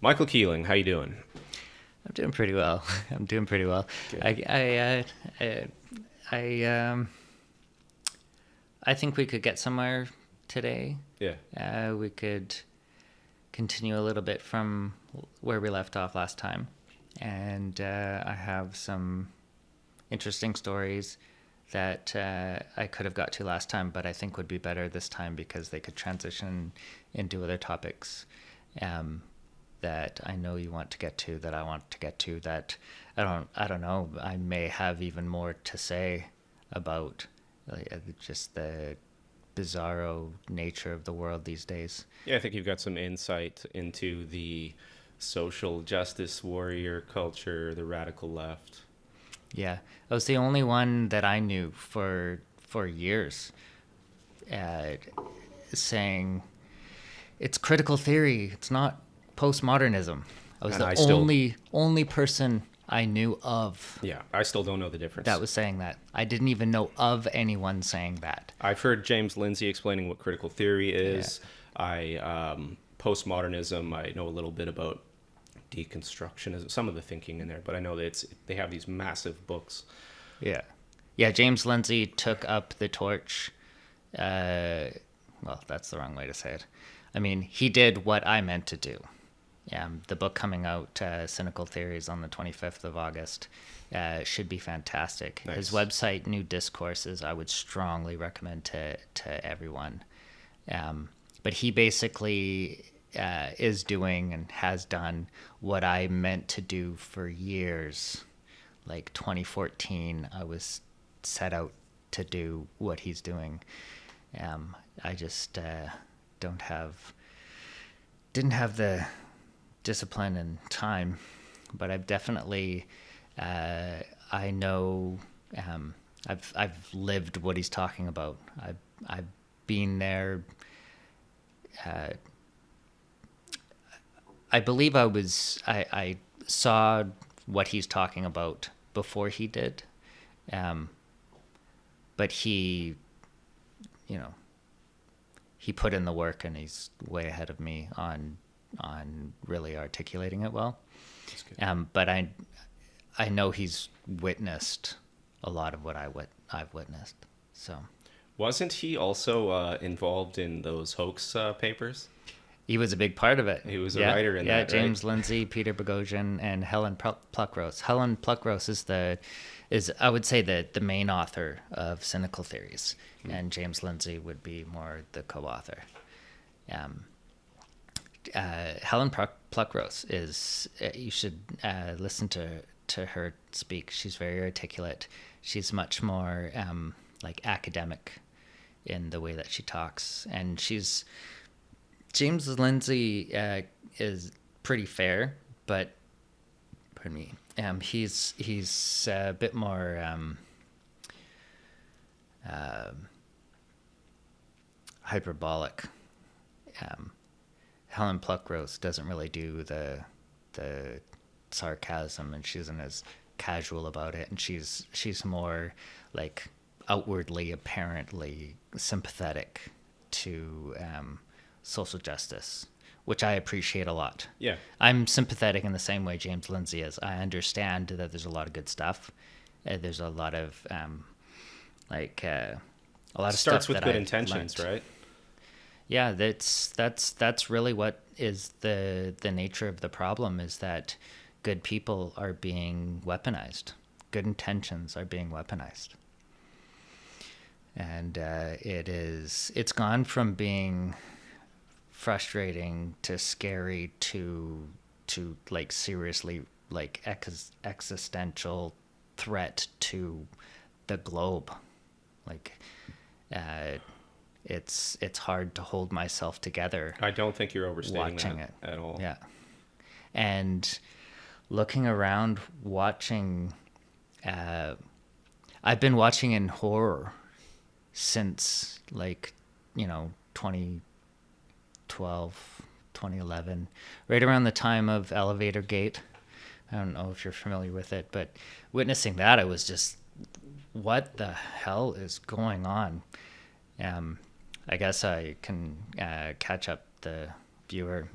Michael Keeling, how you doing? I'm doing pretty well. I'm doing pretty well. Good. I I think we could get somewhere today. Yeah. We could continue a little bit from where we left off last time, and I have some interesting stories that I could have got to last time, but I think would be better this time because they could transition into other topics. Um, that I know you want to get to, that I want to get to, that I don't know, I may have even more to say about just the bizarro nature of the world these days. Yeah, I think you've got some insight into the social justice warrior culture, the radical left. Yeah, I was the only one that I knew for years uh, saying it's critical theory, it's not postmodernism. I was And the I still, only person I knew of yeah, I still don't know the that difference. was saying that. I didn't even know of anyone saying that. I've heard James Lindsay explaining what critical theory Yeah. is. Postmodernism, I know a little bit about deconstructionism, some of the thinking in there, but I know that they have these massive books. Yeah. Yeah, James Lindsay took up the torch. Well, that's the wrong way to say it. I mean, he did what I meant to do. The book coming out, Cynical Theories, on the 25th of August, should be fantastic. His Nice. website, New Discourses, I would strongly recommend to everyone. But he basically is doing and has done what I meant to do for years. Like 2014, I was set out to do what he's doing. I just don't have didn't have the discipline and time, but I've definitely I know I've lived what he's talking about. I've been there. Uh, I believe I saw what he's talking about before he did, um, but you know, he put in the work and he's way ahead of me on really articulating it well. That's good. But I know he's witnessed a lot of what I've witnessed. So Wasn't he also involved in those hoax papers? he was a big part of it. He was a Yeah, writer in yeah. that, right? James Lindsay, Peter Boghossian, and Helen Pluckrose. Helen Pluckrose is I would say the main author of Cynical Theories, and James Lindsay would be more the co-author. Um, Helen Pluckrose is you should listen to her speak. She's very articulate. She's much more like academic in the way that she talks, and James Lindsay is pretty fair, but pardon me, he's a bit more uh, hyperbolic. Um, Helen Pluckrose doesn't really do the sarcasm, and she isn't as casual about it, and she's more like outwardly, apparently sympathetic to social justice, which I appreciate a lot. Yeah. I'm sympathetic in the same way James Lindsay is. I understand that there's a lot of good stuff. There's a lot of like a lot of Starts stuff with that good I've intentions, learned. right? Yeah, that's really what is the nature of the problem, is that good people are being weaponized. Good intentions are being weaponized. And it's gone from being frustrating to scary to like seriously like existential threat to the globe. Like uh, it's hard to hold myself together I don't think you're overstating watching that it. at all. Yeah, and looking around, watching. Uh, I've been watching in horror since like 2012, 2011, right around the time of Elevatorgate. I don't know if you're familiar with it, but witnessing that, I was just, what the hell is going on? Um, I guess I can catch up the viewer.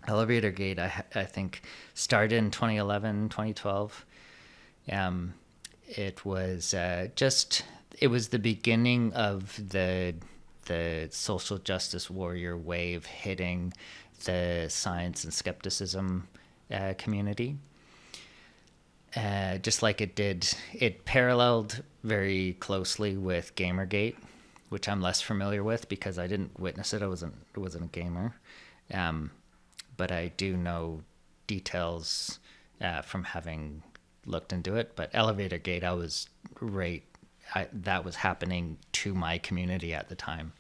Elevatorgate, I think, started in 2011, 2012. It was it was the beginning of the social justice warrior wave hitting the science and skepticism community. Just like it paralleled very closely with Gamergate, which I'm less familiar with because I didn't witness it. I wasn't a gamer, but I do know details from having looked into it. But Elevatorgate, I was right. That was happening to my community at the time.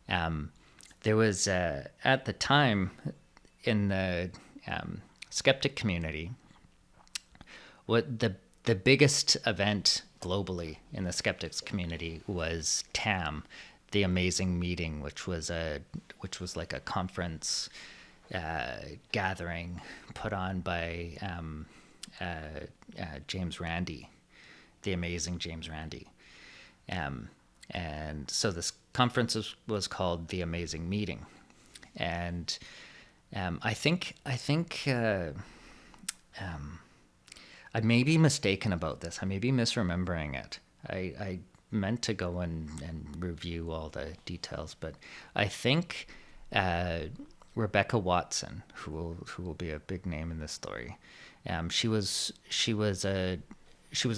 There was at the time in the skeptic community, what the biggest event globally in the skeptics community was TAM, the Amazing Meeting, which was like a conference gathering put on by James Randi, the amazing James Randi. And so this conference was called the Amazing Meeting, and I think I may be mistaken about this. I may be misremembering it. I meant to go and review all the details, but I think Rebecca Watson, who will be a big name in this story, she was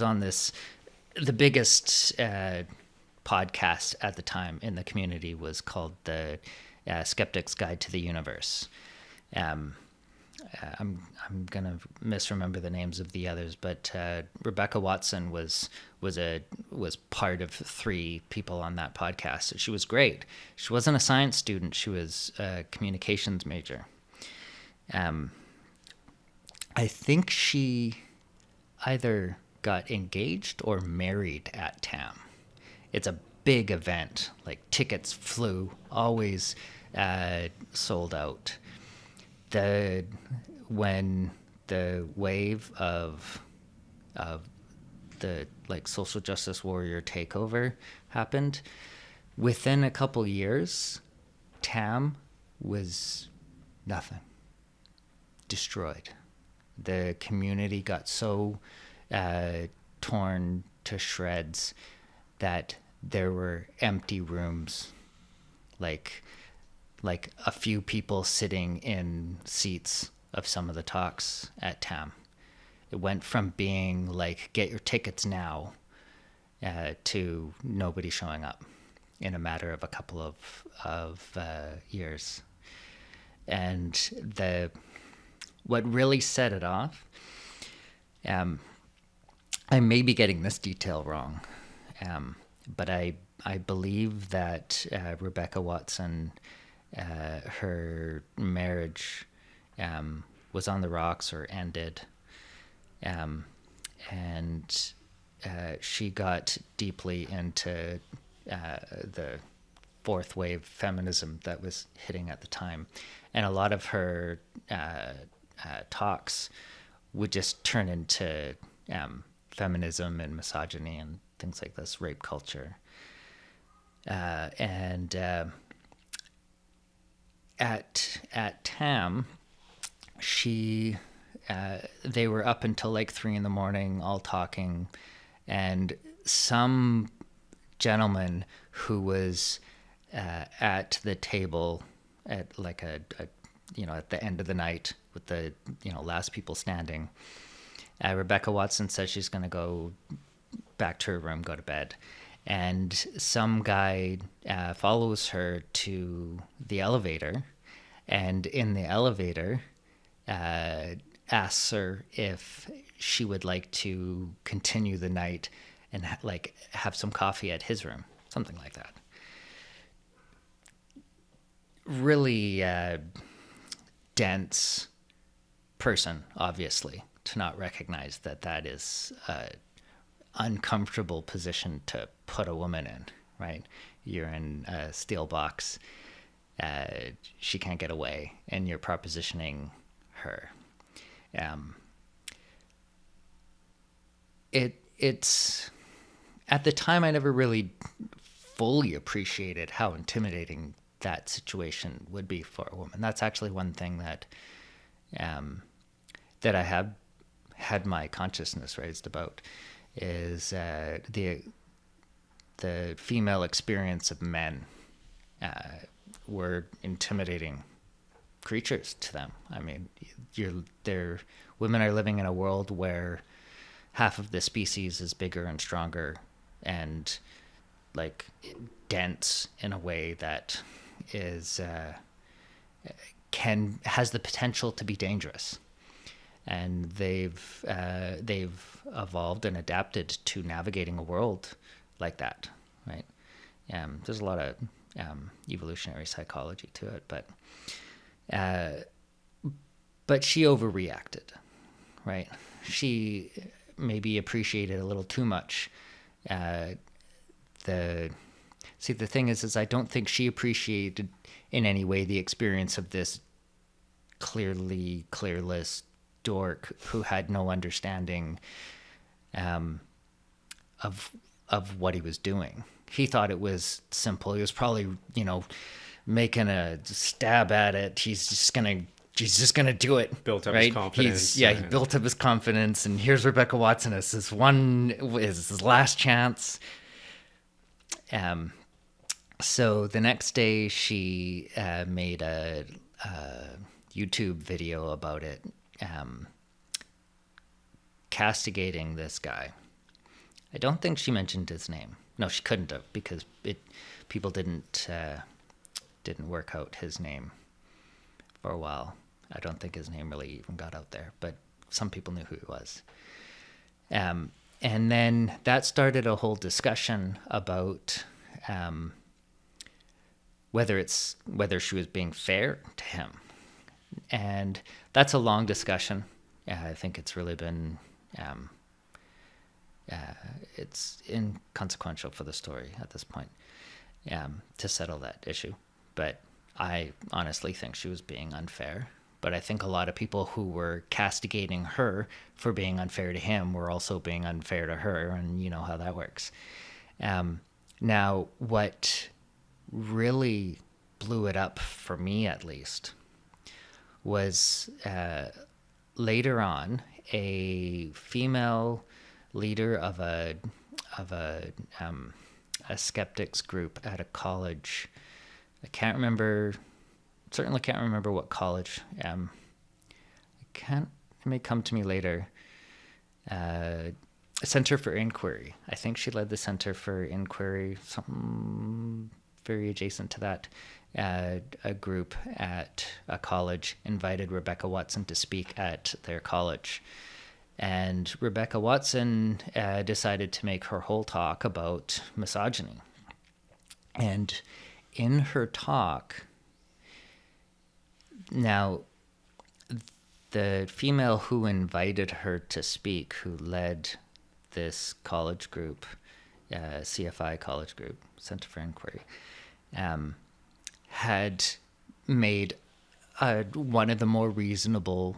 on the biggest podcast at the time in the community was called the Skeptic's Guide to the Universe. I'm gonna misremember the names of the others, but Rebecca Watson was part of 3 people on that podcast. She was great. She wasn't a science student. She was a communications major. I think she either got engaged or married at TAM. It's a big event. Like tickets flew, always sold out. When the wave of the like social justice warrior takeover happened, within a couple years, TAM was nothing. Destroyed. The community got so torn to shreds that there were empty rooms, like a few people sitting in seats of some of the talks at TAM. It went from being like, get your tickets now, to nobody showing up in a matter of a couple of years. And what really set it off, I may be getting this detail wrong, but I believe that Rebecca Watson, her marriage was on the rocks or ended, and she got deeply into the 4th wave feminism that was hitting at the time, and a lot of her talks would just turn into feminism and misogyny and things like this, rape culture, and at TAM, they were up until like 3 a.m. all talking, and some gentleman who was at the table at like at the end of the night with the last people standing, Rebecca Watson says she's going to go back to her room, go to bed, and some guy follows her to the elevator, and in the elevator asks her if she would like to continue the night and have some coffee at his room, something like that. Really dense person, obviously, to not recognize that is an uncomfortable position to put a woman in, right? You're in a steel box. She can't get away, and you're propositioning her. It's at the time I never really fully appreciated how intimidating that situation would be for a woman. That's actually one thing that that I have had my consciousness raised about, is the female experience of men were intimidating creatures to them. I mean, women are living in a world where half of the species is bigger and stronger and like dense in a way that is has the potential to be dangerous, and they've evolved and adapted to navigating a world like that, right? There's a lot of evolutionary psychology to it, but she overreacted, right? She maybe appreciated a little too much. The thing is I don't think she appreciated in any way the experience of this clearly clearless dork who had no understanding of what he was doing. He thought it was simple. He was probably, making a stab at it. He's just gonna do it. Built up right? his confidence. He built up his confidence, and here's Rebecca Watson as his last chance. So the next day she made a YouTube video about it, castigating this guy. I don't think she mentioned his name. No, she couldn't have, because people didn't work out his name for a while. I don't think his name really even got out there, but some people knew who he was. And then that started a whole discussion about whether she was being fair to him. And that's a long discussion. I think it's really been it's inconsequential for the story at this point to settle that issue. But I honestly think she was being unfair. But I think a lot of people who were castigating her for being unfair to him were also being unfair to her, and you know how that works. Now, what really blew it up for me, at least, was later on a female leader of a skeptics group at a college. Certainly can't remember what college. It may come to me later. Center for Inquiry. I think she led the Center for Inquiry, something very adjacent to that. A group at a college invited Rebecca Watson to speak at their college. And Rebecca Watson decided to make her whole talk about misogyny. And in her talk, now, the female who invited her to speak, who led this college group, CFI college group, Center for Inquiry, had made one of the more reasonable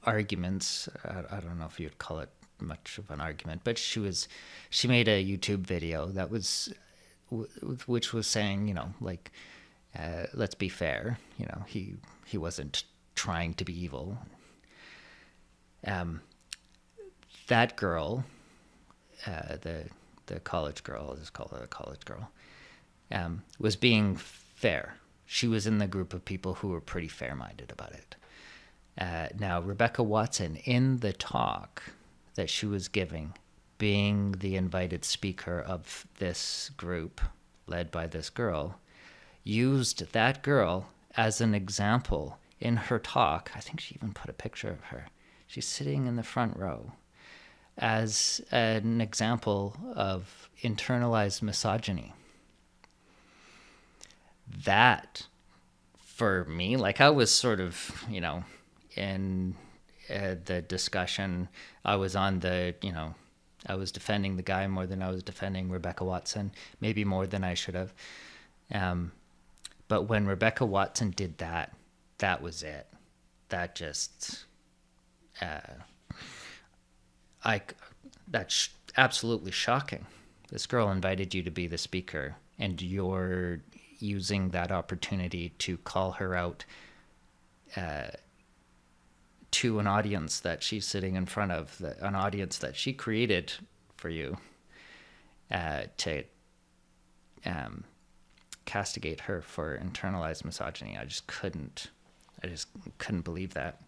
arguments. I don't know if you'd call it much of an argument, but she made a YouTube video that was, which was saying, let's be fair. He wasn't trying to be evil. That girl, the college girl, I'll just call her a college girl, was being fair. She was in the group of people who were pretty fair-minded about it. Now, Rebecca Watson, in the talk that she was giving, being the invited speaker of this group led by this girl, used that girl as an example in her talk. I think she even put a picture of her. She's sitting in the front row as an example of internalized misogyny. That, for me, I was sort of, in the discussion, I was on the, I was defending the guy more than I was defending Rebecca Watson, maybe more than I should have. But when Rebecca Watson did that, that was it. That just, that's absolutely shocking. this girl invited you to be the speaker, and you're using that opportunity to call her out to an audience that she's sitting in front of, an audience that she created for you, to castigate her for internalized misogyny. I just couldn't believe that.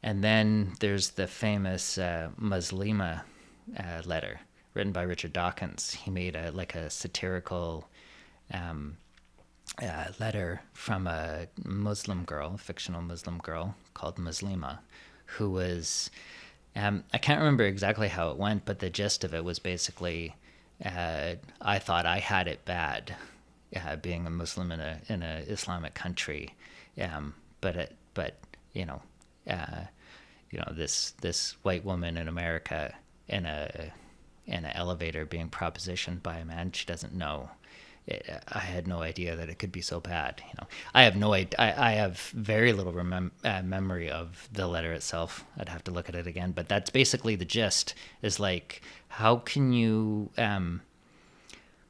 And then there's the famous Muslima letter written by Richard Dawkins. He made a satirical letter from a Muslim girl, a fictional Muslim girl called Muslima, who was, I can't remember exactly how it went, but the gist of it was basically, I thought I had it bad, being a Muslim in a Islamic country, but this white woman in America in an elevator being propositioned by a man she doesn't know. I had no idea that it could be so bad. I have no idea. I have very little memory of the letter itself. I'd have to look at it again. But that's basically the gist. Is like, how can you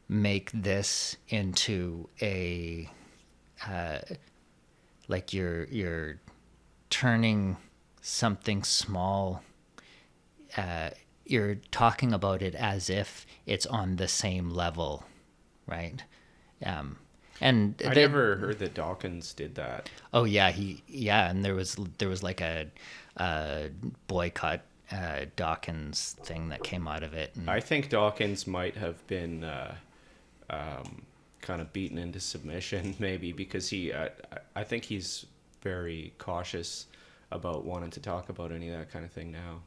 make this into a like you're turning something small. You're talking about it as if it's on the same level. Right. And I never heard that Dawkins did that. Oh yeah, and there was like a boycott Dawkins thing that came out of it. And I think Dawkins might have been kind of beaten into submission, maybe, because I think he's very cautious about wanting to talk about any of that kind of thing now.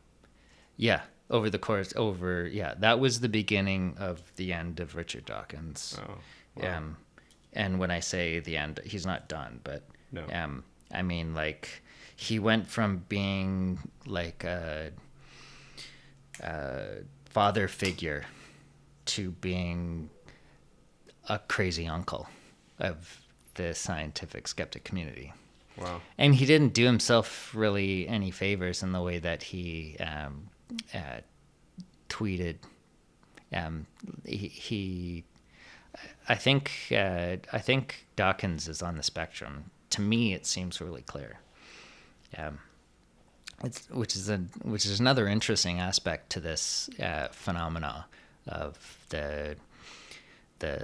Yeah. That was the beginning of the end of Richard Dawkins. Oh, wow. And when I say the end, he's not done, but no. I mean, like, he went from being like a father figure to being a crazy uncle of the scientific skeptic community. Wow. And he didn't do himself really any favors in the way that he tweeted. I think Dawkins is on the spectrum. To me, it seems really clear. Which is another interesting aspect to this phenomena of the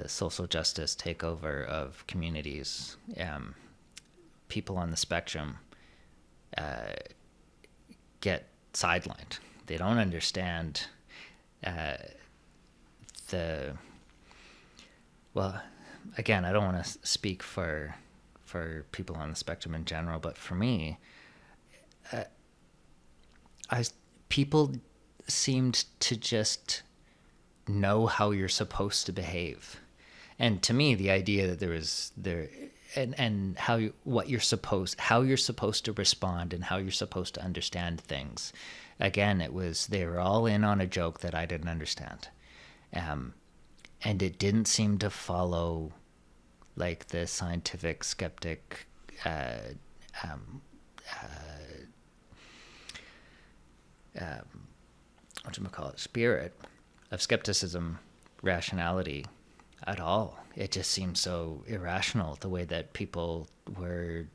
social justice takeover of communities. People on the spectrum get sidelined. They don't understand well, again, I don't want to speak for people on the spectrum in general, but for me, people seemed to just know how you're supposed to behave. And to me, the idea that and how you're supposed to respond and how you're supposed to understand things. Again, they were all in on a joke that I didn't understand. And it didn't seem to follow like the scientific skeptic spirit of skepticism, rationality at all. It just seemed so irrational, the way that people were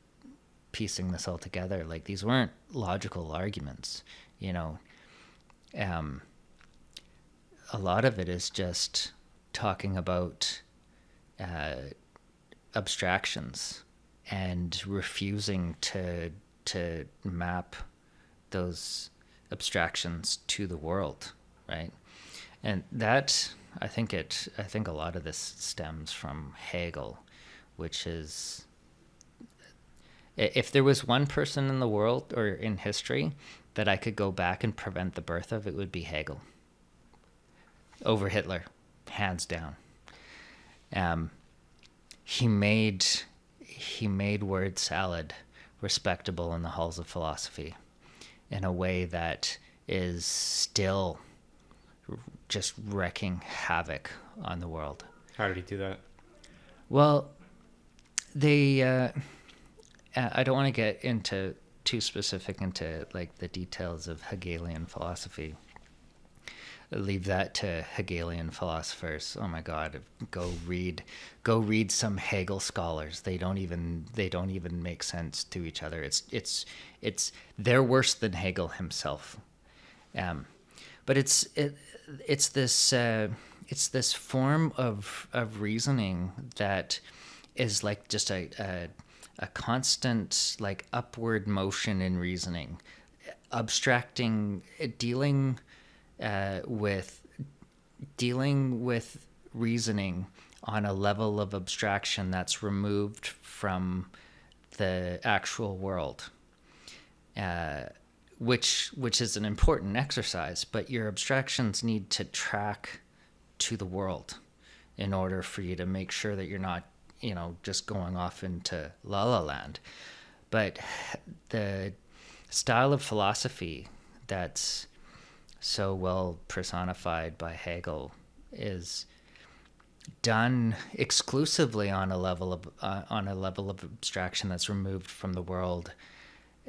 piecing this all together. Like, these weren't logical arguments, a lot of it is just talking about abstractions and refusing to map those abstractions to the world, right? And that, I think a lot of this stems from Hegel, which is, if there was one person in the world or in history that I could go back and prevent the birth of, it would be Hegel. Over Hitler, hands down. He made word salad respectable in the halls of philosophy in a way that is still just wreaking havoc on the world. How did he do that? Well, I don't want to get into too specific into like the details of Hegelian philosophy, leave that to Hegelian philosophers. Oh my God, go read some Hegel scholars. They don't even make sense to each other. They're worse than Hegel himself. But it's this form of reasoning that is like just a constant like upward motion in reasoning, abstracting, dealing with reasoning on a level of abstraction that's removed from the actual world, which is an important exercise. But your abstractions need to track to the world in order for you to make sure that you're not, just going off into la la land. But the style of philosophy that's so well personified by Hegel is done exclusively on a level of abstraction that's removed from the world,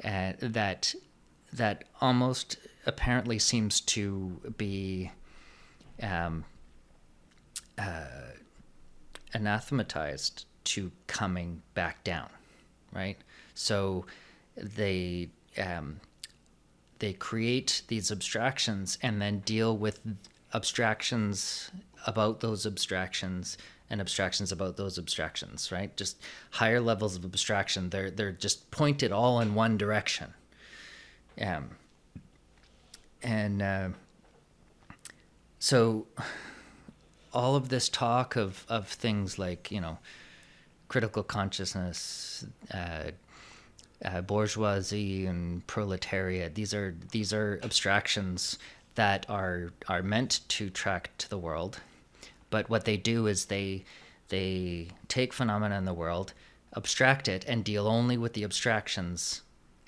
that almost apparently seems to be anathematized to coming back down, right? So they create these abstractions and then deal with abstractions about those abstractions and abstractions about those abstractions, right? Just higher levels of abstraction. They're just pointed all in one direction. So all of this talk of things like, critical consciousness, bourgeoisie and proletariat, these are abstractions that are meant to track to the world. But what they do is they take phenomena in the world, abstract it, and deal only with the abstractions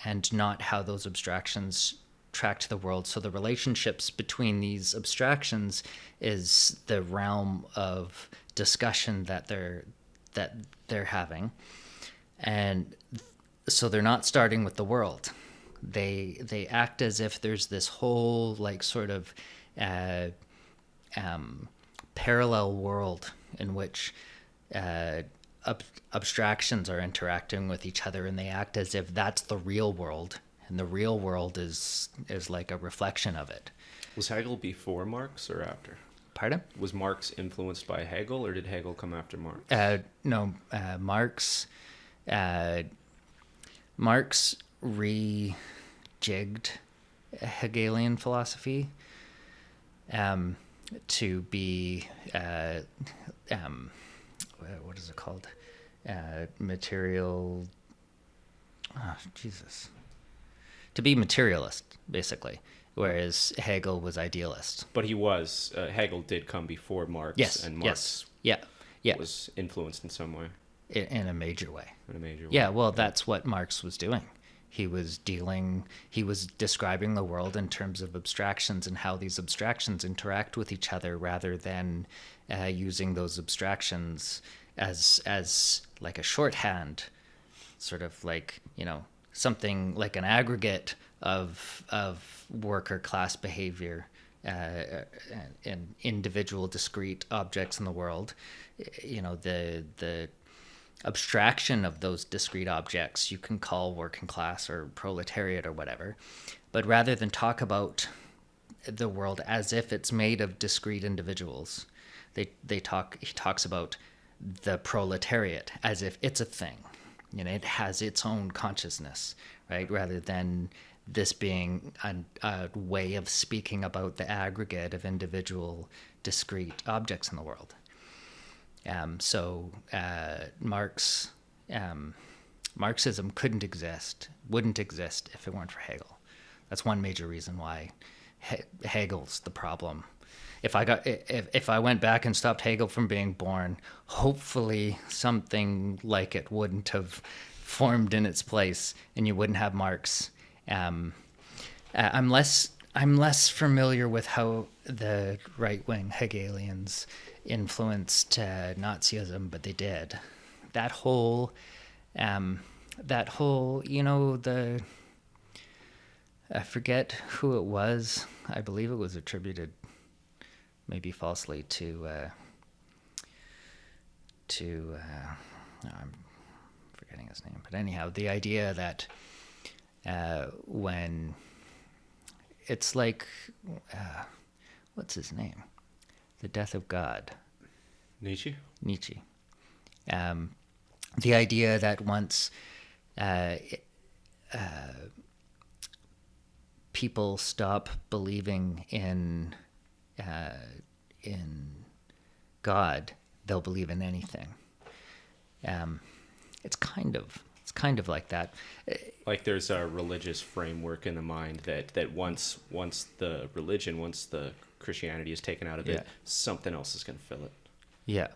and not how those abstractions track to the world. So the relationships between these abstractions is the realm of discussion that they're having. And so they're not starting with the world. They act as if there's this whole like sort of parallel world in which abstractions are interacting with each other, and they act as if that's the real world, and the real world is like a reflection of it. Was Hegel before Marx or after? Pardon? Was Marx influenced by Hegel, or did Hegel come after Marx? No, Marx rejigged Hegelian philosophy to be what is it called? To be materialist, basically, whereas Hegel was idealist. But Hegel did come before Marx, Yes, and Marx yeah. was influenced in some way. In a major way. Yeah, well, that's what Marx was doing. He was describing the world in terms of abstractions and how these abstractions interact with each other, rather than using those abstractions as like a shorthand, sort of like, something like an aggregate of worker class behavior and individual discrete objects in the world. The abstraction of those discrete objects you can call working class or proletariat or whatever, but rather than talk about the world as if it's made of discrete individuals, he talks about the proletariat as if it's a thing, it has its own consciousness, right? Rather than this being a way of speaking about the aggregate of individual discrete objects in the world. Marxism wouldn't exist if it weren't for Hegel. That's one major reason why Hegel's the problem. If I went back and stopped Hegel from being born, hopefully something like it wouldn't have formed in its place, and you wouldn't have Marx. I'm less familiar with how the right-wing Hegelians influenced Nazism, but they did. That whole, I forget who it was. I believe it was attributed maybe falsely, to I'm forgetting his name, but anyhow, the idea that when it's like, what's his name? The Death of God. Nietzsche? Nietzsche. The idea that once people stop believing in God, they'll believe in anything. It's kind of like that. Like there's a religious framework in the mind that once the Christianity is taken out of it, something else is going to fill it. Yeah.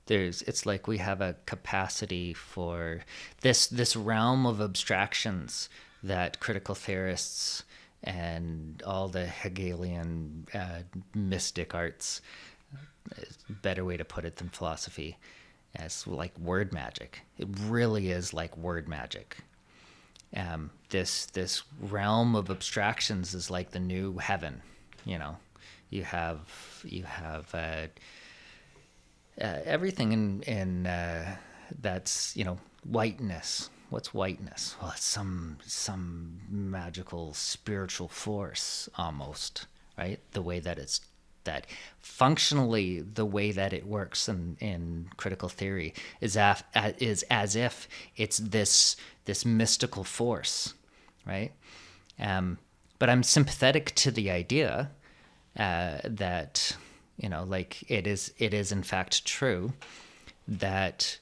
It's like we have a capacity for this realm of abstractions that critical theorists and all the Hegelian mystic arts, better way to put it than philosophy, as like word magic. It really is like word magic. This realm of abstractions is like the new heaven. You know, you have everything in that's, you know, whiteness. What's whiteness? Well, it's some magical spiritual force almost, right? The way that functionally the way that it works in critical theory is as if it's this mystical force, right? But I'm sympathetic to the idea that, you know, like it is in fact true that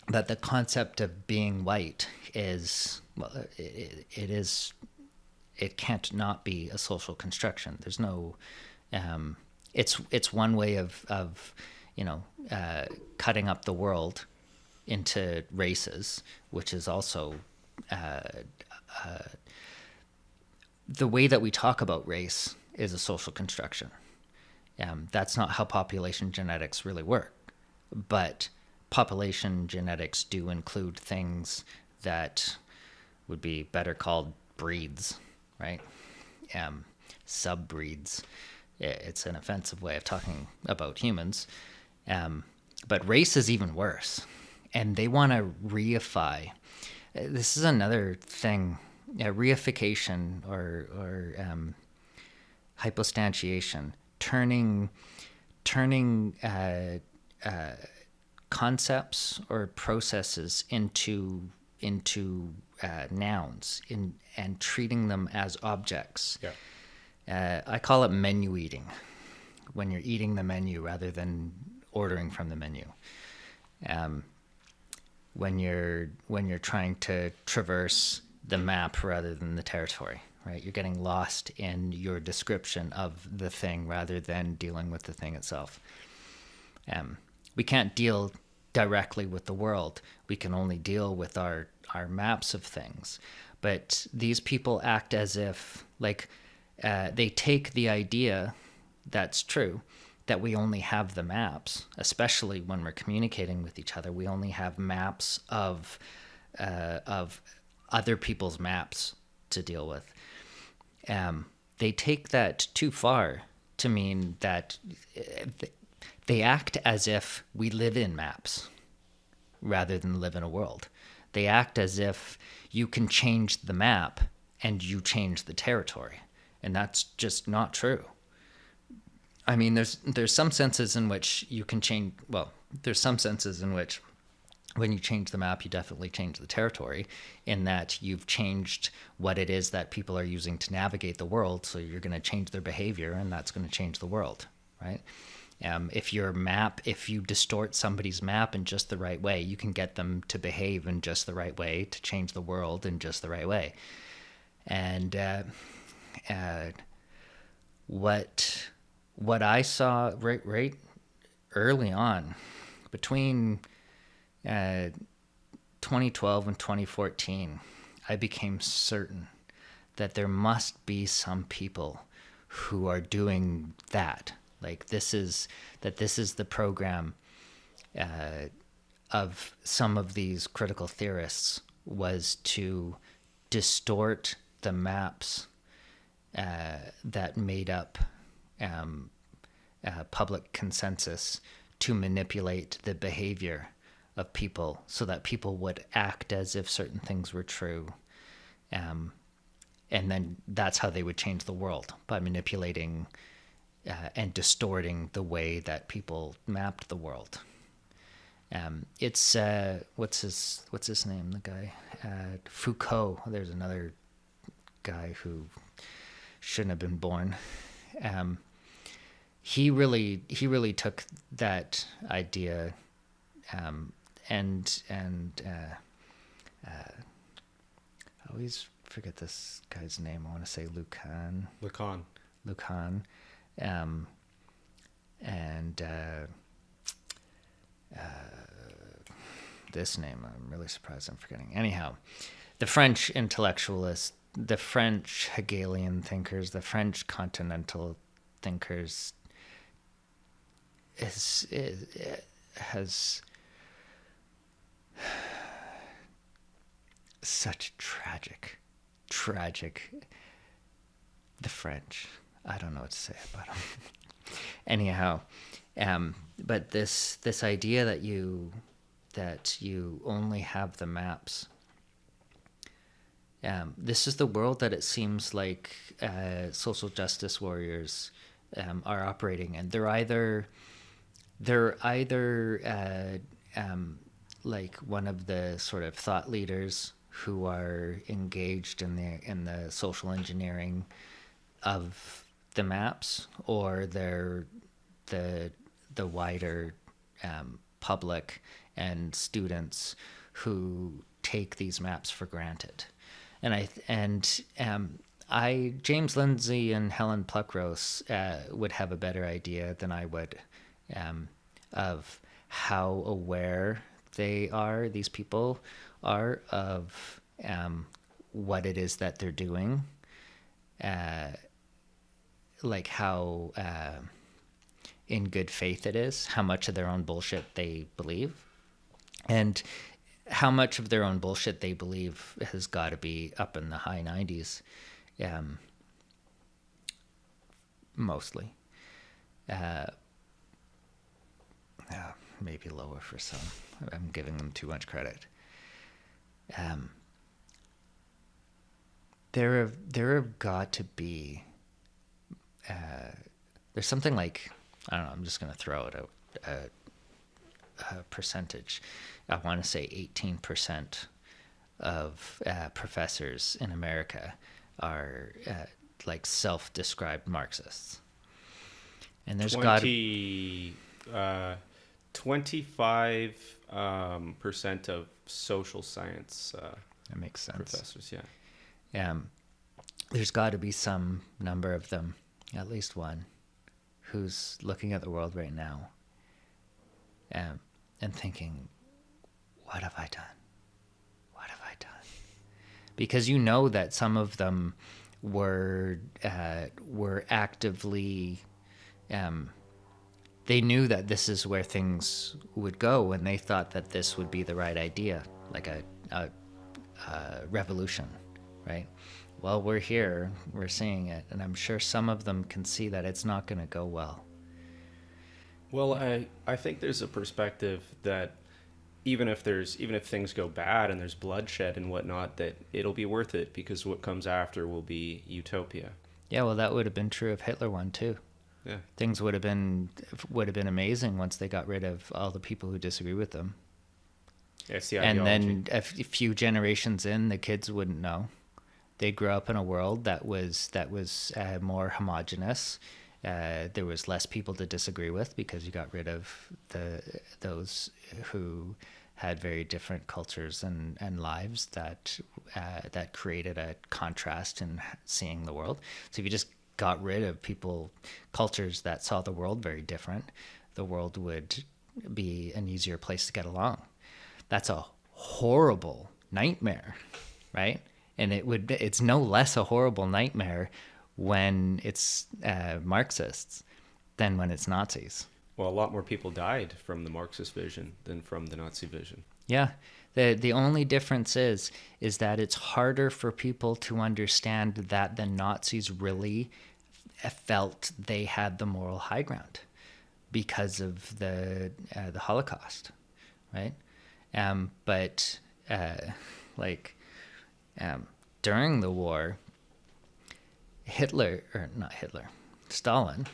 that the concept of being white is, well, it can't not be a social construction. There's no, it's one way of you know, cutting up the world into races, which is also the way that we talk about race is a social construction. That's not how population genetics really work, but population genetics do include things that would be better called breeds, right? Subbreeds. It's an offensive way of talking about humans. But race is even worse. And they want to reify. This is another thing. Reification or hypostantiation, turning concepts or processes into nouns and treating them as objects. Yeah. I call it menu eating, when you're eating the menu rather than ordering from the menu. When you're trying to traverse the map rather than the territory, right? You're getting lost in your description of the thing rather than dealing with the thing itself. We can't deal directly with the world. We can only deal with our maps of things. But these people act as if, like, they take the idea that's true, that we only have the maps, especially when we're communicating with each other. We only have maps of other people's maps to deal with. They take that too far to mean that they act as if we live in maps rather than live in a world. They act as if you can change the map and you change the territory. And that's just not true. I mean, there's some senses in which you can change, well, there's some senses in which when you change the map, you definitely change the territory, in that you've changed what it is that people are using to navigate the world. So you're going to change their behavior, and that's going to change the world, right? If you distort somebody's map in just the right way, you can get them to behave in just the right way, to change the world in just the right way. And what I saw right early on, between 2012 and 2014, I became certain that there must be some people who are doing that. Like this is the program of some of these critical theorists, was to distort the maps that made up public consensus to manipulate the behavior of people so that people would act as if certain things were true. And then that's how they would change the world, by manipulating and distorting the way that people mapped the world. It's what's his name? The guy Foucault. There's another guy who shouldn't have been born. He really took that idea and I always forget this guy's name. I want to say Lacan. And this name, I'm really surprised I'm forgetting. Anyhow, the French intellectualists, the French Hegelian thinkers, the French continental thinkers has such tragic. The French. I don't know what to say about them. Anyhow, but this idea that you only have the maps. This is the world that it seems like social justice warriors are operating in. They're either like one of the sort of thought leaders who are engaged in the social engineering of the maps, or they're the wider public and students who take these maps for granted. James Lindsay and Helen Pluckrose would have a better idea than I would of how aware these people are of what it is that they're doing, like how in good faith it is, how much of their own bullshit they believe, and how much of their own bullshit they believe has got to be up in the high 90s, mostly. Maybe lower for some. I'm giving them too much credit. There have got to be. There's something like, I don't know. I'm just going to throw it out. A percentage. I want to say 18% of professors in America are like self-described Marxists. And there's got to 25% of social science that makes sense. Professors, yeah. There's got to be some number of them, at least one, who's looking at the world right now and thinking, what have I done? What have I done? Because you know that some of them were actively, they knew that this is where things would go, and they thought that this would be the right idea, like a revolution, right? Well, we're here, we're seeing it, and I'm sure some of them can see that it's not going to go well. Well, I think there's a perspective that even if things go bad and there's bloodshed and whatnot, that it'll be worth it because what comes after will be utopia. Yeah, well, that would have been true if Hitler won too. Yeah, things would have been amazing once they got rid of all the people who disagree with them. Yeah, it's the and ideology. then a few generations in, the kids wouldn't know. They'd grow up in a world that was more homogenous. There was less people to disagree with because you got rid of those who had very different cultures and lives that created a contrast in seeing the world. So if you just got rid of cultures that saw the world very different, the world would be an easier place to get along. That's a horrible nightmare, right? And it's no less a horrible nightmare when it's Marxists than when it's Nazis. Well, a lot more people died from the Marxist vision than from the Nazi vision. Yeah. The only difference is that it's harder for people to understand that the Nazis really felt they had the moral high ground because of the Holocaust, right? But during the war, Stalin,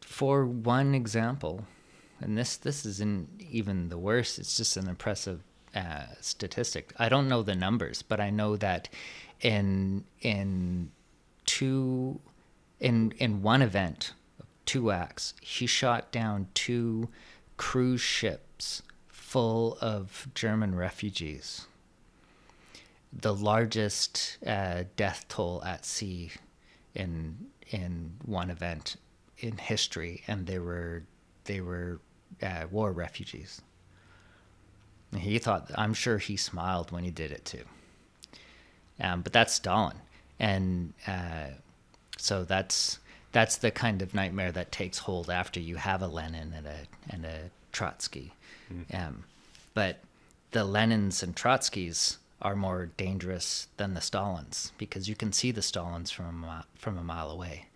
for one example, and this isn't even the worst, it's just an impressive statistic. I don't know the numbers, but I know that in one event, 2 acts, he shot down 2 cruise ships full of German refugees. The largest death toll at sea in one event in history, and they were war refugees. And I'm sure he smiled when he did it too. But that's Stalin, and so that's the kind of nightmare that takes hold after you have a Lenin and a Trotsky. But the Lenins and Trotskys are more dangerous than the Stalins, because you can see the Stalins from a mile away,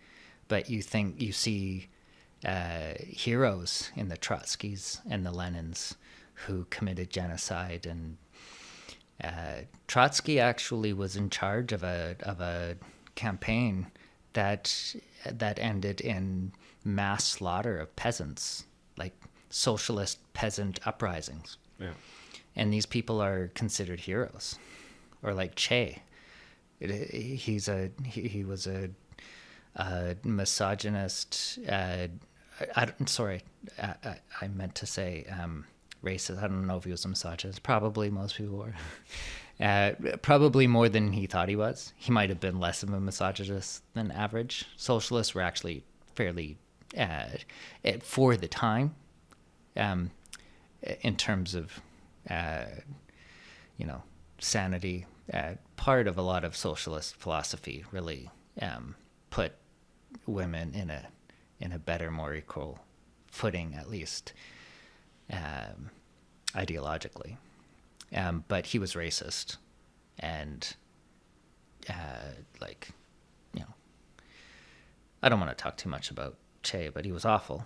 but you see heroes in the Trotskys and the Lenins who committed genocide. And Trotsky actually was in charge of a campaign that ended in mass slaughter of peasants, like socialist peasant uprisings. Yeah. And these people are considered heroes. Or like Che. He was a misogynist. I meant to say racist. I don't know if he was a misogynist. Probably most people were. Probably more than he thought he was. He might have been less of a misogynist than average. Socialists were actually fairly, for the time, in terms of, sanity. Part of a lot of socialist philosophy really put women in a better, more equal footing, at least ideologically. But he was racist, and I don't want to talk too much about Che, but he was awful.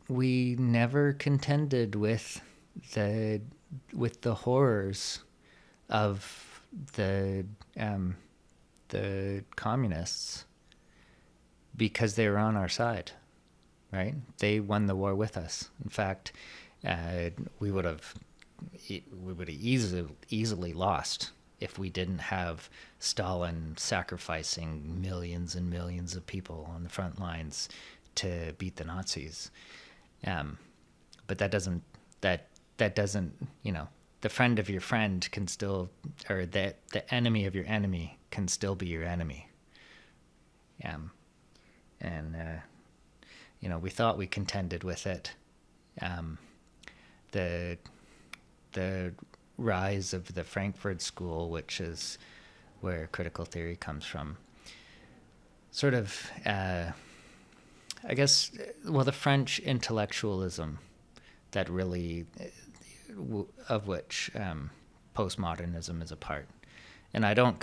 We never contended with the horrors of the communists because they were on our side, right? They won the war with us. In fact, we would have easily lost if we didn't have Stalin sacrificing millions and millions of people on the front lines to beat the Nazis. But that doesn't, the friend of your friend can still, or the enemy of your enemy can still be your enemy. We thought we contended with it. The rise of the Frankfurt School, which is where critical theory comes from, sort of, the French intellectualism that really, of which postmodernism is a part. And I don't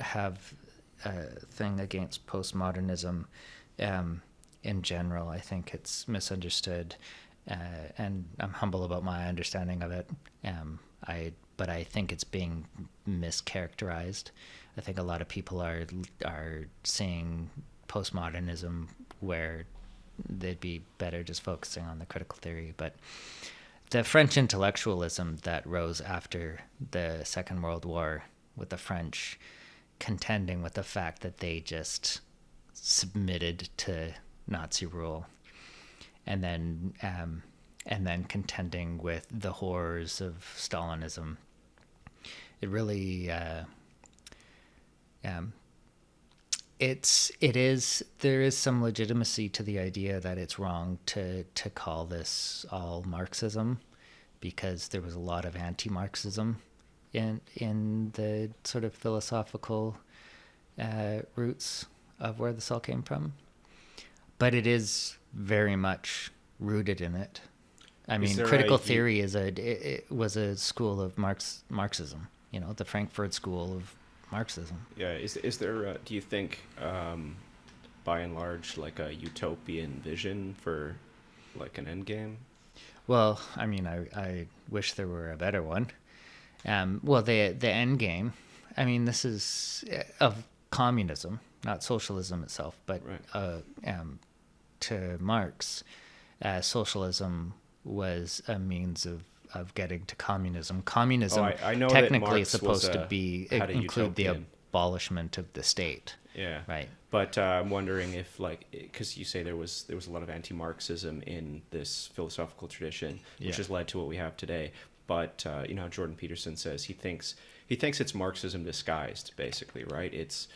have a thing against postmodernism in general. I think it's misunderstood, and I'm humble about my understanding of it. But I think it's being mischaracterized. I think a lot of people are seeing postmodernism where they'd be better just focusing on the critical theory. But the French intellectualism that rose after the Second World War, with the French contending with the fact that they just submitted to Nazi rule, and then contending with the horrors of Stalinism, it really there is some legitimacy to the idea that it's wrong to call this all Marxism, because there was a lot of anti-Marxism in the sort of philosophical roots of where this all came from. But it is very much rooted in it. I Is mean, there critical a theory it was a school of Marxism. You know, the Frankfurt School of Marxism. yeah? Is there? Do you think, by and large, like a utopian vision for like an end game? Well, I mean, I wish there were a better one. Well, the end game. I mean, this is of communism, not socialism itself, but Right. to Marx, socialism was a means of getting to communism. Communism I know that technically is Marx was supposed to be had a include the utopian. abolishment of the state. Yeah. Right. But I'm wondering if, like, because you say there was a lot of anti-Marxism in this philosophical tradition, which Yeah. has led to what we have today. But you know, Jordan Peterson says he thinks it's Marxism disguised, basically, right? It's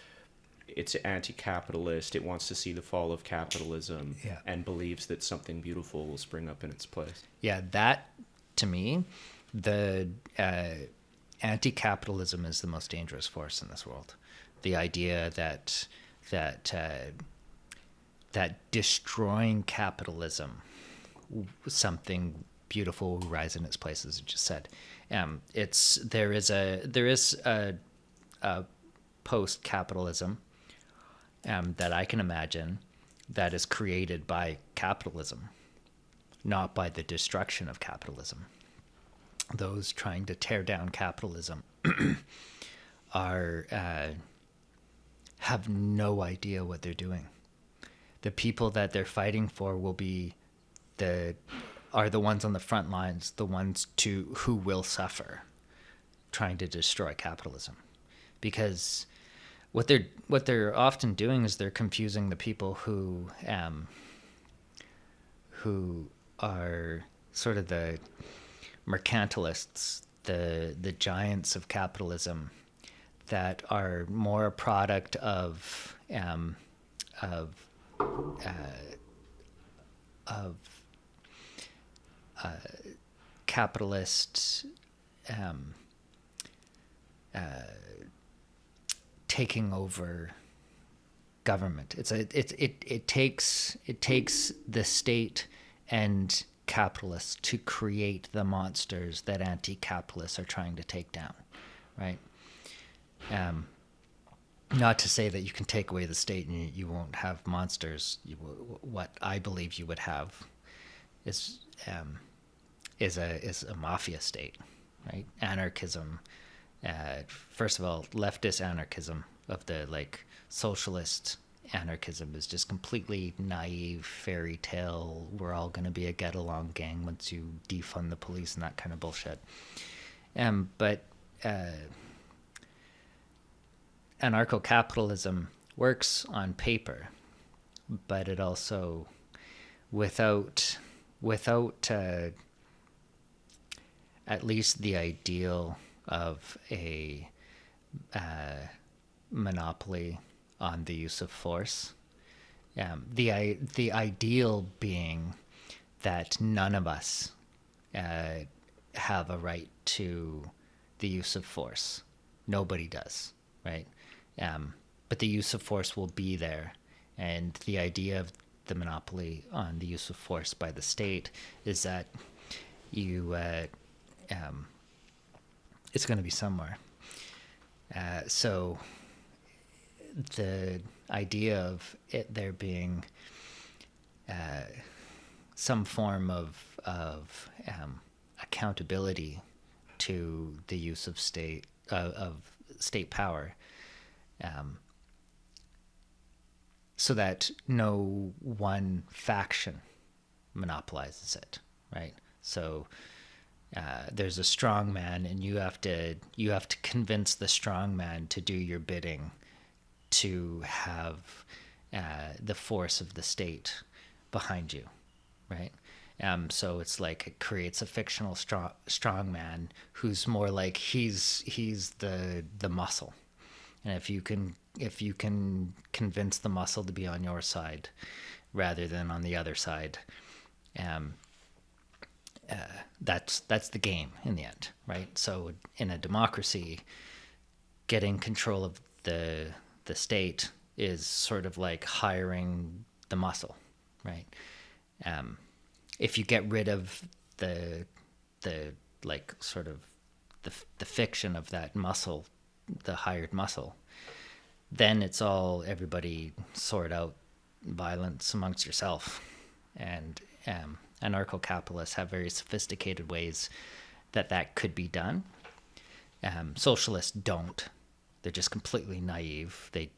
anti-capitalist. It wants to see the fall of capitalism, Yeah. and believes that something beautiful will spring up in its place. Yeah, that to me, the anti-capitalism is the most dangerous force in this world. The idea that destroying capitalism, something beautiful will rise in its place, as you just said. There is a post-capitalism that I can imagine that is created by capitalism, not by the destruction of capitalism. Those trying to tear down capitalism are have no idea what they're doing. The people that they're fighting for are the ones on the front lines, the ones who will suffer trying to destroy capitalism. Because what they're often doing is they're confusing the people who are sort of the mercantilists, the giants of capitalism that are more a product of capitalist taking over government. It takes the state and capitalists to create the monsters that anti-capitalists are trying to take down, right? Not to say that you can take away the state and you won't have monsters. What I believe you would have is a mafia state, right? Anarchism. First of all, leftist anarchism of the socialist anarchism is just completely naive fairy tale. We're all going to be a get along gang once you defund the police and that kind of bullshit. But anarcho-capitalism works on paper, but it also, without at least the ideal of a monopoly on the use of force, the ideal being that none of us have a right to the use of force. Nobody does, right? But the use of force will be there. And the idea of the monopoly on the use of force by the state is that it's going to be somewhere. So the idea of it there being some form of accountability to the use of state power, so that no one faction monopolizes it, right? So there's a strong man, and you have to convince the strong man to do your bidding, to have the force of the state behind you, right? So it's like it creates a fictional strong man who's more like he's the muscle, and if you can convince the muscle to be on your side rather than on the other side, that's the game in the end, right? So in a democracy, getting control of the state is sort of like hiring the muscle, right? If you get rid of the like sort of the fiction of that muscle, the hired muscle, then it's all everybody sort out violence amongst yourself. And anarcho-capitalists have very sophisticated ways that could be done. Socialists don't. They're just completely naive. They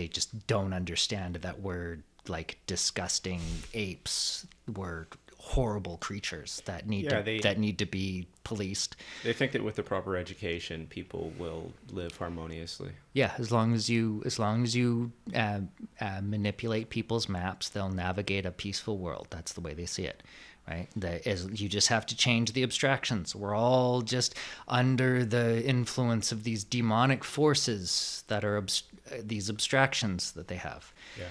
just don't understand that we're like disgusting apes. We're horrible creatures that need to be policed. They think that with the proper education, people will live harmoniously. Yeah, as long as you manipulate people's maps, they'll navigate a peaceful world. That's the way they see it, right? You just have to change the abstractions. We're all just under the influence of these demonic forces that are these abstractions that they have. Yeah.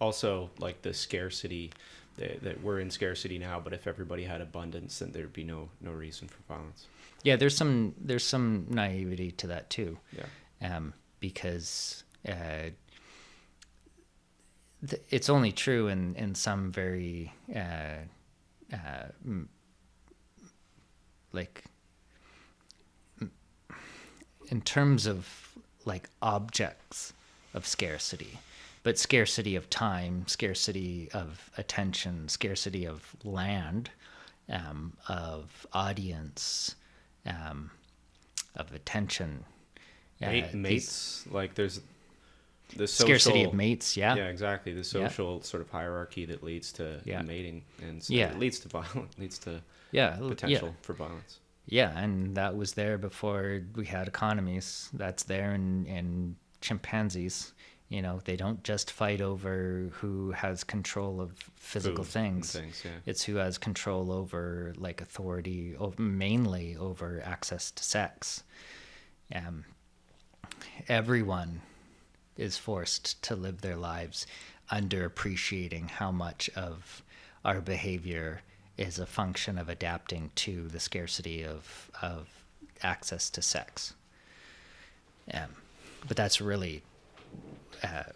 Also, like the scarcity, that we're in scarcity now, but if everybody had abundance, then there'd be no reason for violence. Yeah, there's some naivety to that too. Yeah. Because it's only true in some very like in terms of like objects of scarcity, but scarcity of time, scarcity of attention, scarcity of land, of audience, of attention. Mates, like there's the social, scarcity of mates. Yeah. Yeah, exactly. The social sort of hierarchy that leads to mating, and so it leads to violence, leads to potential for violence. Yeah, and that was there before we had economies. That's there in chimpanzees. You know, they don't just fight over who has control of physical things. It's who has control over like authority, mainly over access to sex. Everyone is forced to live their lives underappreciating how much of our behavior is a function of adapting to the scarcity of access to sex. But that's really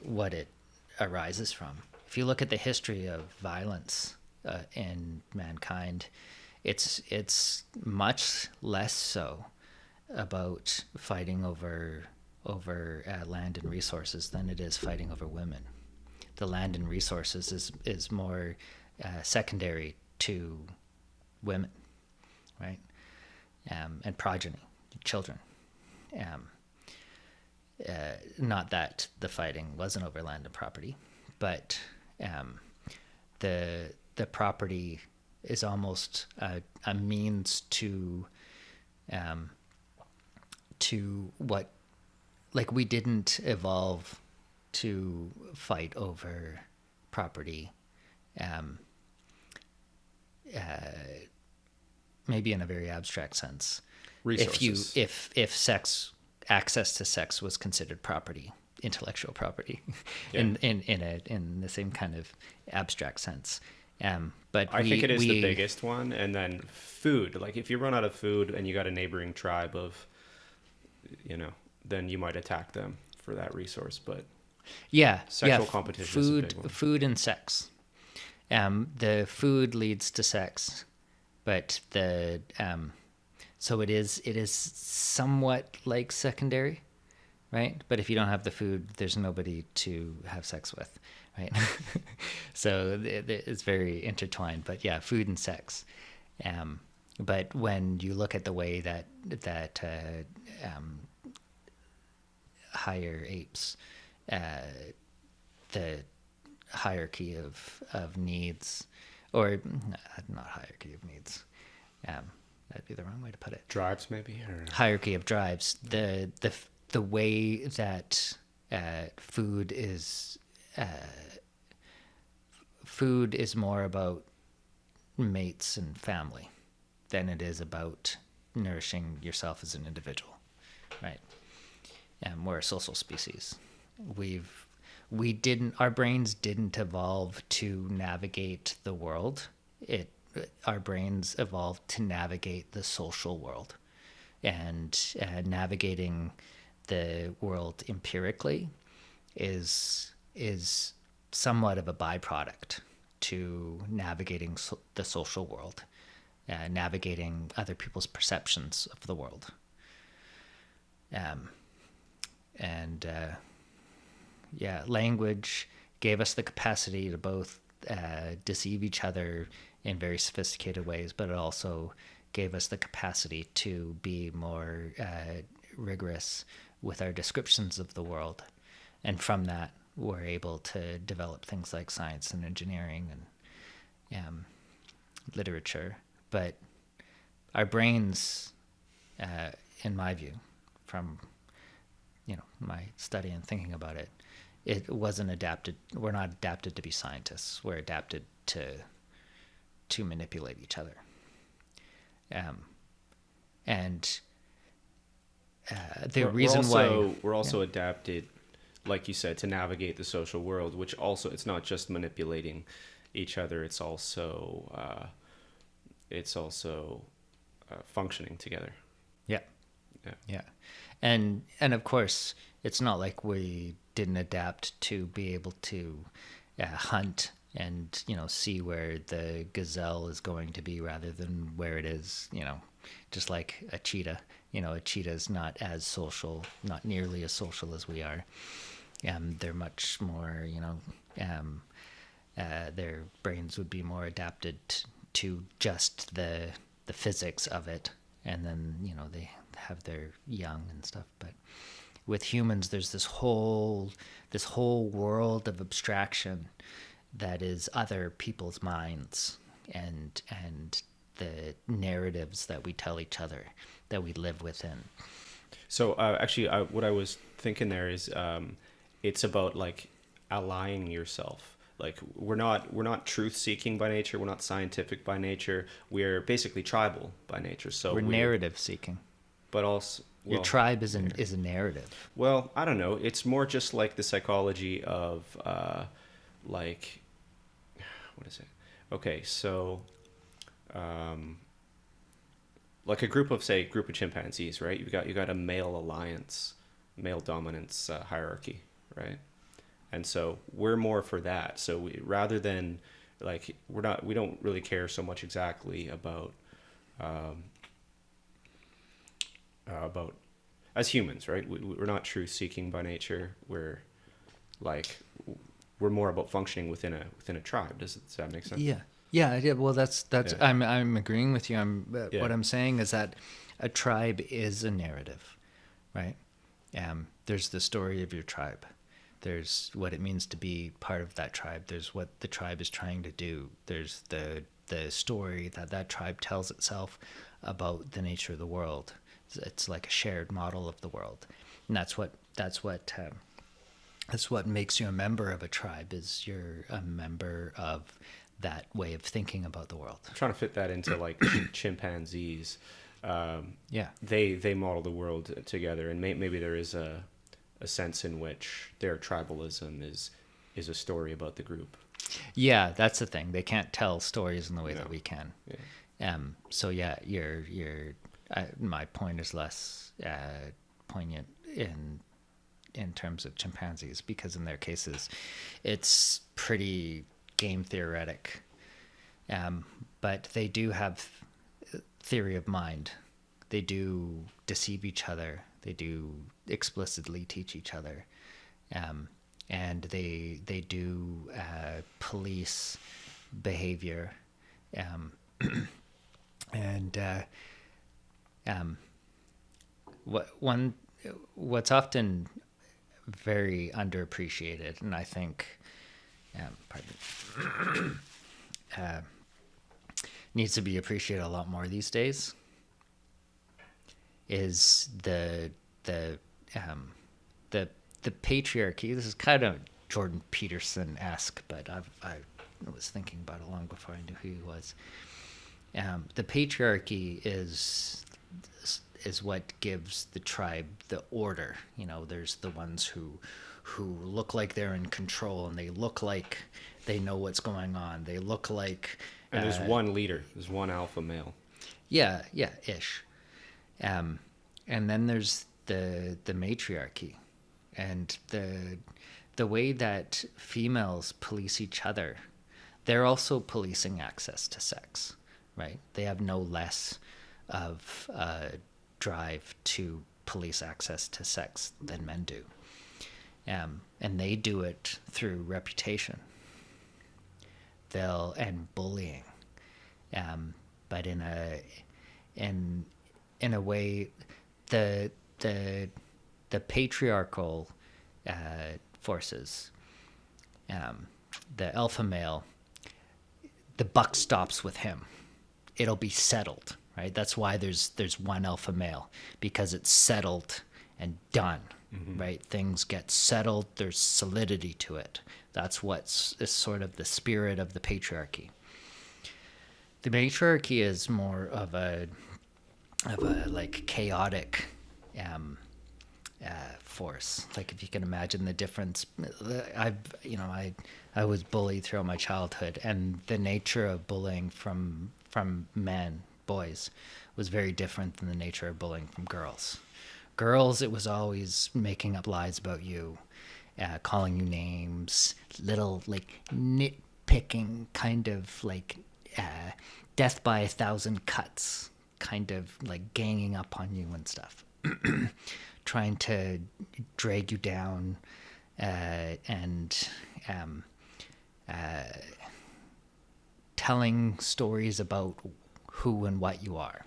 what it arises from. If you look at the history of violence in mankind, it's much less so about fighting over land and resources than it is fighting over women. The land and resources is more secondary to women, right? And progeny, children. Not that the fighting wasn't over land and property, but the property is almost a means to what, like, we didn't evolve to fight over property, maybe in a very abstract sense. Resources. If access to sex was considered property, intellectual property, in the same kind of abstract sense. But I think it is the biggest one, and then food. Like if you run out of food and you got a neighboring tribe of, then you might attack them for that resource. But sexual competition is a big one. Food and sex. The food leads to sex, but so it is somewhat like secondary, right? But if you don't have the food, there's nobody to have sex with, right? So it's very intertwined. But yeah, food and sex. But when you look at the way that higher apes, the hierarchy of needs, or not hierarchy of needs. That'd be the wrong way to put it. Drives, maybe, or hierarchy of drives. The way that food is more about mates and family than it is about nourishing yourself as an individual, right? We're a social species. Our brains didn't evolve to navigate the world. Our brains evolved to navigate the social world, and navigating the world empirically is somewhat of a byproduct to navigating the social world. navigating other people's perceptions of the world. Language gave us the capacity to both deceive each other in very sophisticated ways, but it also gave us the capacity to be more rigorous with our descriptions of the world. And from that, we're able to develop things like science and engineering and literature. But our brains, in my view, from my study and thinking about it, it wasn't adapted. We're not adapted to be scientists. We're adapted to manipulate each other. We're also adapted, like you said, to navigate the social world, which also, it's not just manipulating each other. It's also functioning together. Yeah. And of course, it's not like we didn't adapt to be able to hunt and see where the gazelle is going to be rather than where it is. Just like a cheetah. A cheetah is not as social, not nearly as social as we are. They're much more, their brains would be more adapted to just the physics of it, and then they have their young and stuff. But with humans, there's this whole world of abstraction that is other people's minds and the narratives that we tell each other, that we live within. So what I was thinking there is, it's about like allying yourself. Like we're not truth seeking by nature. We're not scientific by nature. We're basically tribal by nature. So we're narrative seeking. But also, your tribe is a narrative. Well, I don't know. It's more just like the psychology of like, what is it? Okay, so like a group of chimpanzees, right? You got a male alliance, male dominance hierarchy, right? And so we're more for that. So rather than like we don't really care so much exactly about as humans, right? We're not truth seeking by nature. We're more about functioning within a tribe. Does that make sense? Yeah. Well, that's. I'm agreeing with you. What I'm saying is that a tribe is a narrative, right? There's the story of your tribe. There's what it means to be part of that tribe. There's what the tribe is trying to do. There's the story that tribe tells itself about the nature of the world. It's like a shared model of the world, and that's what makes you a member of a tribe. Is you're a member of that way of thinking about the world. I'm trying to fit that into like chimpanzees. Yeah, they model the world together, and maybe there is a sense in which their tribalism is a story about the group. Yeah, that's the thing. They can't tell stories in the way that we can. Yeah. So yeah, my point is less poignant in terms of chimpanzees, because in their cases, it's pretty game theoretic. But they do have theory of mind. They do deceive each other. They do explicitly teach each other. And they do police behavior. What's often very underappreciated, and I think needs to be appreciated a lot more these days, is the patriarchy. This is kind of Jordan Peterson-esque, but I was thinking about it long before I knew who he was. The patriarchy is what gives the tribe the order. There's the ones who look like they're in control, and they look like they know what's going on. They look like... And there's one leader. There's one alpha male. Yeah, ish. And then there's the matriarchy, and the way that females police each other. They're also policing access to sex, right? They have no less of a drive to police access to sex than men do. And they do it through reputation. And bullying. But in a way, the patriarchal forces, the alpha male, the buck stops with him. It'll be settled, right? That's why there's one alpha male, because it's settled and done, right? Things get settled. There's solidity to it. That's is sort of the spirit of the patriarchy. The matriarchy is more of a like chaotic force. Like, if you can imagine the difference, I was bullied throughout my childhood, and the nature of bullying from men, boys, was very different than the nature of bullying from girls. Girls, it was always making up lies about you, calling you names, little like nitpicking, kind of like death by 1,000 cuts, kind of like ganging up on you and stuff, trying to drag you down, and telling stories about who and what you are.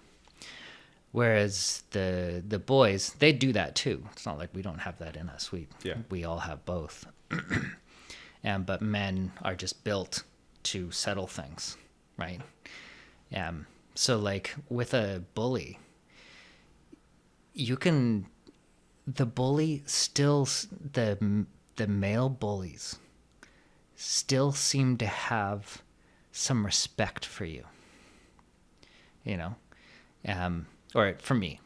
Whereas the boys, they do that too. It's not like we don't have that in us. We all have both. But men are just built to settle things, right? So like with a bully, the bully still, the male bullies still seem to have some respect for you, or for me.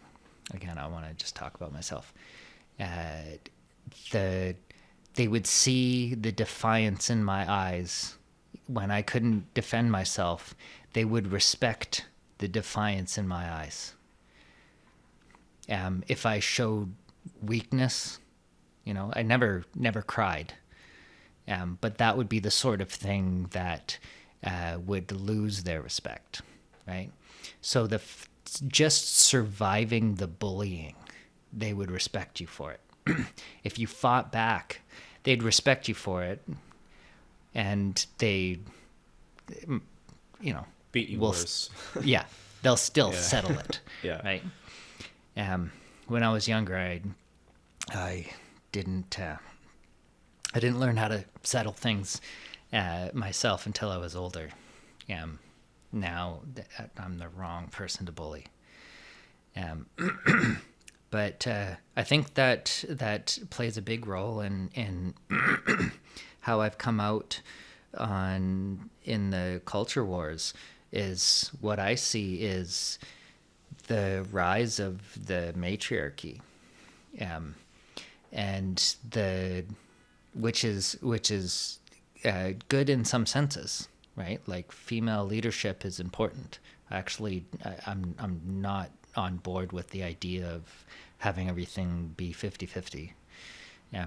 Again, I want to just talk about myself. They would see the defiance in my eyes when I couldn't defend myself. They would respect the defiance in my eyes. If I showed weakness, I never cried. But that would be the sort of thing that would lose their respect, right? So just surviving the bullying, they would respect you for it. If you fought back, they'd respect you for it, and they, beat you worse. Yeah, they'll still settle it. Yeah. Right. When I was younger, I didn't learn how to settle things myself until I was older. Now I'm the wrong person to bully. But I think that plays a big role in how I've come out in the culture wars. Is what I see is the rise of the matriarchy, and which is good in some senses, right? Like, female leadership is important. Actually, I'm not on board with the idea of having everything be 50-50.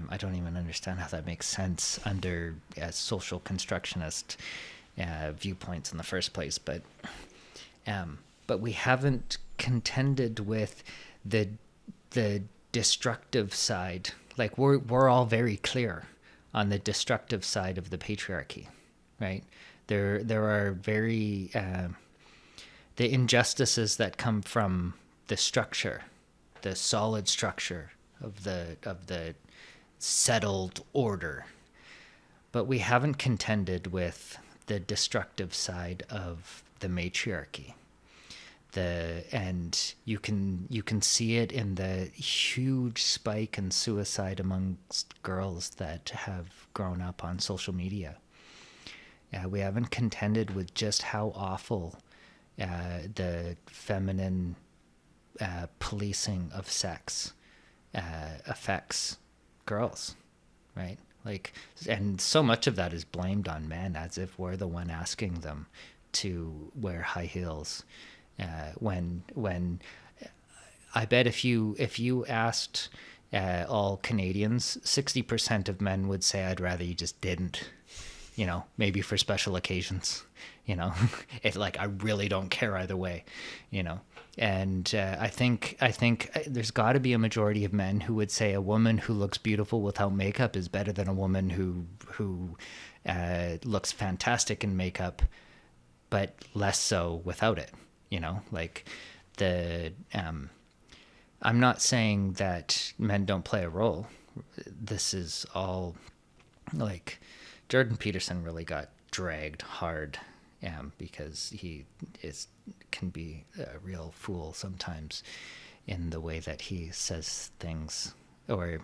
I don't even understand how that makes sense under social constructionist viewpoints in the first place. But we haven't contended with the destructive side. Like, we're all very clear on the destructive side of the patriarchy, right? There are very the injustices that come from the structure, the solid structure of the settled order, but we haven't contended with the destructive side of the matriarchy. And you can see it in the huge spike in suicide amongst girls that have grown up on social media. We haven't contended with just how awful the feminine policing of sex affects girls, right? Like, and so much of that is blamed on men, as if we're the one asking them to wear high heels. When I bet if you asked all Canadians, 60% of men would say, "I'd rather you just didn't." maybe for special occasions, it's like I really don't care either way, and I think there's got to be a majority of men who would say a woman who looks beautiful without makeup is better than a woman who looks fantastic in makeup, but less so without it. Like the I'm not saying that men don't play a role. This is all like Jordan Peterson really got dragged hard because he can be a real fool sometimes in the way that he says things or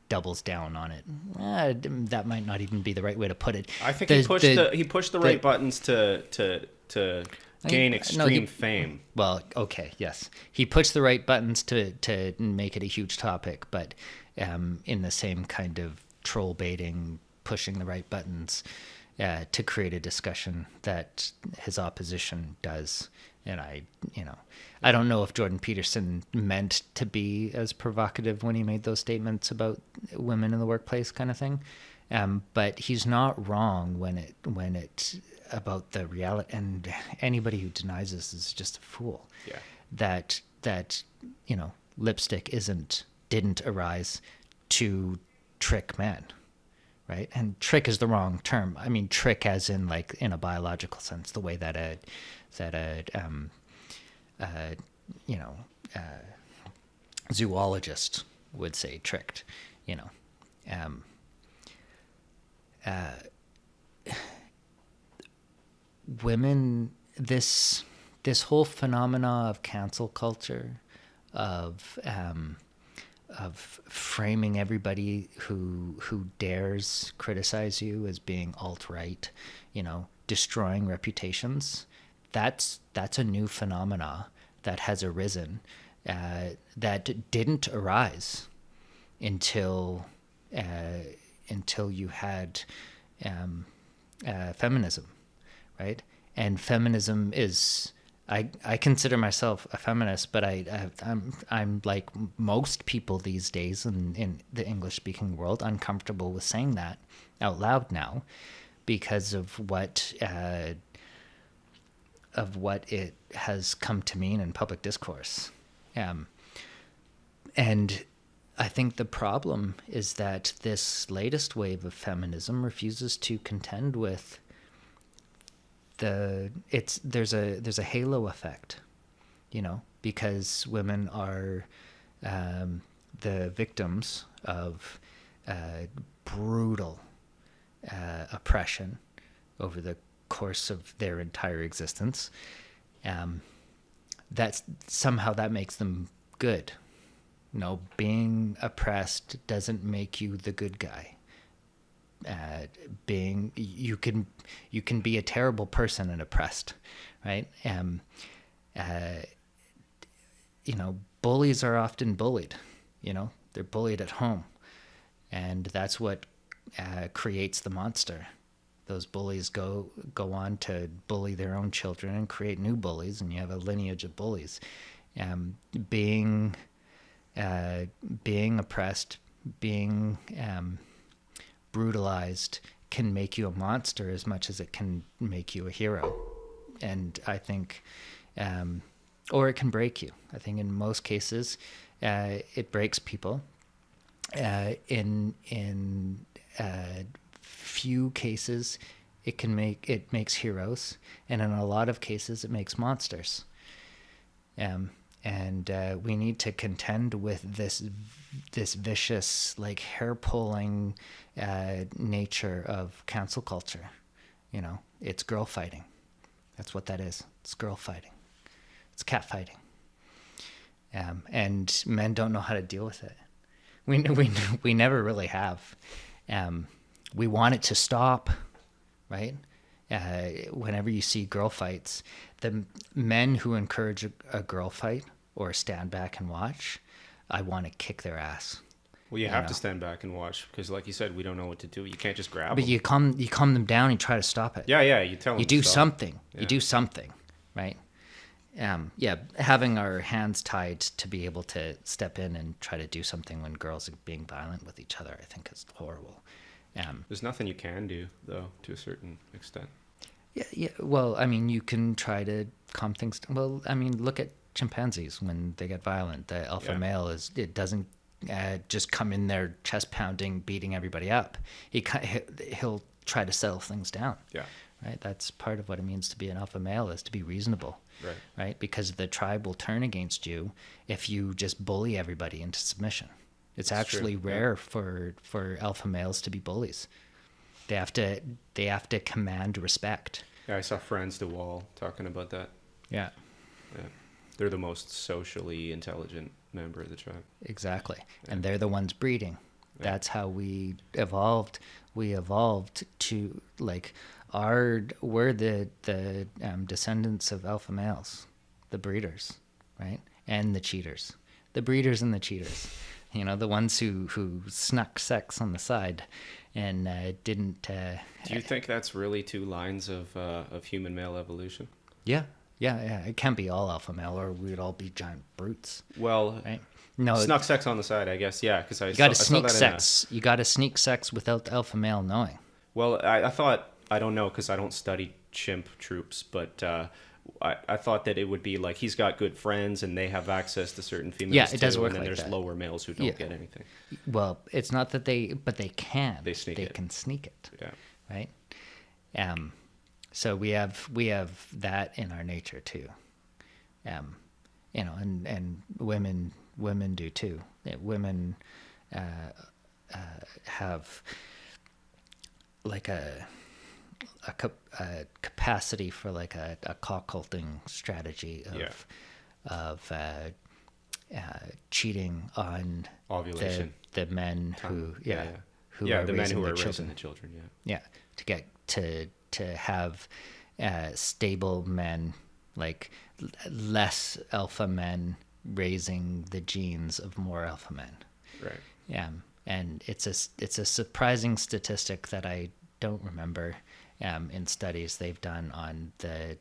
doubles down on it. That might not even be the right way to put it. I think he pushed the right buttons to gain extreme fame. Well, okay, yes. He pushed the right buttons to make it a huge topic, but in the same kind of troll baiting, pushing the right buttons to create a discussion that his opposition does. And I don't know if Jordan Peterson meant to be as provocative when he made those statements about women in the workplace kind of thing. But he's not wrong when it about the reality, and anybody who denies this is just a fool. Yeah. That lipstick didn't arise to trick men, right? And trick is the wrong term. I mean, trick as in like in a biological sense, the way that a zoologist would say tricked, women, this whole phenomena of cancel culture, of framing everybody who dares criticize you as being alt-right, destroying reputations. That's a new phenomena that has arisen that didn't arise until you had feminism, right? And feminism is, I consider myself a feminist, but I'm like most people these days in the English-speaking world, uncomfortable with saying that out loud now because of what it has come to mean in public discourse. And I think the problem is that this latest wave of feminism refuses to contend with there's a halo effect, because women are the victims of brutal oppression over the course of their entire existence. That makes them good. Being oppressed doesn't make you the good guy. You can be a terrible person and oppressed, right? Bullies are often bullied. They're bullied at home, and that's what creates the monster. Those bullies go on to bully their own children and create new bullies, and you have a lineage of bullies. Being oppressed, being brutalized can make you a monster as much as it can make you a hero. And I think, or it can break you. I think in most cases, it breaks people. In few cases, it makes heroes, and in a lot of cases, it makes monsters. And we need to contend with this vicious, like hair-pulling nature of cancel culture. It's girl fighting. That's what that is. It's girl fighting. It's cat fighting. And men don't know how to deal with it. We never really have. We want it to stop, right? Whenever you see girl fights, the men who encourage a girl fight or stand back and watch, I want to kick their ass. Well, you have to stand back and watch because, like you said, we don't know what to do. You can't just grab them. But you calm them down and try to stop it. Yeah, you tell them. You do something. Yeah. You do something, right? Having our hands tied to be able to step in and try to do something when girls are being violent with each other, I think is horrible. There's nothing you can do, though, to a certain extent. Yeah. Well, I mean, you can try to calm things down. Well, I mean, look at chimpanzees when they get violent. The alpha male it doesn't just come in there chest pounding, beating everybody up. He'll try to settle things down. Yeah. Right. That's part of what it means to be an alpha male, is to be reasonable. Right. Right. Because the tribe will turn against you if you just bully everybody into submission. It's That's actually true. rare for alpha males to be bullies. They have to command respect. Yeah, I saw Franz de Waal talking about that. Yeah. Yeah. They're the most socially intelligent member of the tribe. Exactly. Yeah. And they're the ones breeding. Yeah. That's how we evolved. We evolved to, like, we're the descendants of alpha males, the breeders, right? And the cheaters. The breeders and the cheaters. You know, the ones who snuck sex on the side and didn't. Do you think that's really two lines of human male evolution? Yeah. It can't be all alpha male, or we'd all be giant brutes. Well, right? No, snuck sex on the side, I guess. Yeah, because you got to sneak sex. You got to sneak sex without the alpha male knowing. Well, I thought, I don't know because I don't study chimp troops, but I thought that it would be like he's got good friends and they have access to certain females. Yeah, it does work and then like there's that. lower males who don't get anything. Well, it's not that but they can. They can sneak it. Yeah. Right. So we have that in our nature too. You know, and women do too. Women have like a capacity for like a cuckolding strategy of cheating on Ovulation. the men who who are the men who are raising the children. To get to have stable men, like less alpha men raising the genes of more alpha men. Right. Yeah, and it's a surprising statistic that I don't remember in studies they've done on the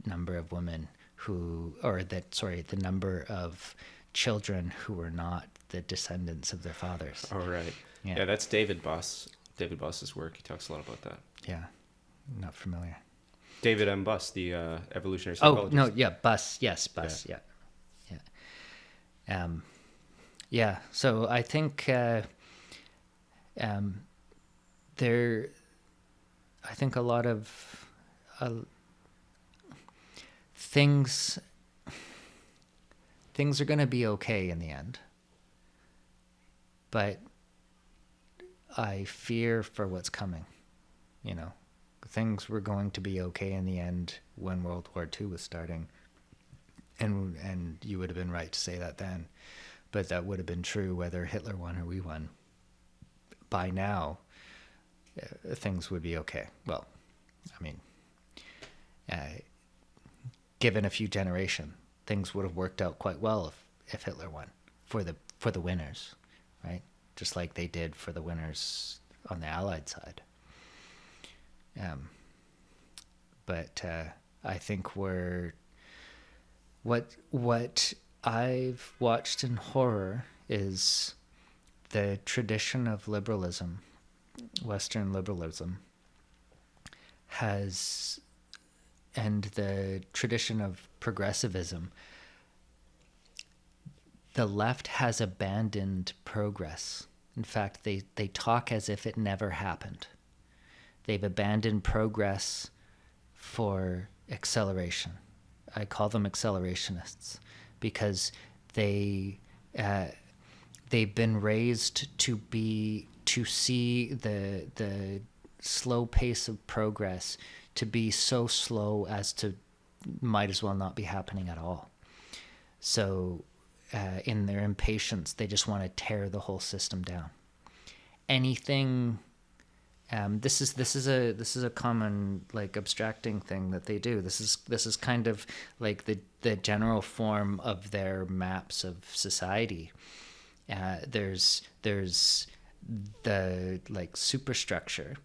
number of women the number of children who were not the descendants of their fathers. Oh, right. Yeah, that's David Buss. David Buss's work. He talks a lot about that. Yeah, not familiar. David M. Buss, the evolutionary psychologist. Oh, no, yeah, Buss. Yes, Buss, yeah. Yeah, so I think I think a lot of things are going to be okay in the end. But I fear for what's coming, you know. Things were going to be okay in the end when World War II was starting. And you would have been right to say that then. But that would have been true whether Hitler won or we won. By now, things would be okay. Well, I mean, given a few generations, things would have worked out quite well if Hitler won for the winners, right? Just like they did for the winners on the Allied side. But I think what I've watched in horror is the tradition of liberalism, Western liberalism, and the tradition of progressivism. The left has abandoned progress. In fact, they talk as if it never happened. They've abandoned progress for acceleration. I call them accelerationists because they've been raised to see the slow pace of progress to be so slow as to might as well not be happening at all. So in their impatience, they just want to tear the whole system down. Anything. This is a common, like, abstracting thing that they do. This is kind of like the general form of their maps of society. There's the, like, superstructure,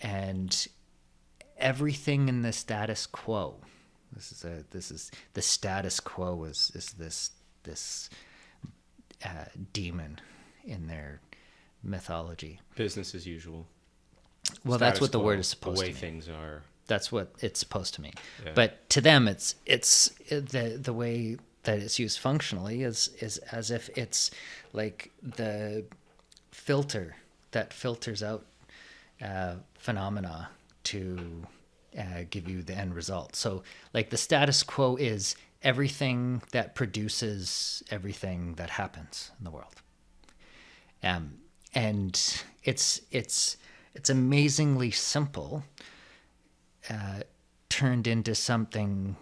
and everything in the status quo. This is the status quo is this demon in their mythology. Business as usual. Well, that's Status what the quo, word is supposed the way to mean. things are. That's what it's supposed to mean. Yeah. But to them, it's the way that it's used functionally is as if it's like the filter that filters out phenomena to give you the end result. So, like the status quo is everything that produces everything that happens in the world. And it's amazingly simple, turned into something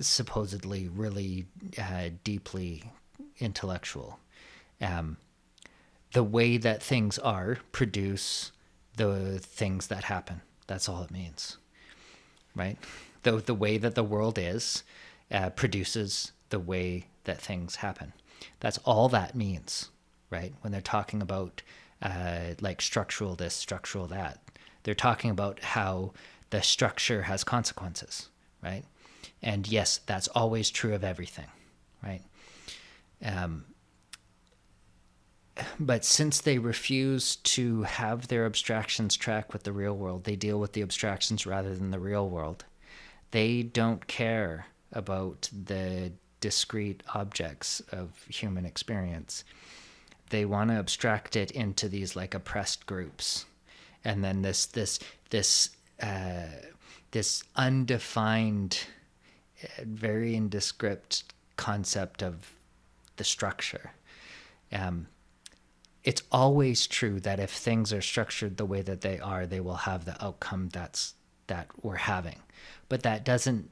supposedly really deeply intellectual. The way that things are produce the things that happen. That's all it means, right? The way that the world is produces the way that things happen. That's all that means, right? When they're talking about like structural this, structural that, they're talking about how the structure has consequences, right? And yes, that's always true of everything, right? But since they refuse to have their abstractions track with the real world, they deal with the abstractions rather than the real world. They don't care about the discrete objects of human experience. They want to abstract it into these like oppressed groups, and then this undefined, very indescript concept of the structure. It's always true that if things are structured the way that they are, they will have the outcome that we're having. But that doesn't.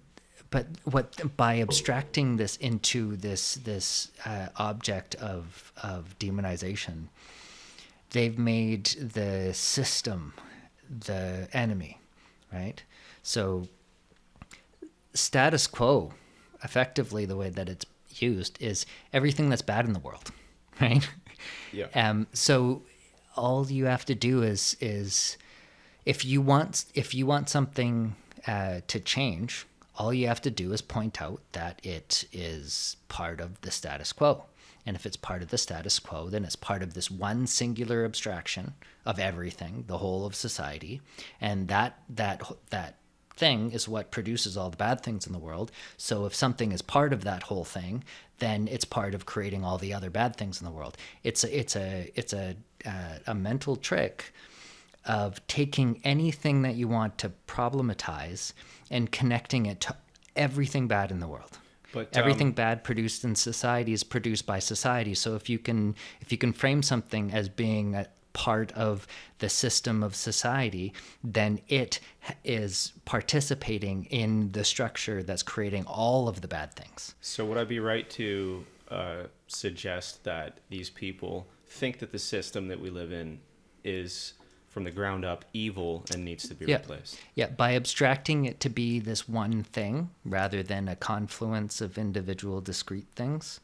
But what by abstracting this into this object of demonization, they've made the system the enemy, right? So status quo, effectively, the way that it's used is everything that's bad in the world, right? Yeah. So all you have to do is if you want something to change, all you have to do is point out that it is part of the status quo. And if it's part of the status quo, then it's part of this one singular abstraction of everything, the whole of society. And that thing is what produces all the bad things in the world. So if something is part of that whole thing, then it's part of creating all the other bad things in the world. It's a mental trick of taking anything that you want to problematize and connecting it to everything bad in the world. But Everything bad produced in society is produced by society. So if you can frame something as being a part of the system of society, then it is participating in the structure that's creating all of the bad things. So would I be right to suggest that these people think that the system that we live in is from the ground up evil and needs to be replaced? Yeah, by abstracting it to be this one thing rather than a confluence of individual discrete things,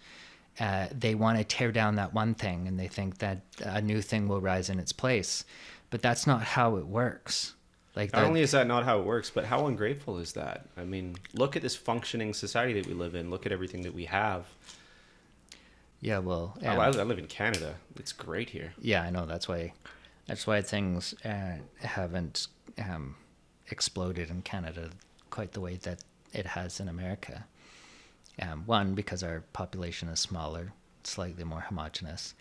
they want to tear down that one thing, and they think that a new thing will rise in its place. But that's not how it works. Like not only is that not how it works, but how ungrateful is that? I mean, look at this functioning society that we live in. Look at everything that we have. Yeah, well, I live in Canada. It's great here. Yeah, I know. That's why things haven't exploded in Canada quite the way that it has in America. One, because our population is smaller, slightly more homogenous.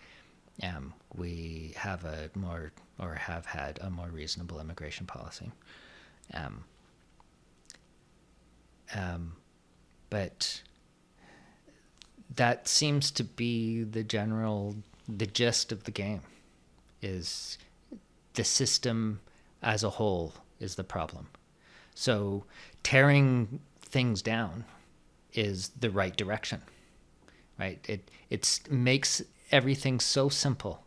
We have have had a more reasonable immigration policy. But that seems to be the gist of the game, is the system as a whole is the problem. So tearing things down is the right direction, right? It makes everything so simple.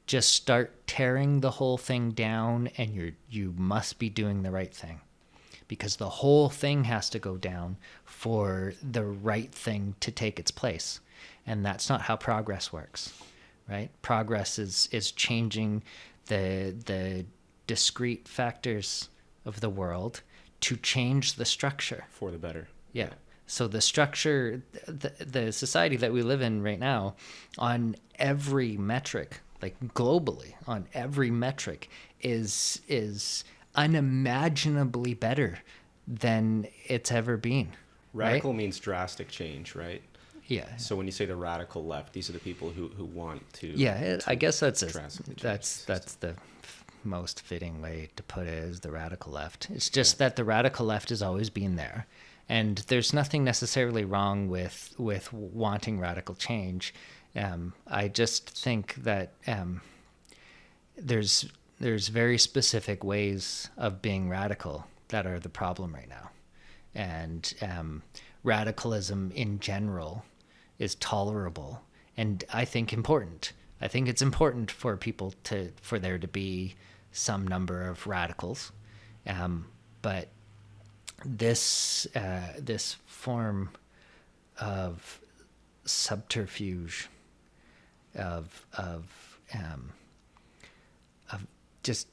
Just start tearing the whole thing down, and you must be doing the right thing, because the whole thing has to go down for the right thing to take its place. And that's not how progress works, right? Progress is changing the discrete factors of the world to change the structure. For the better. Yeah. So the structure, the society that we live in right now, on every metric like globally on every metric, is unimaginably better than it's ever been. Radical Right? means drastic change, right? Yeah. So when you say the radical left, these are the people who want Yeah, I guess drastically change that's the system. that's the most fitting way to put it, is the radical left. It's just that the radical left has always been there, and there's nothing necessarily wrong with wanting radical change. I just think that there's very specific ways of being radical that are the problem right now, and radicalism in general is tolerable and I think important. I think it's important for for there to be some number of radicals, but this form of subterfuge, um, of just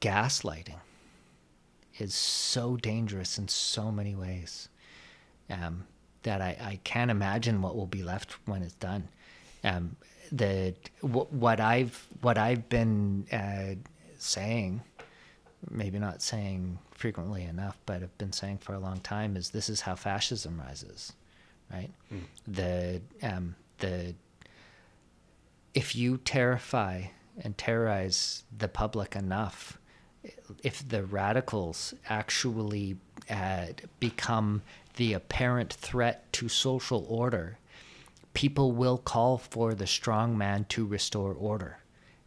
gaslighting, is so dangerous in so many ways, that I can't imagine what will be left when it's done. What I've been saying, maybe not saying frequently enough, but I've been saying for a long time, is this is how fascism rises, right? The if you terrify and terrorize the public enough, if the radicals actually become the apparent threat to social order, people will call for the strong man to restore order.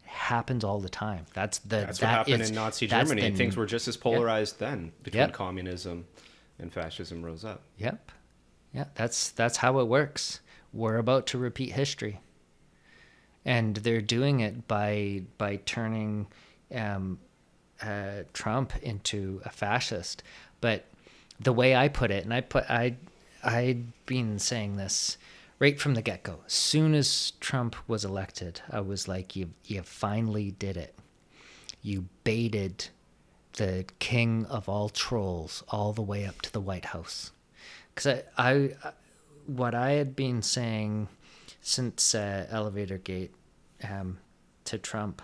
It happens all the time. That's what happened in Nazi Germany. Things were just as polarized then between communism and fascism rose up. Yep. Yeah, that's how it works. We're about to repeat history. And they're doing it by turning Trump into a fascist. But the way I put it, and I'd been saying this right from the get-go. As soon as Trump was elected, I was like, you finally did it. You baited the king of all trolls all the way up to the White House. Because what I had been saying since Elevatorgate to Trump,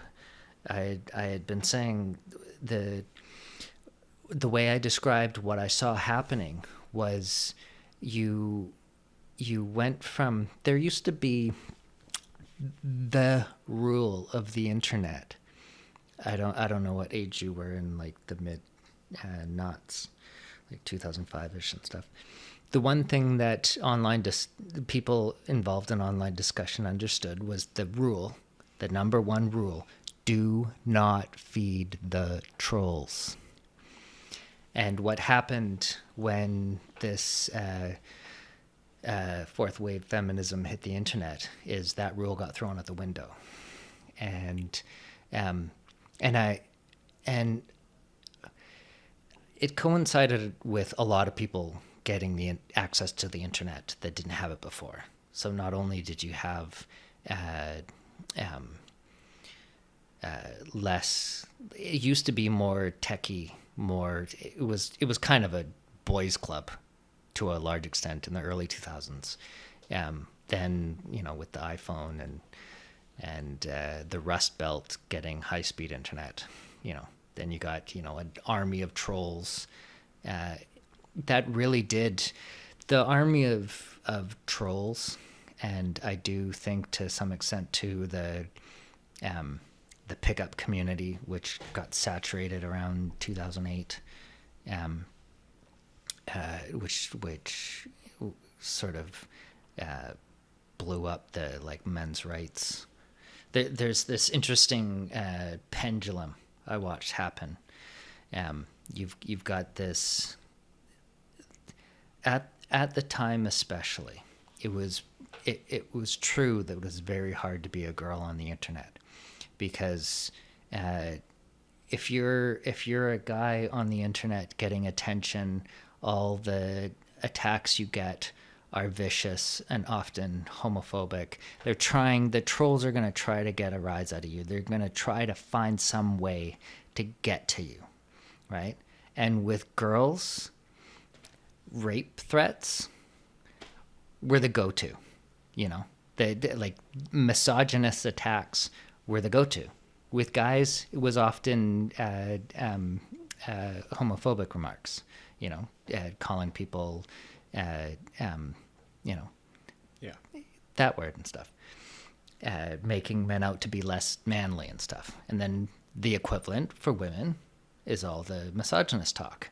I had been saying the way I described what I saw happening was you went from, there used to be the rule of the internet. I don't know what age you were in, like the mid knots, like 2005ish and stuff. The one thing that people involved in online discussion understood was the rule, the number one rule: do not feed the trolls. And what happened when this fourth wave feminism hit the internet is that rule got thrown out the window, and it coincided with a lot of people getting the access to the internet that didn't have it before. So not only did you have less, it used to be more techie, it was kind of a boys club to a large extent in the early 2000s. Then, with the iPhone and the Rust Belt getting high-speed internet, then you got, an army of trolls that really did. The army of trolls, and I do think to some extent to the pickup community, which got saturated around 2008, which sort of blew up the men's rights. There's this interesting pendulum I watched happen. You've got this at the time, especially. It was true that it was very hard to be a girl on the internet, because if you're a guy on the internet getting attention, all the attacks you get are vicious and often homophobic. The trolls are going to try to get a rise out of you. They're going to try to find some way to get to you, right? And with girls, rape threats were the go-to, they like misogynist attacks were the go-to. With guys, it was often homophobic remarks, calling people, you know, Yeah. that word and stuff, making men out to be less manly and stuff. And then the equivalent for women is all the misogynist talk,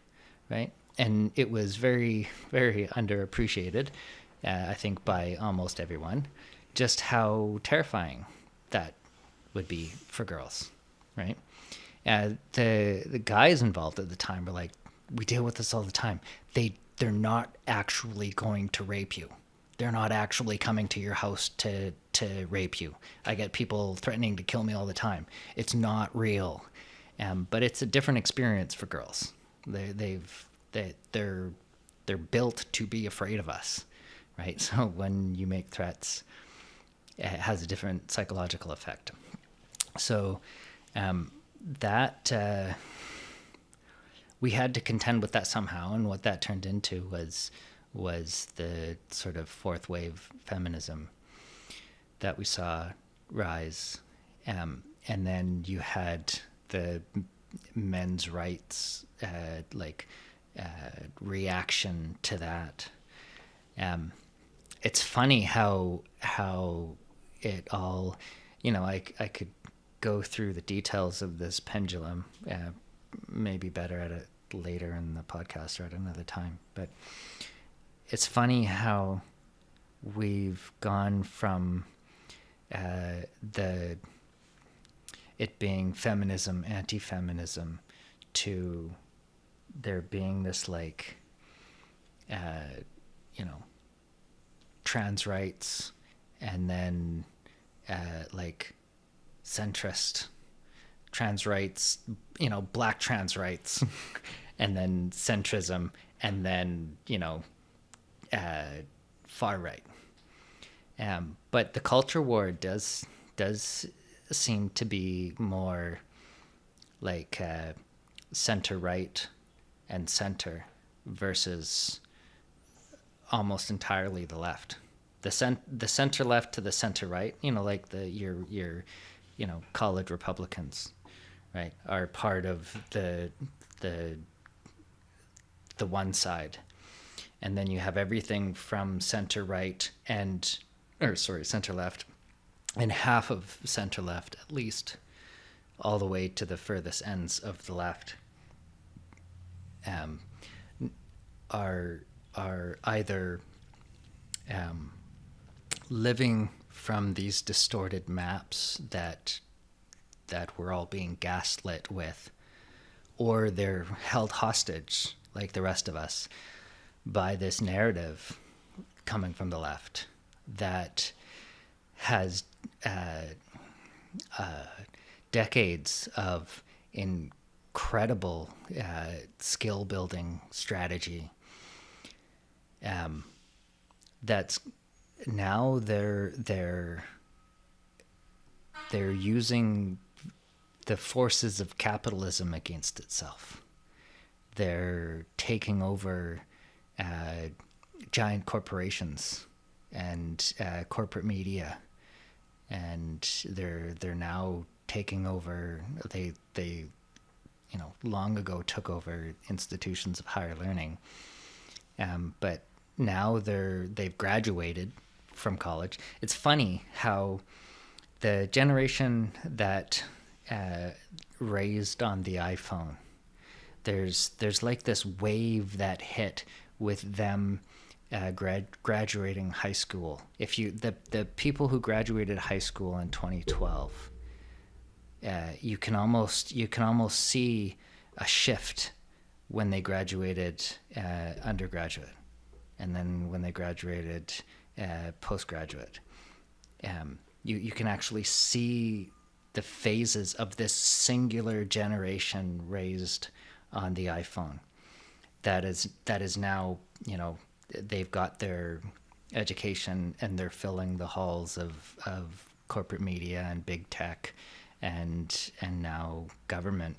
right? And it was very, very underappreciated, I think, by almost everyone, just how terrifying that would be for girls, right? The guys involved at the time were like, we deal with this all the time. They're not actually going to rape you. They're not actually coming to your house to rape you. I get people threatening to kill me all the time. It's not real. But it's a different experience for girls. They're built to be afraid of us, right? So when you make threats, it has a different psychological effect. So that we had to contend with that somehow, and what that turned into was the sort of fourth wave feminism that we saw rise, and then you had the men's rights reaction to that. It's funny how it all, I could go through the details of this pendulum, maybe better at it later in the podcast or at another time. But it's funny how we've gone from it being feminism, anti-feminism, to there being this trans rights, and then centrist trans rights, black trans rights, and then centrism, and then, far right. But the culture war does seem to be more like center right and center versus almost entirely the left. The center left to the center right, like your college Republicans, right, are part of the one side. And then you have everything from center right center left, and half of center left at least, all the way to the furthest ends of the left, are either living from these distorted maps that we're all being gaslit with, or they're held hostage, like the rest of us, by this narrative coming from the left that has decades of incredible skill building strategy. That's now they're using the forces of capitalism against itself. They're taking over giant corporations and corporate media, and they're now taking over. They long ago took over institutions of higher learning, but now they've graduated from college. It's funny how the generation that raised on the iPhone, there's like this wave that hit with them graduating high school. If you the people who graduated high school in 2012, you can almost see a shift when they graduated undergraduate, and then when they graduated postgraduate. You can actually see the phases of this singular generation raised on the iPhone. That is now, they've got their education and they're filling the halls of corporate media and big tech and now government.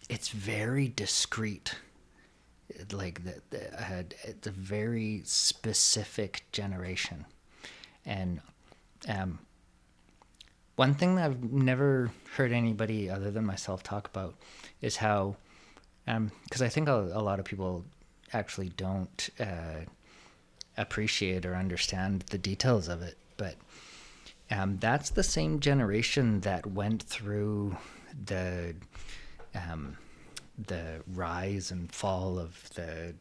It's very discrete. Like it's a very specific generation, and One thing that I've never heard anybody other than myself talk about is how, because I think a lot of people actually don't appreciate or understand the details of it, but that's the same generation that went through the rise and fall of the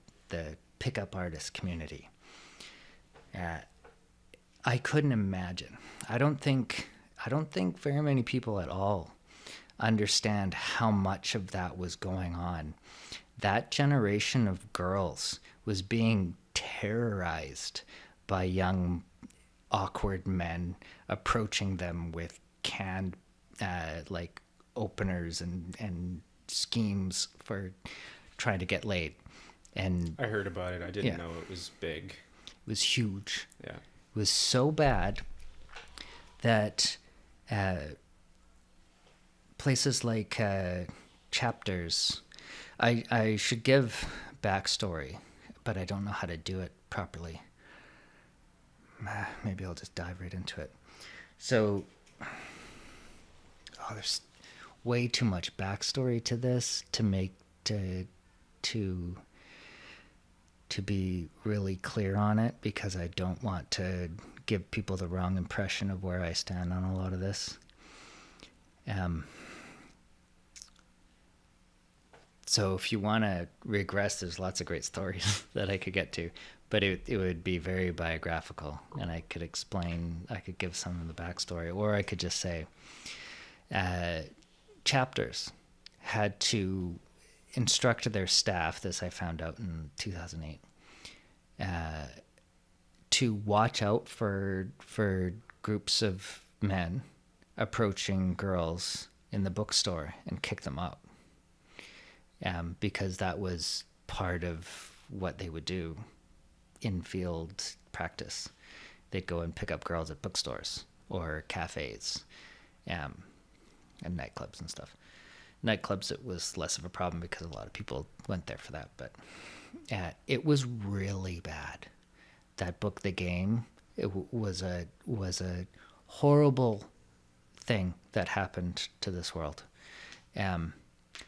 pickup artist community. I couldn't imagine. I don't think very many people at all understand how much of that was going on. That generation of girls was being terrorized by young, awkward men approaching them with canned, like, openers and schemes for trying to get laid. And I heard about it. I didn't know it was big. It was huge. Yeah. It was so bad that places like Chapters, I should give backstory, but I don't know how to do it properly. Maybe I'll just dive right into it. So, there's way too much backstory to this to make to be really clear on it, because I don't want to give people the wrong impression of where I stand on a lot of this. So if you want to regress, there's lots of great stories that I could get to, but it would be very biographical, and I could give some of the backstory, or I could just say Chapters had to instruct their staff, this I found out in 2008, to watch out for groups of men approaching girls in the bookstore and kick them out, because that was part of what they would do in field practice. They'd go and pick up girls at bookstores or cafes, and nightclubs and stuff. Nightclubs, it was less of a problem because a lot of people went there for that, but it was really bad. That book, The Game, it was a horrible thing that happened to this world.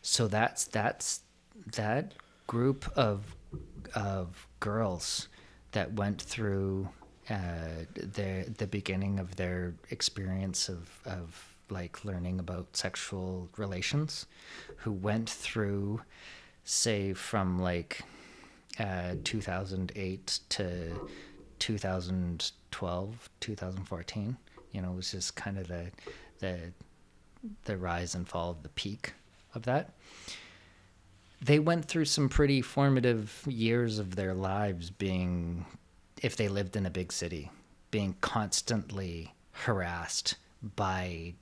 So that's that group of girls that went through the beginning of their experience of like learning about sexual relations, who went through, say, from like 2008 to 2012, 2014, it was just kind of the rise and fall of the peak of that. They went through some pretty formative years of their lives being, if they lived in a big city, being constantly harassed by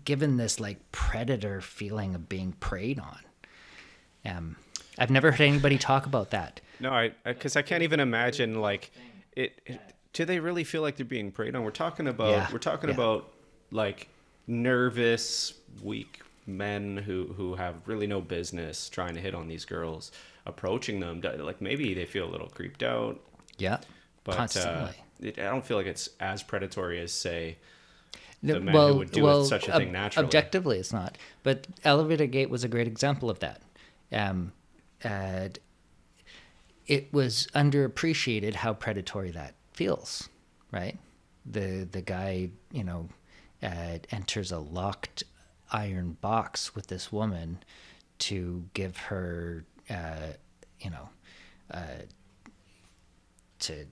given this like predator feeling of being preyed on. I've never heard anybody talk about that. No, because I can't even imagine, like, do they really feel like they're being preyed on? We're talking about like nervous, weak men who have really no business trying to hit on these girls, approaching them. Like, maybe they feel a little creeped out. Yeah, but constantly. I don't feel like it's as predatory as, say, the men who would do such a thing naturally. Objectively, it's not. But Elevatorgate was a great example of that. It was underappreciated how predatory that feels, right? The guy, enters a locked iron box with this woman to give her, to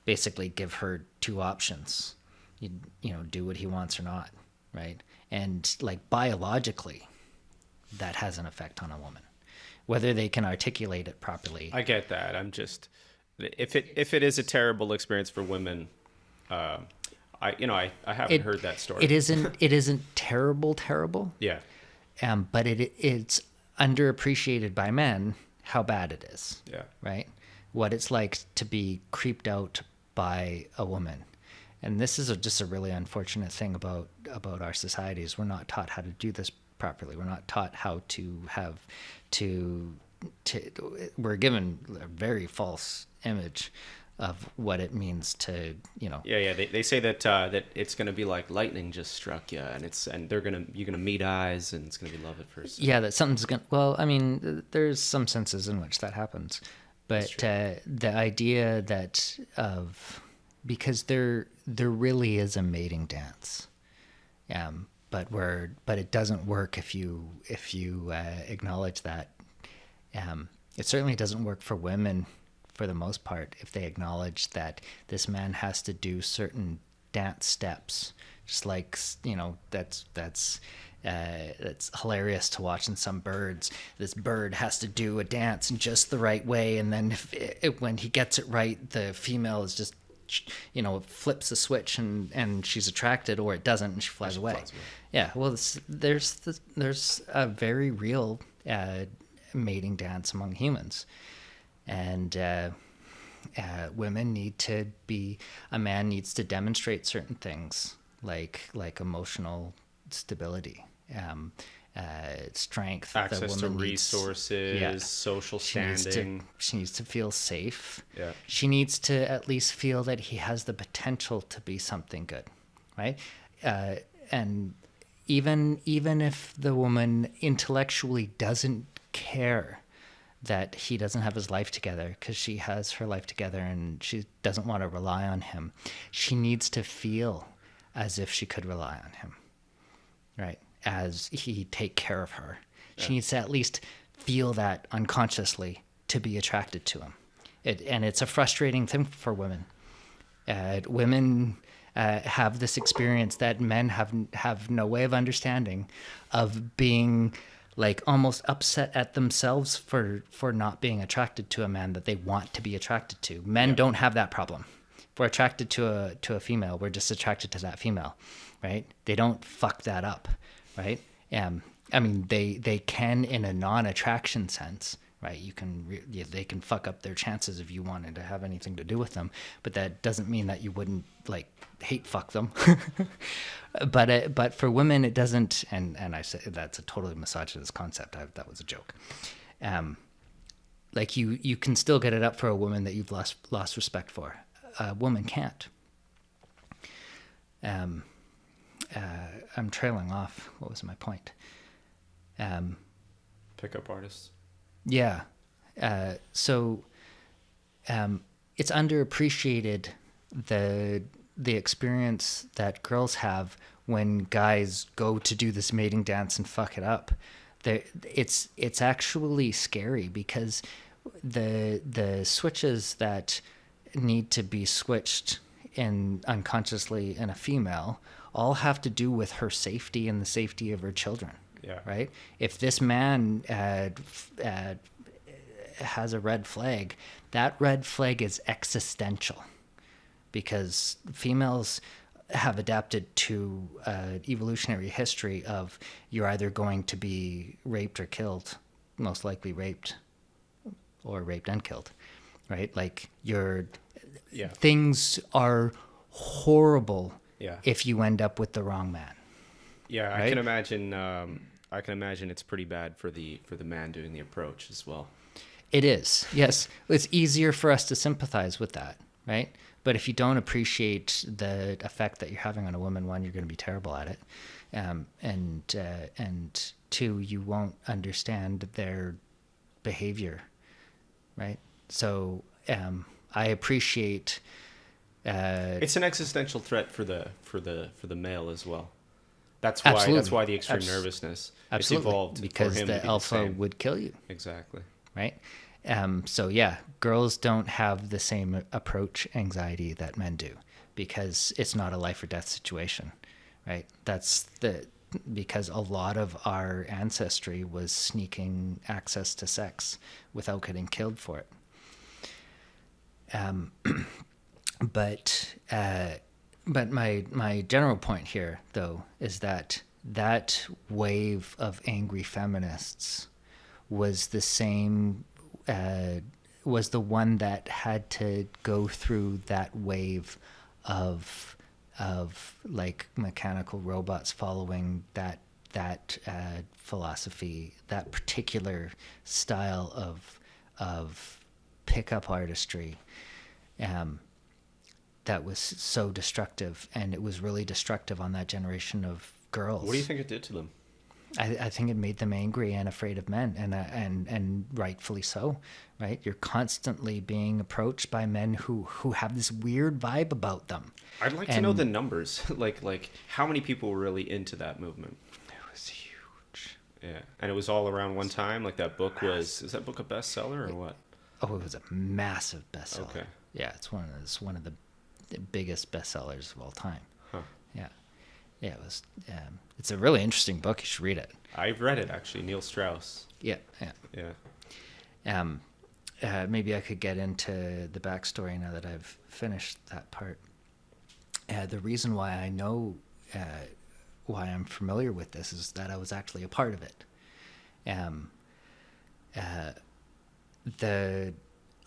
basically give her two options. You do what he wants or not, right? And like biologically, that has an effect on a woman, whether they can articulate it properly. I get that. I'm just, if it is a terrible experience for women, I haven't heard that story. It isn't terrible. Yeah. But it's underappreciated by men how bad it is. Yeah. Right? What it's like to be creeped out by a woman. And this is just a really unfortunate thing about our societies. We're not taught how to do this properly. We're not taught how to we're given a very false image of what it means to, Yeah. They say that that it's gonna be like lightning just struck you, and you're gonna meet eyes, and it's gonna be love at first sight. yeah, that something's going to, well, I mean, there's some senses in which that happens. But the idea that because there really is a mating dance. But it doesn't work if you acknowledge that. It certainly doesn't work for women for the most part if they acknowledge that this man has to do certain dance steps, just like that's hilarious to watch in some birds. This bird has to do a dance in just the right way, and then when he gets it right, the female is just flips the switch and she's attracted, or it doesn't and she flies away. Yeah, well, there's a very real mating dance among humans, and women need to a man needs to demonstrate certain things like emotional stability, strength, access to resources, social standing. She needs to feel safe. Yeah. She needs to at least feel that he has the potential to be something good, right? And even if the woman intellectually doesn't care that he doesn't have his life together, because she has her life together and she doesn't want to rely on him, she needs to feel as if she could rely on him, right? As he take care of her. Yeah. She needs to at least feel that unconsciously to be attracted to him. And it's a frustrating thing for women. Women have this experience that men have no way of understanding, of being like almost upset at themselves for not being attracted to a man that they want to be attracted to. Men don't have that problem. If we're attracted to a female, we're just attracted to that female, right? They don't fuck that up, right? I mean, they can in a non-attraction sense, right? They can fuck up their chances if you wanted to have anything to do with them, but that doesn't mean that you wouldn't like hate fuck them. But for women, it doesn't. And I say that's a totally misogynist concept. That was a joke. Like you can still get it up for a woman that you've lost respect for. A woman can't. I'm trailing off. What was my point? Pickup artists. Yeah. So it's underappreciated the experience that girls have when guys go to do this mating dance and fuck it up. It's actually scary, because the switches that need to be switched unconsciously in a female all have to do with her safety and the safety of her children. Yeah. Right? If this man has a red flag, that red flag is existential, because females have adapted to evolutionary history of you're either going to be raped or killed, most likely raped, or raped and killed, right? Like things are horrible if you end up with the wrong man. Yeah, right? I can imagine it's pretty bad for the man doing the approach as well. It is, yes. It's easier for us to sympathize with that, right? But if you don't appreciate the effect that you're having on a woman, one, you're going to be terrible at it, and two, you won't understand their behavior, right? So I appreciate. It's an existential threat for the male as well. That's why. Absolutely. That's why the extreme nervousness. Absolutely. It's evolved because for him the alpha would kill you. Exactly. Right. So yeah, girls don't have the same approach anxiety that men do, because it's not a life or death situation, right? Because a lot of our ancestry was sneaking access to sex without getting killed for it. But my general point here, though, is that wave of angry feminists was the same. Was the one that had to go through that wave of like mechanical robots following that philosophy, that particular style of pickup artistry, that was so destructive, and it was really destructive on that generation of girls. What do you think it did to them? I think it made them angry and afraid of men, and rightfully so, right? You're constantly being approached by men who have this weird vibe about them. I'd like to know the numbers, like how many people were really into that movement. It was huge. Yeah, and it was all around one time. Like that book is that book a bestseller or what? Oh, it was a massive bestseller. Okay. Yeah, it's one of the biggest bestsellers of all time. Huh. Yeah. Yeah, it was. It's a really interesting book. You should read it. I've read it actually, Neil Strauss. Yeah. Yeah. Maybe I could get into the backstory now that I've finished that part. The reason why I know why I'm familiar with this is that I was actually a part of it.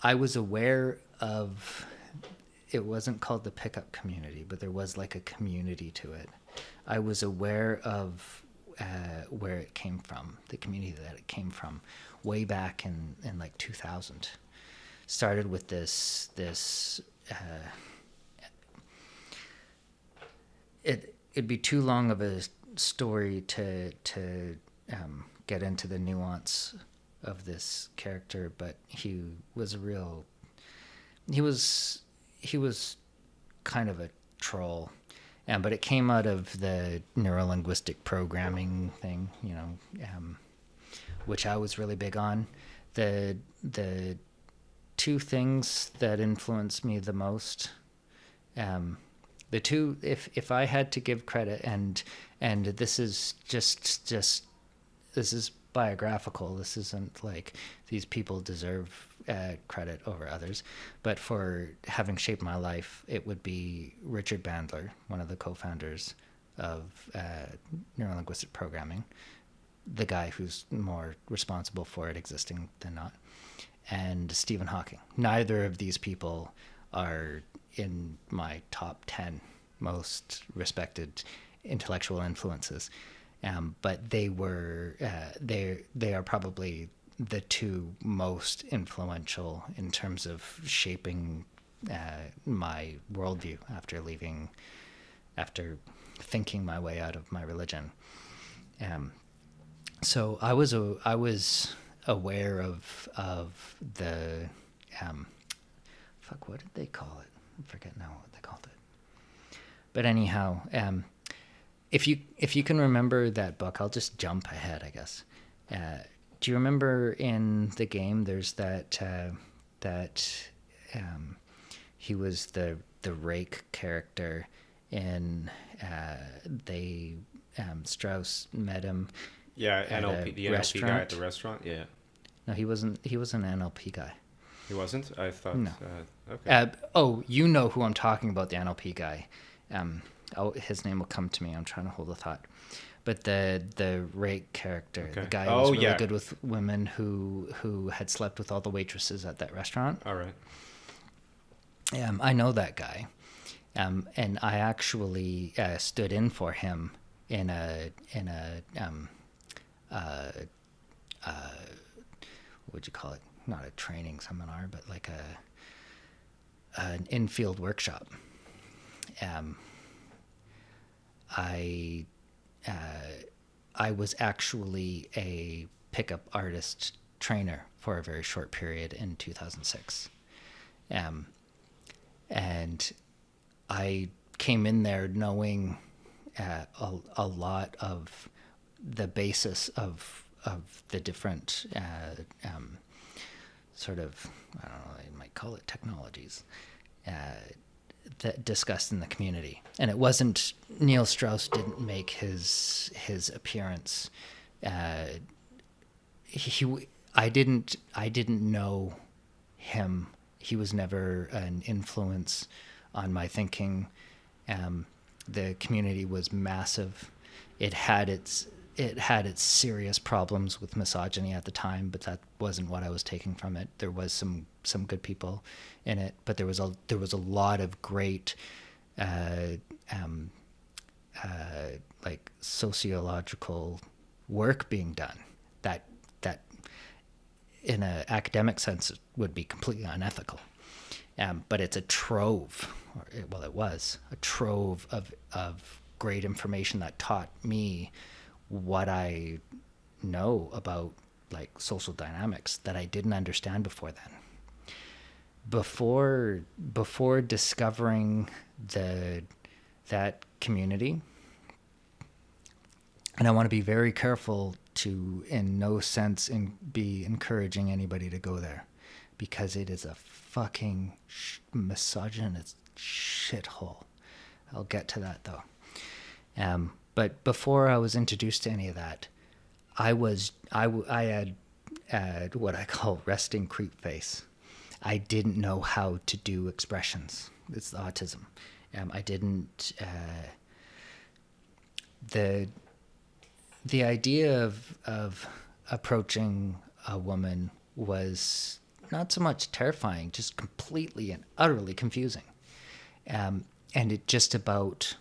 I was aware of. It wasn't called the pickup community, but there was like a community to it. I was aware of where it came from, the community that it came from, way back in like 2000. Started with this it'd be too long of a story to get into the nuance of this character, but he was kind of a troll. But it came out of the neurolinguistic programming thing, which I was really big on. The two things that influenced me the most, the two, if I had to give credit, and this is just this is biographical. This isn't like these people deserve credit over others, but for having shaped my life, it would be Richard Bandler, one of the co-founders of neurolinguistic programming, the guy who's more responsible for it existing than not, and Stephen Hawking. Neither of these people are in my top 10 most respected intellectual influences, but they are probably the two most influential in terms of shaping my worldview after thinking my way out of my religion. So I was aware of the what did they call it? I forget now what they called it. But anyhow, if you can remember that book, I'll just jump ahead, I guess. Do you remember in the game there's that he was the rake character in Strauss met him. Yeah, at NLP, the NLP guy at the restaurant. Yeah. No, he wasn't an NLP guy. He wasn't? I thought. No. Okay. You know who I'm talking about, the NLP guy. His name will come to me. I'm trying to hold the thought. But the rake character, Okay. the guy who was really good with women who had slept with all the waitresses at that restaurant. All right. I know that guy, and I actually stood in for him in a what would you call it? Not a training seminar, but like an in-field workshop. I was actually a pickup artist trainer for a very short period in 2006. And I came in there knowing a lot of the basis of the different sort of, I don't know, you might call it technologies, that discussed in the community. And it wasn't, Neil Strauss didn't make his appearance. I didn't know him. He was never an influence on my thinking. The community was massive. It had its serious problems with misogyny at the time, but that wasn't what I was taking from it. There was some good people in it, but there was a lot of great like sociological work being done that in an academic sense would be completely unethical. But it's a trove, well, it was a trove of great information that taught me what I know about like social dynamics that I didn't understand before then. Before discovering that community, and I want to be very careful to, in no sense, be encouraging anybody to go there, because it is a fucking misogynist shithole. I'll get to that though. But before I was introduced to any of that, I had what I call resting creep face. I didn't know how to do expressions. It's the autism. I didn't. The idea of approaching a woman was not so much terrifying, just completely and utterly confusing. And it just about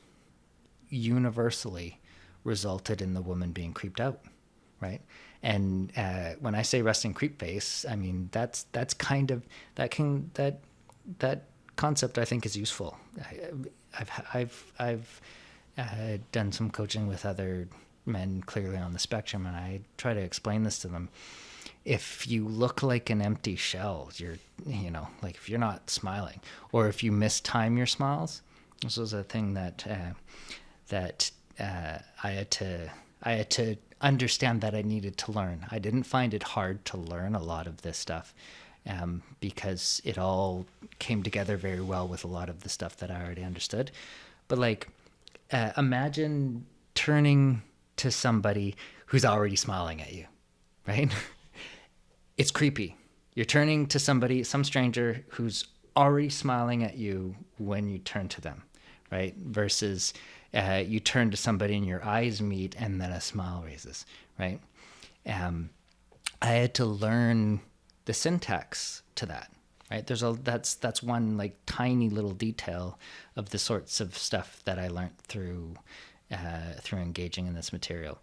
universally resulted in the woman being creeped out, right? And when I say resting creep face, I mean that's kind of that concept I think is useful. I've done some coaching with other men clearly on the spectrum, and I try to explain this to them. If you look like an empty shell, like if you're not smiling, or if you mistime your smiles. This was a thing that I had to understand that I needed to learn. I didn't find it hard to learn a lot of this stuff, because it all came together very well with a lot of the stuff that I already understood. But like, imagine turning to somebody who's already smiling at you, right? It's creepy. You're turning to somebody, some stranger who's already smiling at you when you turn to them, right? Versus you turn to somebody and your eyes meet and then a smile raises, right? I had to learn the syntax to that, right? That's one like tiny little detail of the sorts of stuff that I learned through engaging in this material.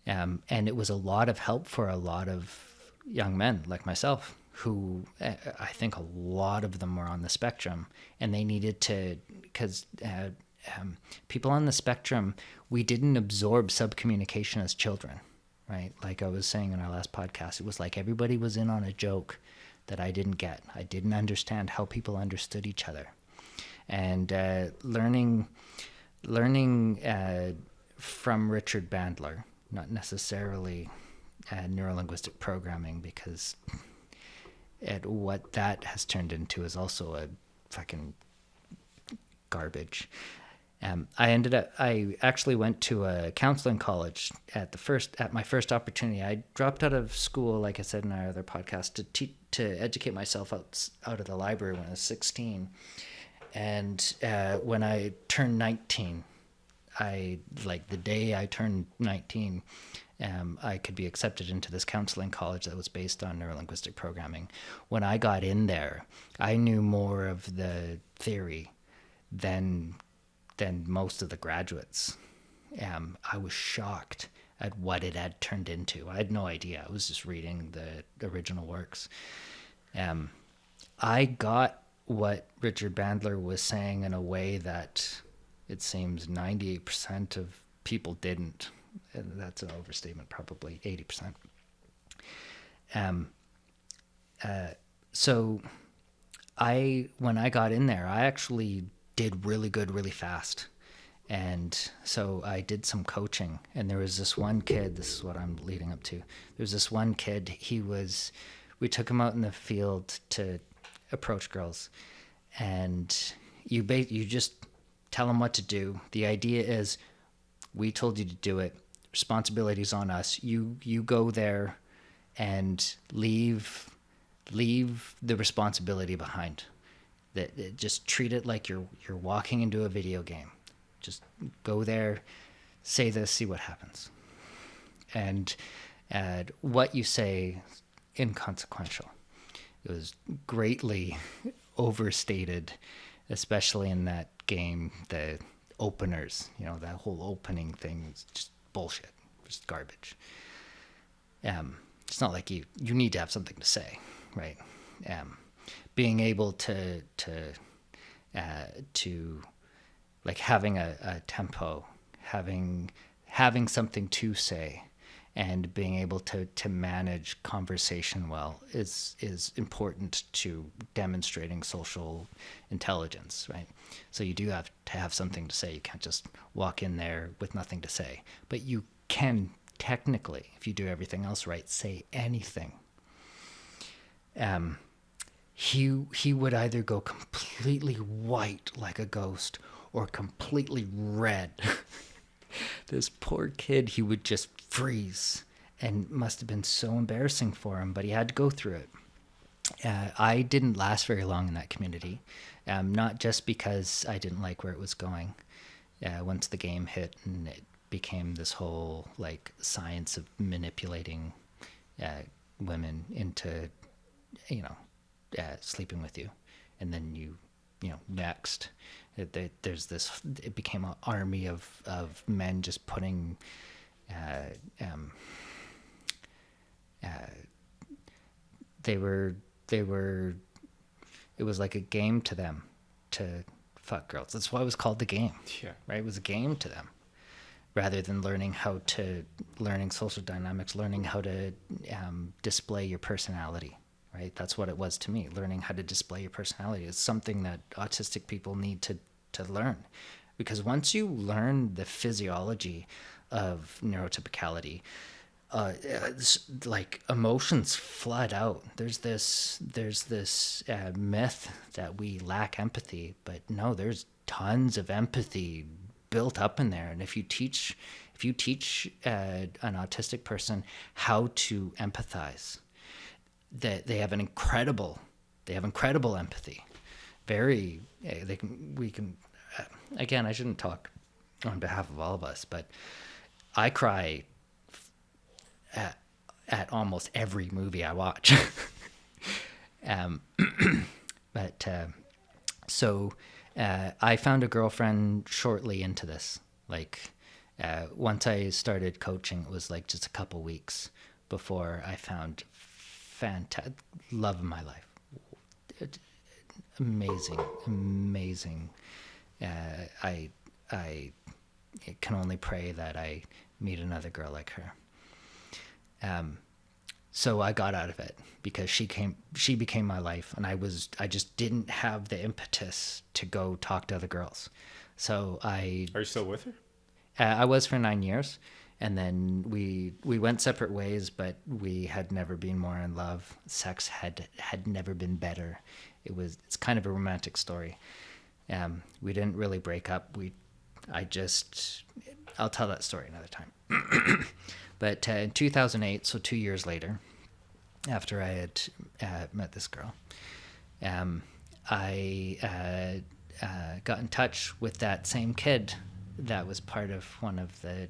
And it was a lot of help for a lot of young men like myself who I think a lot of them were on the spectrum, and they needed to, because people on the spectrum, we didn't absorb subcommunication as children, right? Like I was saying in our last podcast, it was like everybody was in on a joke that I didn't get. I didn't understand how people understood each other. And learning from Richard Bandler, not necessarily neurolinguistic programming, because what that has turned into is also a fucking garbage. I actually went to a counseling college at my first opportunity. I dropped out of school, like I said in our other podcast, to educate myself out of the library when I was 16. And when I turned 19, the day I turned 19, I could be accepted into this counseling college that was based on neurolinguistic programming. When I got in there, I knew more of the theory than most of the graduates. I was shocked at what it had turned into. I had no idea. I was just reading the original works. I got what Richard Bandler was saying in a way that it seems 98% of people didn't. That's an overstatement, probably 80%. So when I got in there, I actually did really good really fast. And so I did some coaching, and there was this one kid, this is what I'm leading up to. There was this one kid, we took him out in the field to approach girls, and you just tell him what to do. The idea is, we told you to do it. Responsibility's on us. You go there and leave the responsibility behind. Just treat it like you're walking into a video game. Just go there, say this, see what happens. And what you say, inconsequential. It was greatly overstated, especially in that game, the openers, that whole opening thing is just bullshit, just garbage. It's not like you need to have something to say, right? being able to like having a tempo, having something to say, and being able to manage conversation well is important to demonstrating social intelligence, right? So you do have to have something to say. You can't just walk in there with nothing to say, but you can technically, if you do everything else right, say anything. He would either go completely white like a ghost or completely red. This poor kid, he would just freeze, and must have been so embarrassing for him, but he had to go through it. I didn't last very long in that community, not just because I didn't like where it was going. Once the game hit and it became this whole like science of manipulating women into, sleeping with you, and then next. There's this. It became an army of men just putting. They were. It was like a game to them, to fuck girls. That's why it was called the game. Yeah. Right. It was a game to them, rather than learning social dynamics, learning how to display your personality. Right, that's what it was to me. Learning how to display your personality is something that autistic people need to learn, because once you learn the physiology of neurotypicality, like emotions flood out. There's this myth that we lack empathy, but no, there's tons of empathy built up in there. And if you teach an autistic person how to empathize, that they have incredible empathy. Again, I shouldn't talk on behalf of all of us, but I cry at almost every movie I watch. So I found a girlfriend shortly into this. Like, once I started coaching, it was like just a couple weeks before I found fantastic love of my life. Amazing. I can only pray that I meet another girl like her. So I got out of it because she became my life, and I just didn't have the impetus to go talk to other girls. So Are you still with her? I was for 9 years. And then we went separate ways, but we had never been more in love. Sex had never been better. It's kind of a romantic story. We didn't really break up. I'll tell that story another time. But in 2008, so 2 years later, after I had met this girl, I got in touch with that same kid that was part of one of the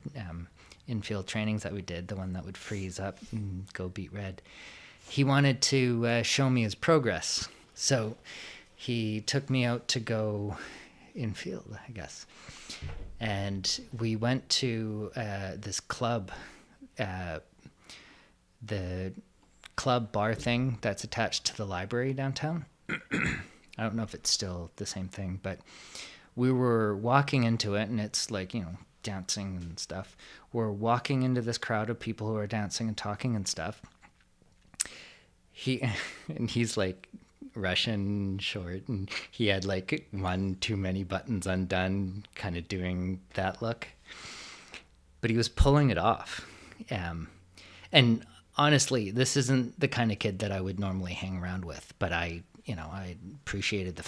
infield trainings that we did, the one that would freeze up and go beat red. He wanted to show me his progress. So he took me out to go infield, I guess. And we went to this club, the club bar thing that's attached to the library downtown. I don't know if it's still the same thing, but we were walking into it, and it's like, dancing and stuff. We're walking into this crowd of people who are dancing and talking and stuff. He's like Russian, short, and he had like one too many buttons undone, kind of doing that look. But he was pulling it off. And honestly, this isn't the kind of kid that I would normally hang around with, but I appreciated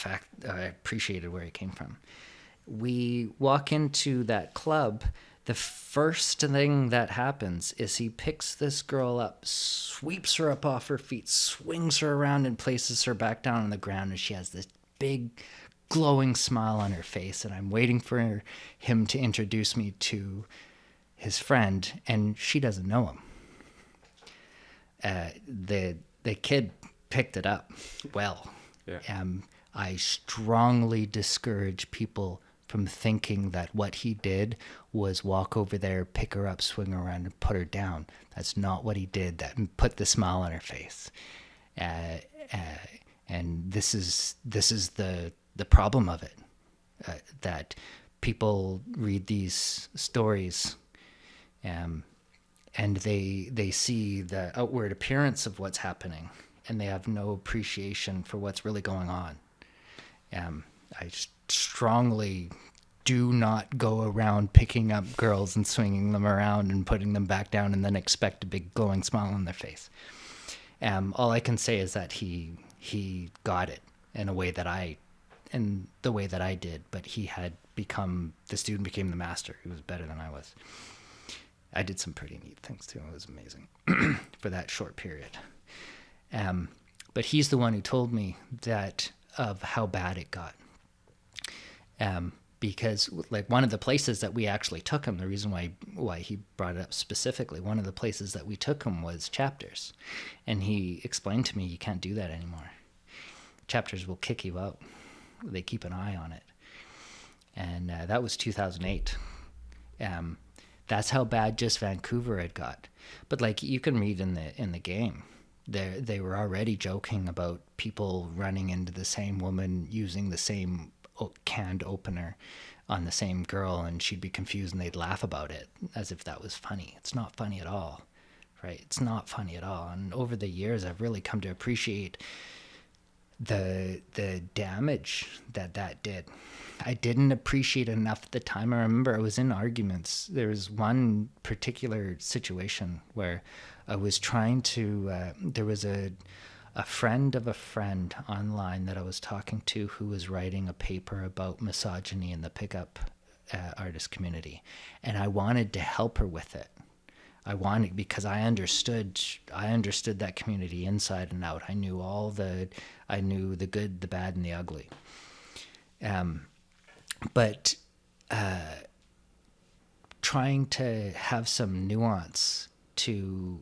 I appreciated where he came from. We walk into that club. The first thing that happens is he picks this girl up, sweeps her up off her feet, swings her around, and places her back down on the ground. And she has this big, glowing smile on her face. And I'm waiting for him to introduce me to his friend, and she doesn't know him. The kid picked it up well. Yeah. I strongly discourage people from thinking that what he did was walk over there, pick her up, swing her around, and put her down. That's not what he did. That put the smile on her face. And And this is the problem of it, that people read these stories, and they see the outward appearance of what's happening, and they have no appreciation for what's really going on. I strongly do not go around picking up girls and swinging them around and putting them back down and then expect a big glowing smile on their face. All I can say is that he got it in the way that I did, but the student became the master. He was better than I was. I did some pretty neat things too. It was amazing for that short period. But he's the one who told me of how bad it got. Because like one of the places that we actually took him, the reason why he brought it up specifically, one of the places that we took him was Chapters. And he explained to me, you can't do that anymore. Chapters will kick you out. They keep an eye on it. And that was 2008. That's how bad just Vancouver had got. But like you can read in the game, they were already joking about people running into the same woman using the same canned opener on the same girl, and she'd be confused and they'd laugh about it as if that was funny. It's not funny at all, right? It's not funny at all. And over the years, I've really come to appreciate the damage that did. I didn't appreciate it enough at the time. I remember I was in arguments. There was one particular situation where I was trying to, there was a friend of a friend online that I was talking to who was writing a paper about misogyny in the pickup artist community. And I wanted to help her with it. Because I understood that community inside and out. I knew the good, the bad, and the ugly. But trying to have some nuance to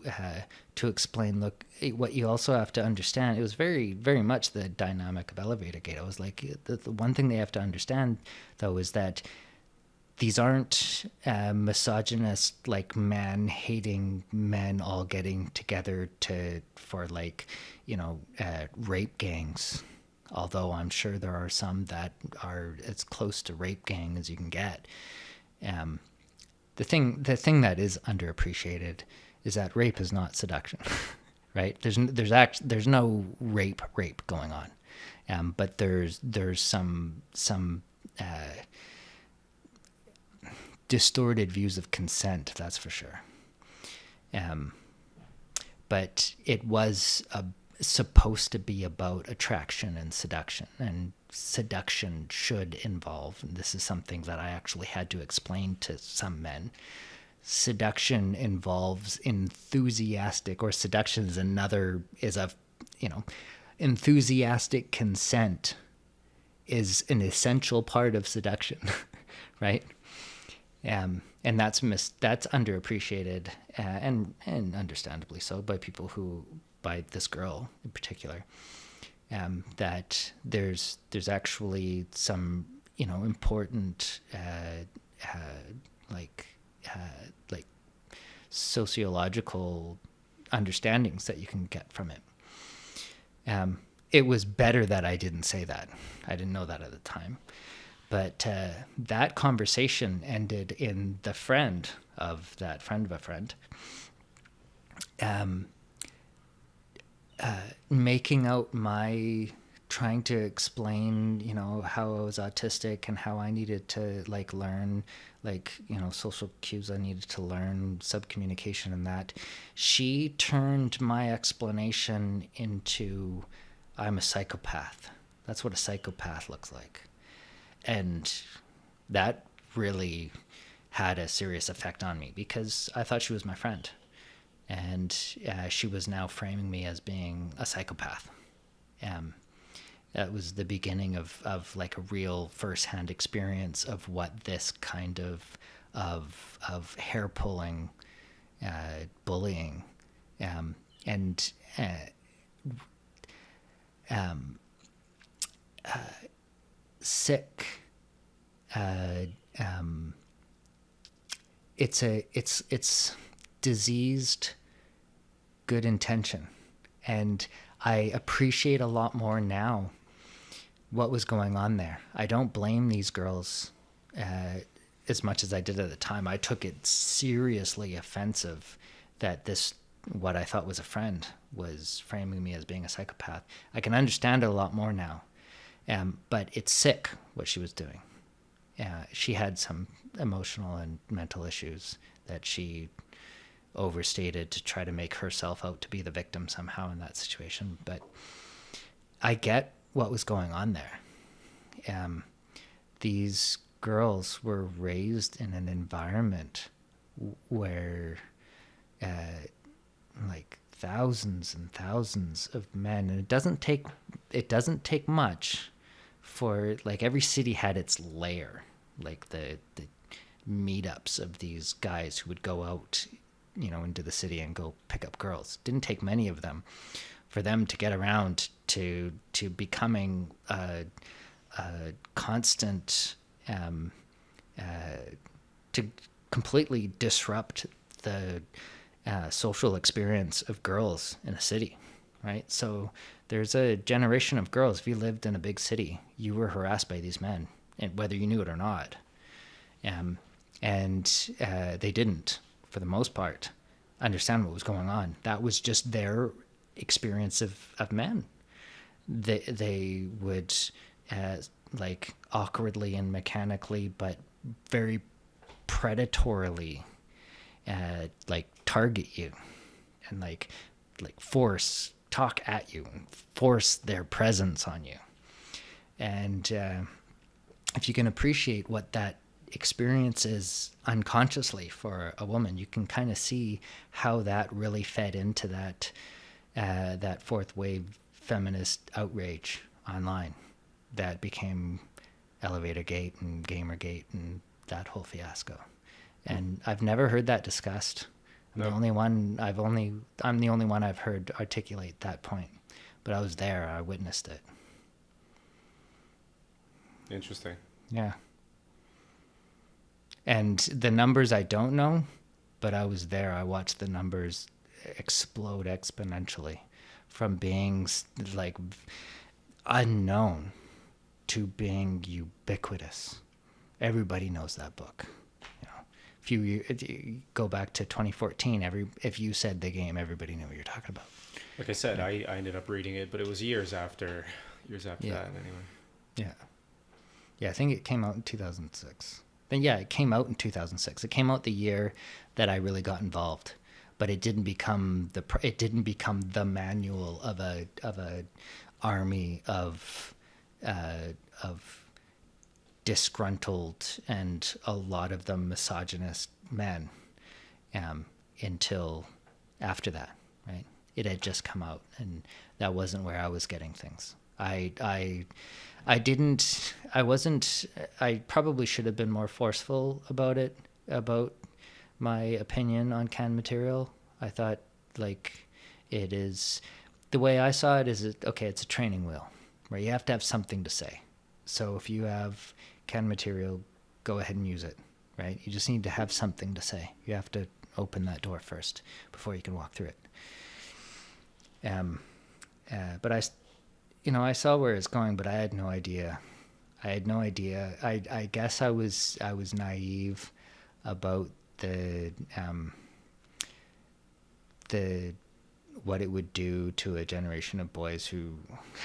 explain, look, what you also have to understand, it was very, very much the dynamic of Elevatorgate. I was like, the one thing they have to understand, though, is that these aren't misogynist, like man-hating men all getting together for rape gangs. Although I'm sure there are some that are as close to rape gang as you can get. The thing that is underappreciated is that rape is not seduction, right? There's no rape going on, but there's some distorted views of consent, that's for sure. But it was supposed to be about attraction and seduction should involve, and this is something that I actually had to explain to some men, seduction involves enthusiastic, or seduction is enthusiastic consent is an essential part of seduction, right? And that's underappreciated, and understandably so by this girl in particular. That there's actually some important like sociological understandings that you can get from it. It was better that I didn't say that. I didn't know that at the time. But that conversation ended in the friend of that friend of a friend making out trying to explain, how I was autistic and how I needed to learn, social cues I needed to learn, subcommunication and that. She turned my explanation into, I'm a psychopath. That's what a psychopath looks like. And that really had a serious effect on me because I thought she was my friend. And she was now framing me as being a psychopath. That was the beginning of a real firsthand experience of what this kind of hair pulling, bullying, and sick. It's diseased good intention And I appreciate a lot more now what was going on there. I don't blame these girls as much as I did at the time. I took it seriously offensive that this, what I thought was a friend, was framing me as being a psychopath. I can understand it a lot more now. But it's sick what she was doing. She had some emotional and mental issues that she overstated to try to make herself out to be the victim somehow in that situation. But I get what was going on there. These girls were raised in an environment where like thousands and thousands of men, and it doesn't take much for, like, every city had its lair, like the meetups of these guys who would go out, into the city and go pick up girls. Didn't take many of them for them to get around to becoming a constant, to completely disrupt the social experience of girls in a city, right? So there's a generation of girls. If you lived in a big city, you were harassed by these men, and whether you knew it or not. And they didn't, for the most part, understand what was going on. That was just their experience of men. They would, like, awkwardly and mechanically, but very predatorily, like, target you and like talk at you and force their presence on you. And if you can appreciate what that experience is unconsciously for a woman, you can kind of see how that really fed into that fourth wave feminist outrage online that became Elevatorgate and Gamergate and that whole fiasco. And I've never heard that discussed. I'm the only one I've heard articulate that point. But I was there. I witnessed it. Interesting. Yeah. And the numbers I don't know, but I was there. I watched the numbers explode exponentially from being like unknown to being ubiquitous. Everybody knows that book. If you go back to 2014, if you said The Game, everybody knew what you're talking about. Like I said, I ended up reading it, but it was years after that anyway. Yeah. Yeah, I think it came out in 2006. It came out in 2006. It came out the year that I really got involved, but it didn't become the manual of a army of disgruntled and a lot of them misogynist men until after that, right? It had just come out, and that wasn't where I was getting things. I probably should have been more forceful about it, about my opinion on canned material. I thought, like, it is, the way I saw it is, it's a training wheel, right? You have to have something to say. So if you have canned material, go ahead and use it, right? You just need to have something to say. You have to open that door first before you can walk through it. But I saw where it's going, but I had no idea. I guess I was naive about the what it would do to a generation of boys who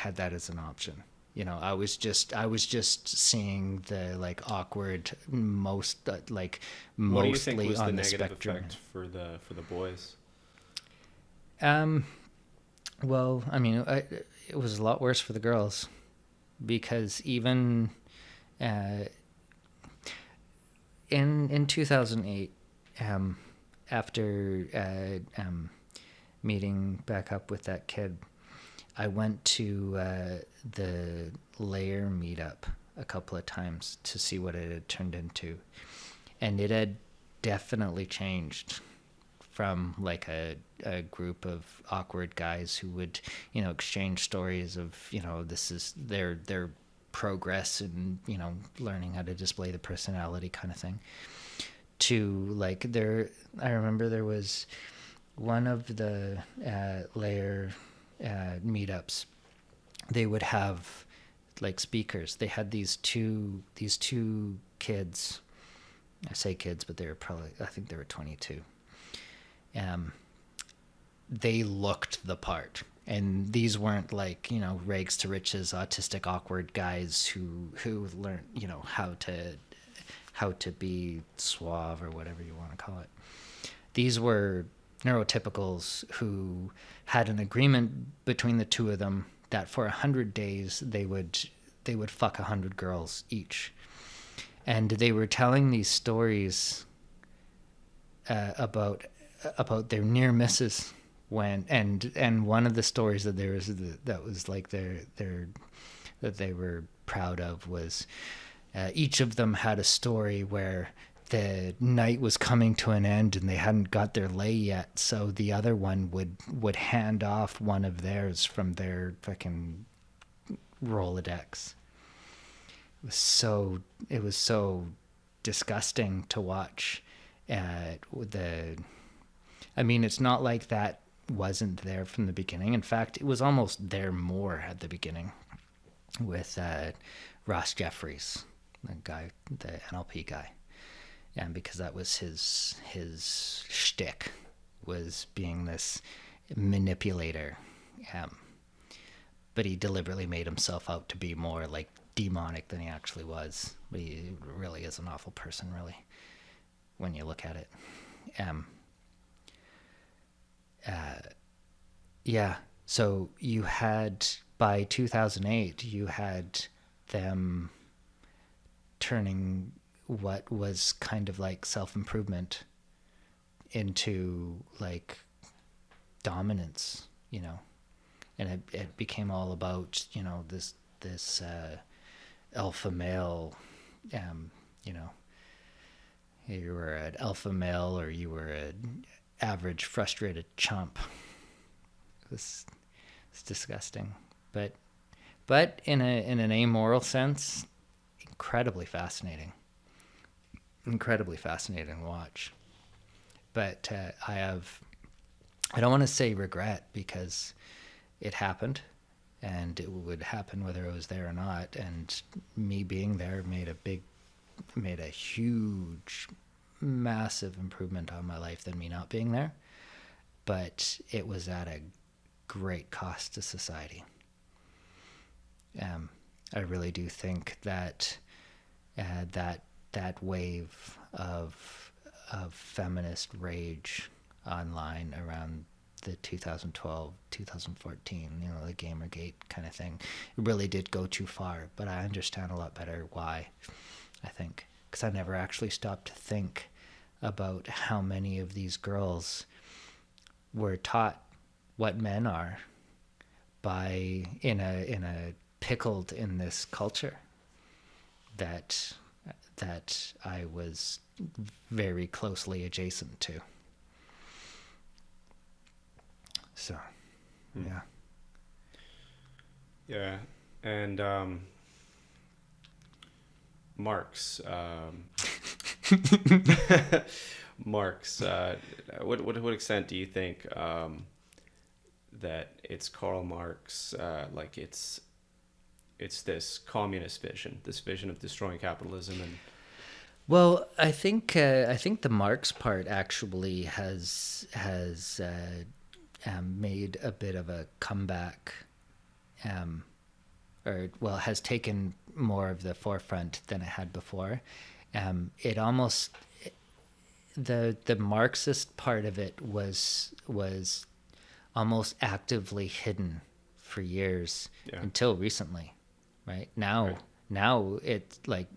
had that as an option. I was just seeing the, like, awkward, mostly on the spectrum. What do you think was the negative effect for the boys? Well, I mean, it was a lot worse for the girls, because even in 2008, after meeting back up with that kid, I went to the Lair meetup a couple of times to see what it had turned into. And it had definitely changed from, like, a group of awkward guys who would, exchange stories of, this is their progress and, learning how to display the personality kind of thing, to, like, I remember there was one of the Lair meetups, they would have like speakers. They had these two kids. I say kids, but they were probably, I think they were 22. They looked the part. And these weren't like, you know, rags to riches, autistic, awkward guys who learned, you know, how to be suave or whatever you want to call it. These were neurotypicals who had an agreement between the two of them that for 100 days they would fuck 100 girls each. And they were telling these stories about their near misses when and one of the stories that there was that was like their that they were proud of was each of them had a story where the night was coming to an end and they hadn't got their lay yet, so the other one would hand off one of theirs from their fucking Rolodex. It was so disgusting to watch. I mean, it's not like that wasn't there from the beginning. In fact, it was almost there more at the beginning with Ross Jeffries, the NLP guy, and because that was his shtick, was being this manipulator, but he deliberately made himself out to be more like demonic than he actually was. But he really is an awful person, really, when you look at it. Yeah, so you had, by 2008, you had them turning what was kind of like self-improvement into like dominance, you know, and it became all about, you know, this alpha male, you know, you were an alpha male or you were an average frustrated chump. It's disgusting, but in an amoral sense, incredibly fascinating to watch. But I don't want to say regret, because it happened, and it would happen whether I was there or not. And me being there made a huge, massive improvement on my life than me not being there. But it was at a great cost to society. I really do think that that wave of feminist rage online around the 2012, 2014, you know, the Gamergate kind of thing, it really did go too far. But I understand a lot better why, I think, because I never actually stopped to think about how many of these girls were taught what men are by in a pickled in this culture that I was very closely adjacent to. So, yeah. Yeah, and Marx. Marx. What extent do you think that it's Karl Marx? Like it's this communist vision, this vision of destroying capitalism, and well, I think the Marx part actually has made a bit of a comeback, has taken more of the forefront than it had before. It almost, the Marxist part of it was almost actively hidden for years, until recently, right? Now it's like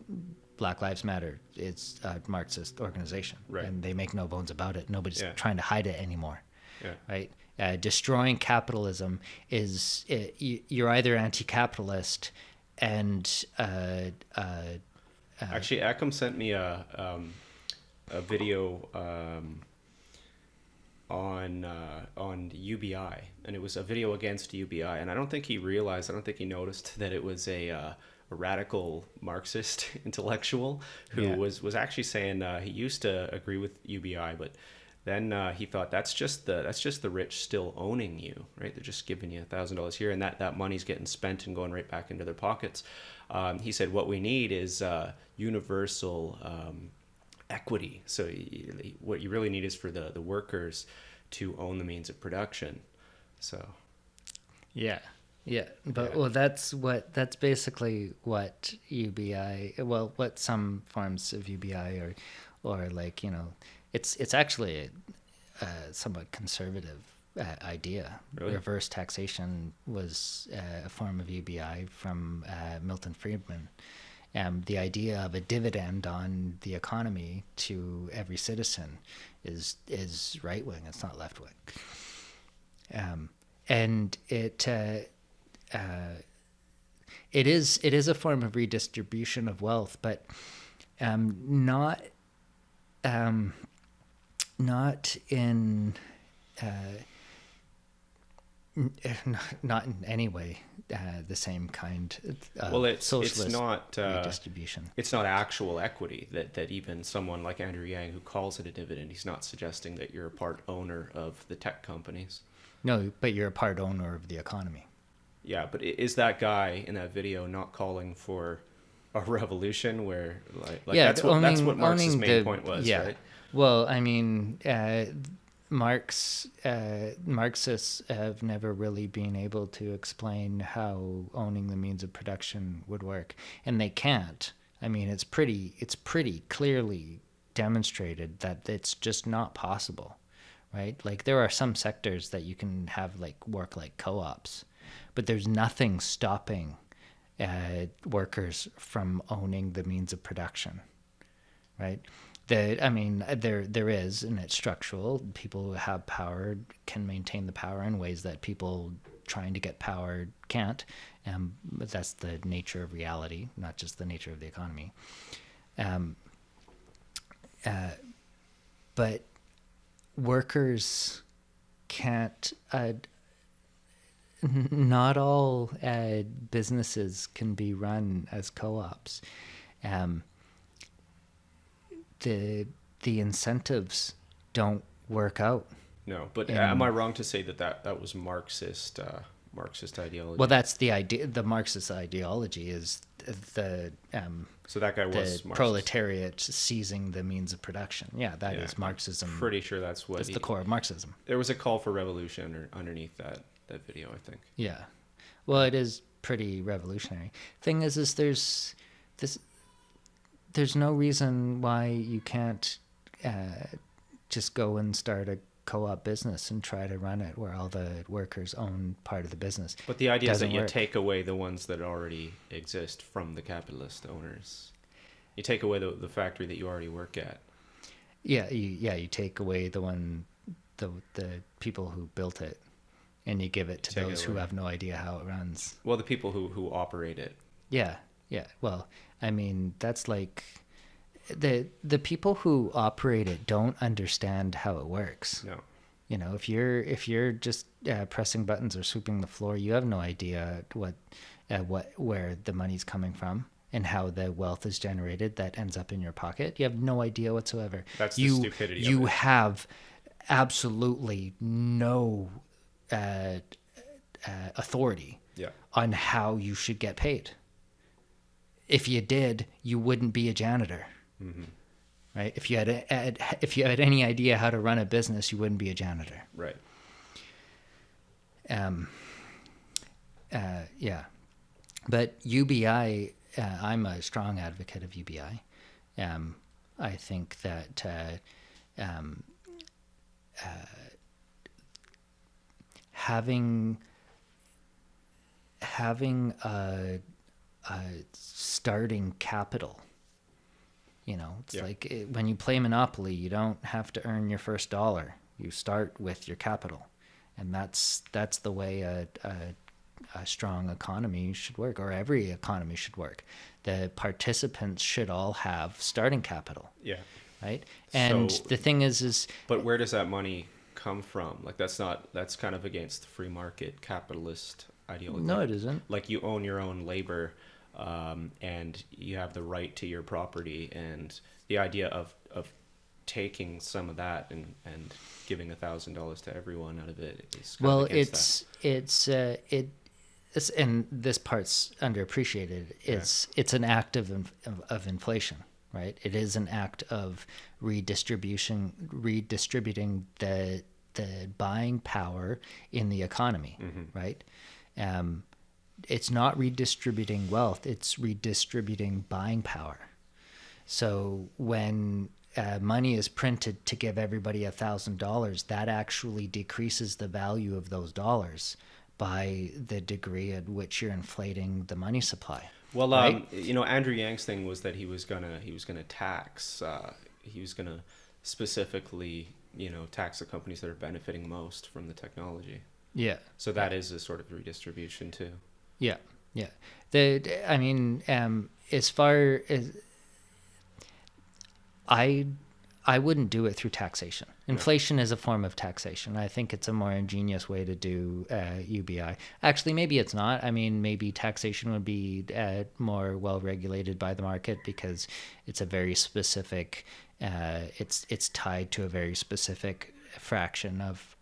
Black Lives Matter. It's a Marxist organization, right, and they make no bones about it. Nobody's trying to hide it anymore, right? Destroying capitalism is you're either anti-capitalist and actually Acom sent me a video on UBI, and it was a video against UBI, and I don't think he noticed that it was a radical Marxist intellectual who was actually saying he used to agree with UBI, but then he thought that's just the rich still owning you, right? They're just giving you $1,000 here, and that money's getting spent and going right back into their pockets. He said what we need is universal equity. So what you really need is for the workers to own the means of production. So Yeah. But Yeah. well, that's basically what UBI, what some forms of UBI or like, it's actually a somewhat conservative idea. Really? Reverse taxation was a form of UBI from Milton Friedman. The idea of a dividend on the economy to every citizen is right wing. It's not left wing. And it is a form of redistribution of wealth, but not in not in any way the same kind of well, it's socialist not redistribution. it's not actual equity that even someone like Andrew Yang, who calls it a dividend, he's not suggesting that you're a part owner of the tech companies. No, but you're a part owner of the economy. Yeah, but is that guy in that video not calling for a revolution where like Yeah, that's what Marx's main point was, yeah. right? Well, I mean, Marxists have never really been able to explain how owning the means of production would work, and they can't. I mean, it's pretty clearly demonstrated that it's just not possible, right? Like there are some sectors that you can have like work like co-ops, but there's nothing stopping workers from owning the means of production, right? There is, and it's structural. People who have power can maintain the power in ways that people trying to get power can't. But that's the nature of reality, not just the nature of the economy. But workers can't. Not all businesses can be run as co-ops. The incentives don't work out. No, but am I wrong to say that was Marxist ideology? Well, that's the idea. The Marxist ideology is the so that guy was the Marxist. proletariat seizing the means of production. Yeah, that is Marxism. I'm pretty sure that's what. That's the core of Marxism. There was a call for revolution underneath that video, I think. Yeah, well, it is pretty revolutionary. Thing is there's no reason why you can't just go and start a co-op business and try to run it where all the workers own part of the business. But the idea is that you work. take away the ones that already exist from the capitalist owners. You take away the factory that you already work at. Yeah, you take away the people who built it, and you give it to those who have no idea how it runs. Well, the people who operate it. Yeah. Well, I mean, that's like the people who operate it don't understand how it works. No. If you're just pressing buttons or sweeping the floor, you have no idea where the money's coming from and how the wealth is generated that ends up in your pocket. You have no idea whatsoever. That's the stupidity You of it. have absolutely no authority on how you should get paid. If you did, you wouldn't be a janitor, right? If you had any idea how to run a business, you wouldn't be a janitor. Right. Yeah, but UBI, I'm a strong advocate of UBI. I think that having a starting capital, it's like when you play Monopoly, you don't have to earn your first dollar. You start with your capital, and that's the way a strong economy should work, or every economy should work. The participants should all have starting capital. Yeah. Right. And the thing is but where does that money come from? Like that's kind of against the free market capitalist ideology. No, it isn't. Like you own your own labor, and you have the right to your property, and the idea of taking some of that and giving $1,000 to everyone out of it is kind Well, of against it's and this part's underappreciated. It's an act of inflation, right? It is an act of redistributing the buying power in the economy, right? It's not redistributing wealth; it's redistributing buying power. So when money is printed to give everybody $1,000, that actually decreases the value of those dollars by the degree at which you're inflating the money supply. Well, right? Andrew Yang's thing was that he was gonna tax. He was gonna specifically, tax the companies that are benefiting most from the technology. Yeah. So that is a sort of redistribution too. Yeah. As far as I wouldn't do it through taxation. Inflation is a form of taxation. I think it's a more ingenious way to do UBI. Actually, maybe it's not. I mean, maybe taxation would be more well regulated by the market because it's a very specific. It's tied to a very specific fraction of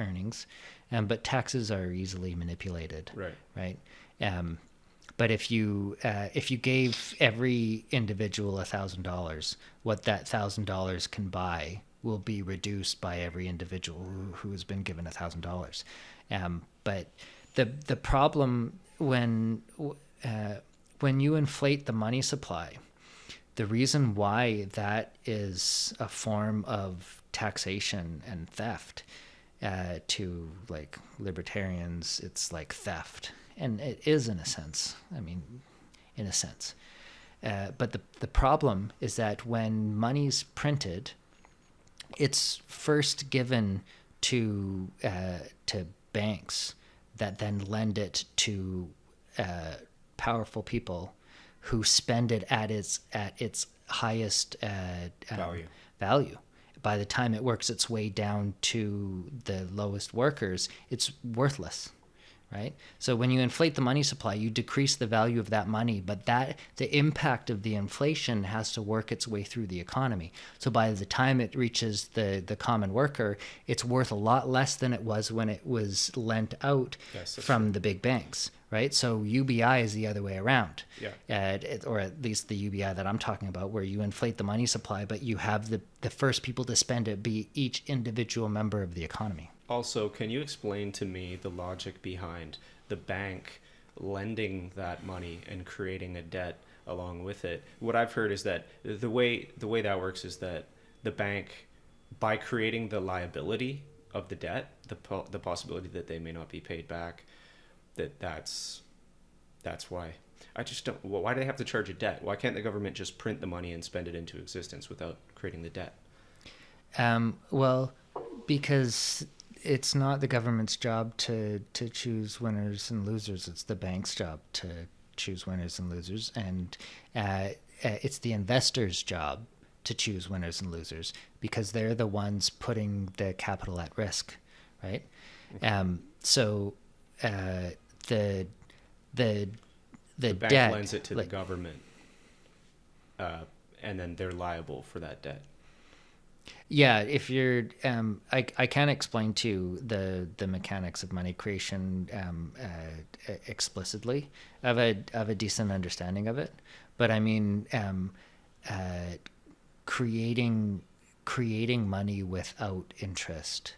earnings, but taxes are easily manipulated. Right. But if you gave every individual $1,000, what that $1,000 can buy will be reduced by every individual who has been given $1,000. But the problem when you inflate the money supply, the reason why that is a form of taxation and theft, to like libertarians, it's like theft. And it is in a sense. But the problem is that when money's printed, it's first given to banks that then lend it to powerful people who spend it at its highest value. By the time it works its way down to the lowest workers, it's worthless. Right? So when you inflate the money supply, you decrease the value of that money, but the impact of the inflation has to work its way through the economy. So by the time it reaches the common worker, it's worth a lot less than it was when it was lent out from the big banks. Right? So UBI is the other way around. Or at least the UBI that I'm talking about, where you inflate the money supply, but you have the first people to spend it be each individual member of the economy. Also, can you explain to me the logic behind the bank lending that money and creating a debt along with it? What I've heard is that the way that works is that the bank, by creating the liability of the debt, the possibility that they may not be paid back, that's why. I just don't. Why do they have to charge a debt? Why can't the government just print the money and spend it into existence without creating the debt? Well, because it's not the government's job to choose winners and losers. It's the bank's job to choose winners and losers. And it's the investor's job to choose winners and losers because they're the ones putting the capital at risk, right? So the bank debt lends it to the government, and then they're liable for that debt. Yeah, if you're, I can't explain to you the mechanics of money creation explicitly. I have a decent understanding of it, but I mean, creating money without interest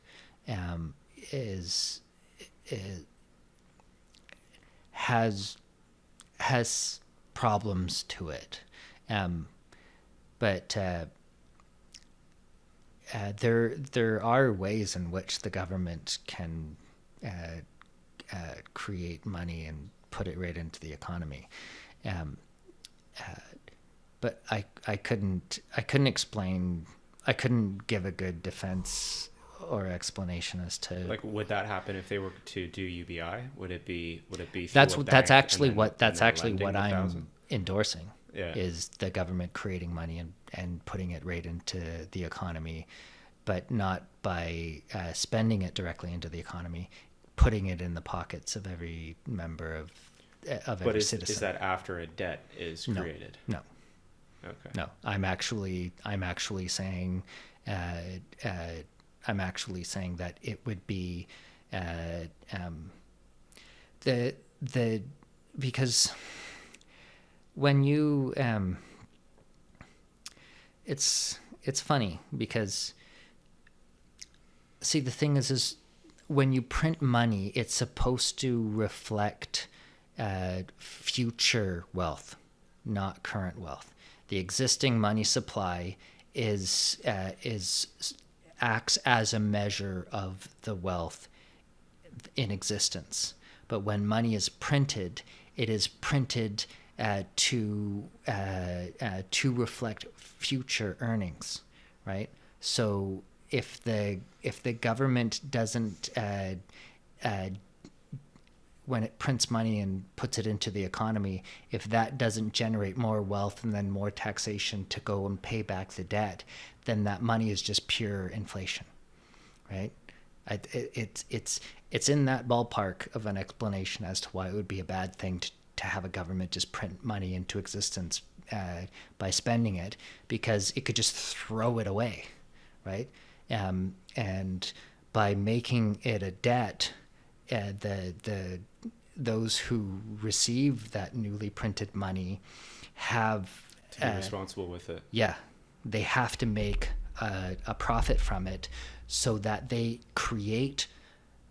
has problems to it, but. There are ways in which the government can create money and put it right into the economy, but I couldn't explain. I couldn't give a good defense or explanation as to would that happen if they were to do UBI? Would it be that's actually what I'm endorsing. Is the government creating money and putting it right into the economy, but not by spending it directly into the economy, putting it in the pockets of every member of every citizen. Is that after a debt is created? No. Okay. No, I'm actually saying, that it would be, the because when you, it's funny because, see, the thing is when you print money, it's supposed to reflect future wealth, not current wealth. The existing money supply is acts as a measure of the wealth in existence. But when money is printed, it is printed to reflect future earnings, right? So if the government doesn't, when it prints money and puts it into the economy, if that doesn't generate more wealth and then more taxation to go and pay back the debt, then that money is just pure inflation, right? It's in that ballpark of an explanation as to why it would be a bad thing to have a government just print money into existence by spending it, because it could just throw it away, right? And by making it a debt, those who receive that newly printed money have To be responsible with it. Yeah, they have to make a profit from it, so that they create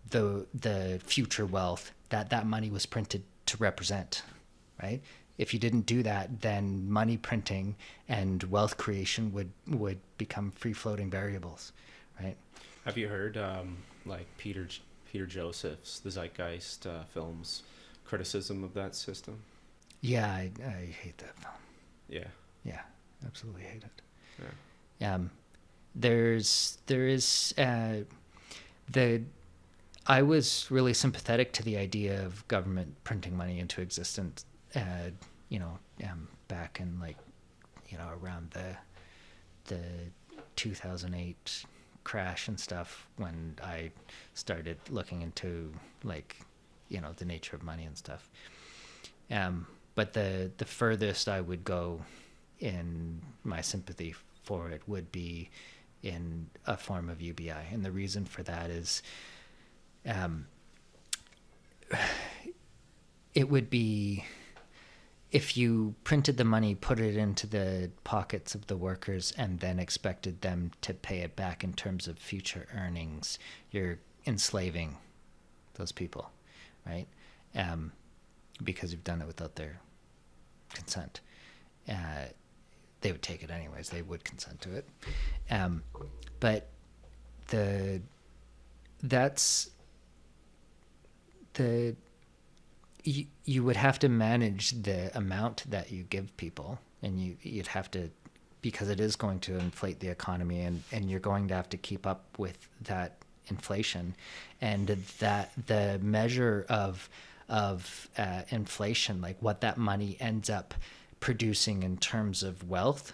the future wealth that money was printed to represent, right? If you didn't do that, then money printing and wealth creation would become free-floating variables, right? Have you heard like Peter Joseph's The Zeitgeist films criticism of that system? Yeah, I hate that film. Yeah. Absolutely hate it. Yeah. I was really sympathetic to the idea of government printing money into existence, back in around the 2008 crash and stuff, when I started looking into the nature of money and stuff. But the furthest I would go in my sympathy for it would be in a form of UBI. And the reason for that is it would be, if you printed the money, put it into the pockets of the workers, and then expected them to pay it back in terms of future earnings, you're enslaving those people, right? Because you've done it without their consent. They would take it anyways. They would consent to it. But you would have to manage the amount that you give people, and you'd have to, because it is going to inflate the economy, and you're going to have to keep up with that inflation, and that the measure of inflation, like what that money ends up producing in terms of wealth,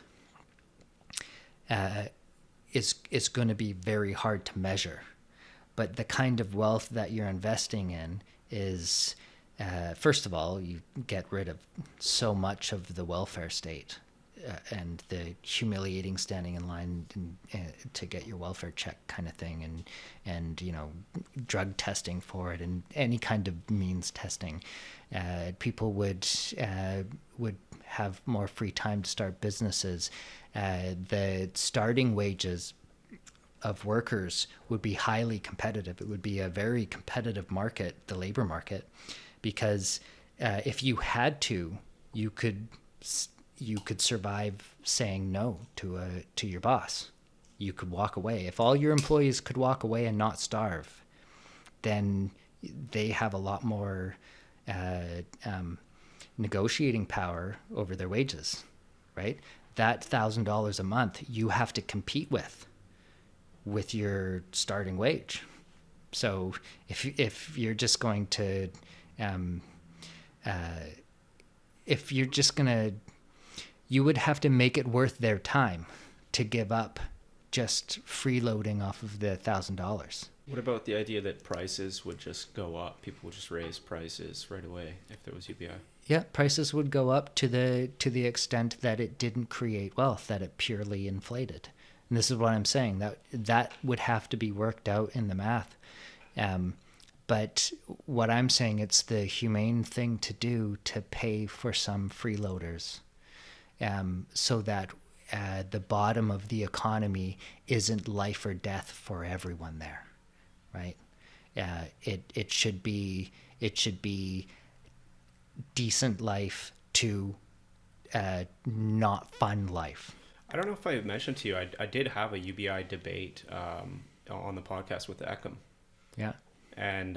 is going to be very hard to measure. But the kind of wealth that you're investing in is, first of all, you get rid of so much of the welfare state and the humiliating standing in line to get your welfare check kind of thing, and drug testing for it, and any kind of means testing. People would have more free time to start businesses. The starting wages of workers would be highly competitive. It would be a very competitive market, the labor market, because if you had to, you could survive saying no to your boss. You could walk away. If all your employees could walk away and not starve, then they have a lot more negotiating power over their wages, right? That $1,000 a month you have to compete with your starting wage. So if you're just going to you would have to make it worth their time to give up just freeloading off of the $1,000. What about the idea that prices would just go up? People would just raise prices right away if there was UBI. Yeah, prices would go up to the extent that it didn't create wealth, that it purely inflated. And this is what I'm saying, that would have to be worked out in the math. But what I'm saying, it's the humane thing to do to pay for some freeloaders, so that the bottom of the economy isn't life or death for everyone there, right? It should be decent life to not fun life. I don't know if I mentioned to you, I did have a UBI debate on the podcast with Eckham. Yeah. And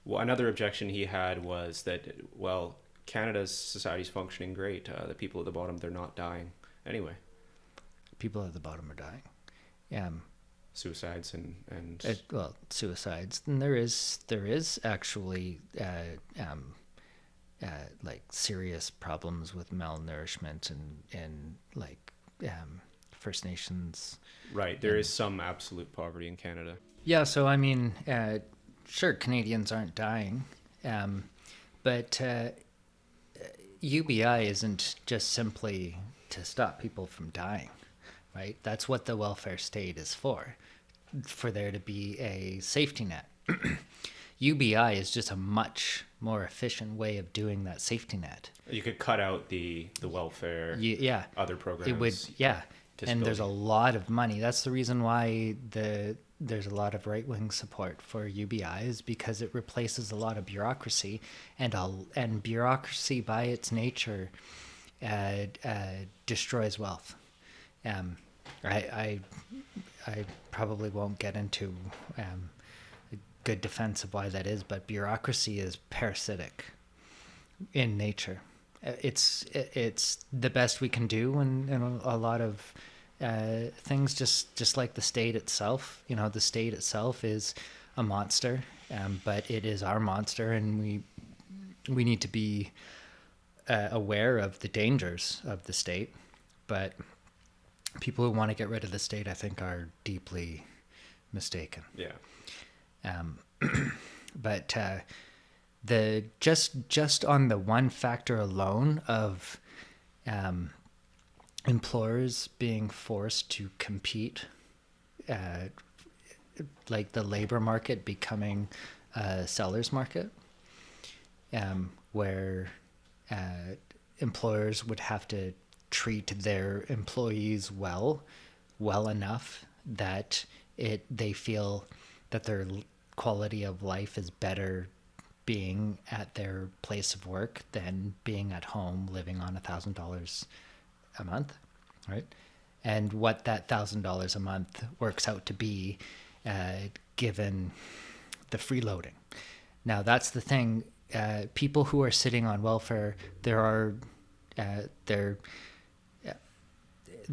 another objection he had was that, well, Canada's society's functioning great. The people at the bottom, they're not dying. Anyway. People at the bottom are dying. Suicides and suicides. And there is actually like serious problems with malnourishment and like First Nations. Right. There is some absolute poverty in Canada. Yeah. So, I mean, sure, Canadians aren't dying, but UBI isn't just simply to stop people from dying, right? That's what the welfare state is for there to be a safety net. UBI is just a much more efficient way of doing that safety net. You could cut out the welfare, other programs. It would, yeah. And there's a lot of money. That's the reason why there's a lot of right-wing support for UBI, is because it replaces a lot of bureaucracy, and bureaucracy by its nature destroys wealth. I probably won't get into a good defense of why that is, but bureaucracy is parasitic in nature. It's the best we can do, and a lot of things, just like the state itself. You know, the state itself is a monster, but it is our monster, and we need to be aware of the dangers of the state. But people who want to get rid of the state, I think, are deeply mistaken. Yeah. But the just on the one factor alone of employers being forced to compete, like the labor market becoming a seller's market, where employers would have to treat their employees well enough that they feel that their quality of life is better being at their place of work than being at home living on $1,000 a month, right? And what that $1,000 a month works out to be, given the freeloading. Now, that's the thing. People who are sitting on welfare, they're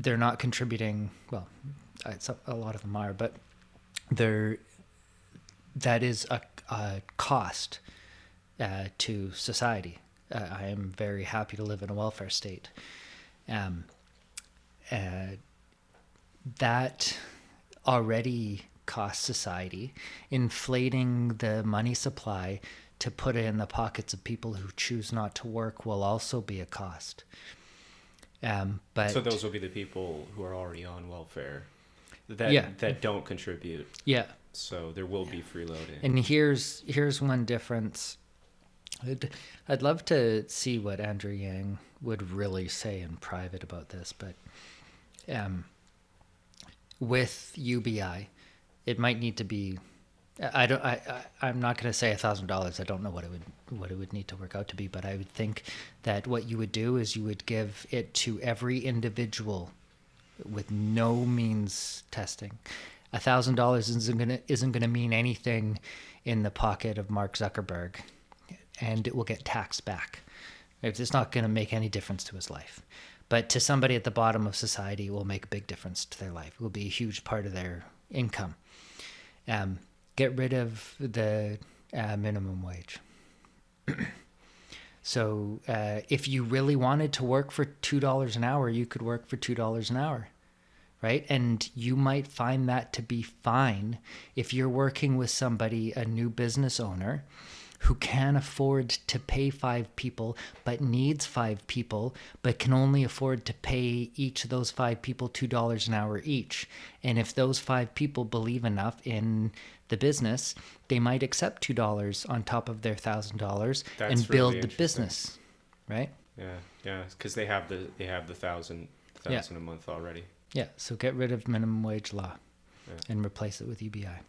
not contributing. Well, a lot of them are, but that is a cost to society. I am very happy to live in a welfare state. That already costs society. Inflating the money supply to put it in the pockets of people who choose not to work will also be a cost. But so those will be the people who are already on welfare that don't contribute. Yeah. So there will be freeloading. And here's one difference. I'd love to see what Andrew Yang would really say in private about this, but with UBI, it might need to be. I'm not going to say $1,000. I don't know what it would need to work out to be, but I would think that what you would do is you would give it to every individual with no means testing. $1,000 isn't gonna mean anything in the pocket of Mark Zuckerberg, and it will get taxed back. It's not gonna make any difference to his life, but to somebody at the bottom of society, it will make a big difference to their life. It will be a huge part of their income. Get rid of the minimum wage. So if you really wanted to work for $2 an hour, you could work for $2 an hour, right? And you might find that to be fine if you're working with somebody, a new business owner, who can afford to pay 5 people, but needs 5 people, but can only afford to pay each of those 5 people $2 an hour each. And if those 5 people believe enough in the business, they might accept $2 on top of their $1,000 and build really the business, right? Yeah, because they have the thousand a month already. Yeah, so get rid of minimum wage law Yeah. and replace it with UBI.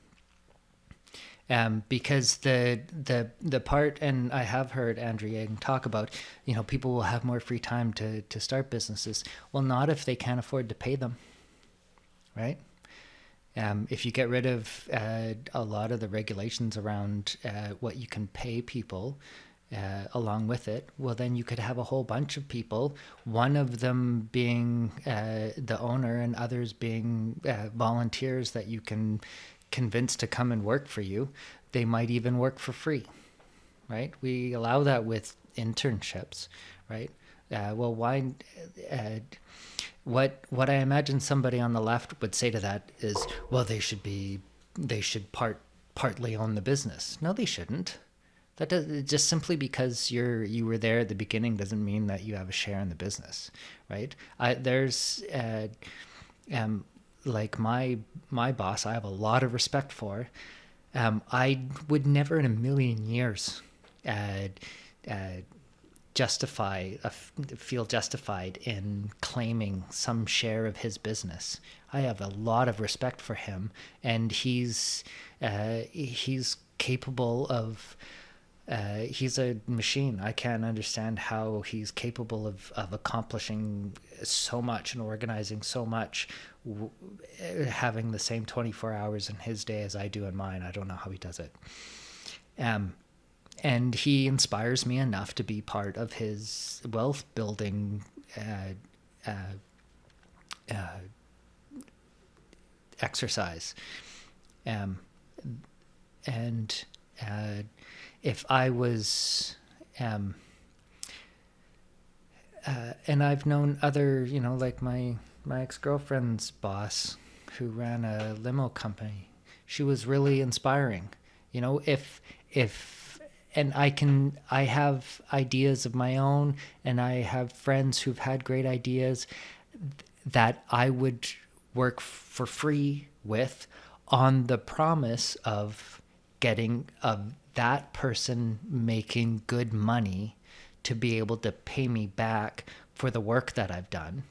Because the part, and I have heard Andrew Yang talk about, people will have more free time to start businesses. Well, not if they can't afford to pay them, right? If you get rid of a lot of the regulations around what you can pay people along with it, well, then you could have a whole bunch of people, one of them being the owner and others being volunteers that you can convince to come and work for you. They might even work for free, right? We allow that with internships, right? Well, why? What I imagine somebody on the left would say to that is, well, they should partly own the business. No, they shouldn't. That does, just simply because you were there at the beginning doesn't mean that you have a share in the business, right? There's like my boss, I have a lot of respect for. I would never in a million years feel justified in claiming some share of his business. I have a lot of respect for him, and he's capable of. He's a machine. I can't understand how he's capable of accomplishing so much and organizing so much, having the same 24 hours in his day as I do in mine. I don't know how he does it. And he inspires me enough to be part of his wealth building exercise. If I was, and I've known other, like my ex-girlfriend's boss who ran a limo company, she was really inspiring. And I have ideas of my own, and I have friends who've had great ideas that I would work for free with on the promise of getting that person making good money to be able to pay me back for the work that I've done,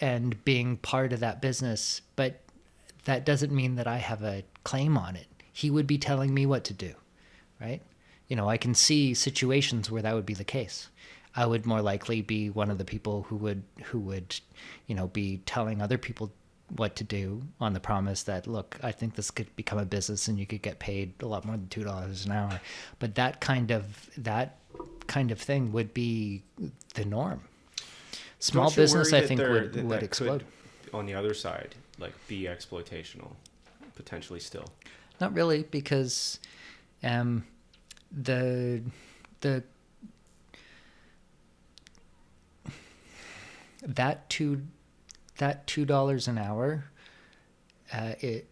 and being part of that business. But that doesn't mean that I have a claim on it. He would be telling me what to do, right? I can see situations where that would be the case. I would more likely be one of the people who would be telling other people what to do on the promise that, look, I think this could become a business and you could get paid a lot more than $2 an hour. But that kind of thing would be the norm. Small business, I think, would explode. Could, on the other side, like, be exploitational, potentially still. Not really, because the that $2 an hour, it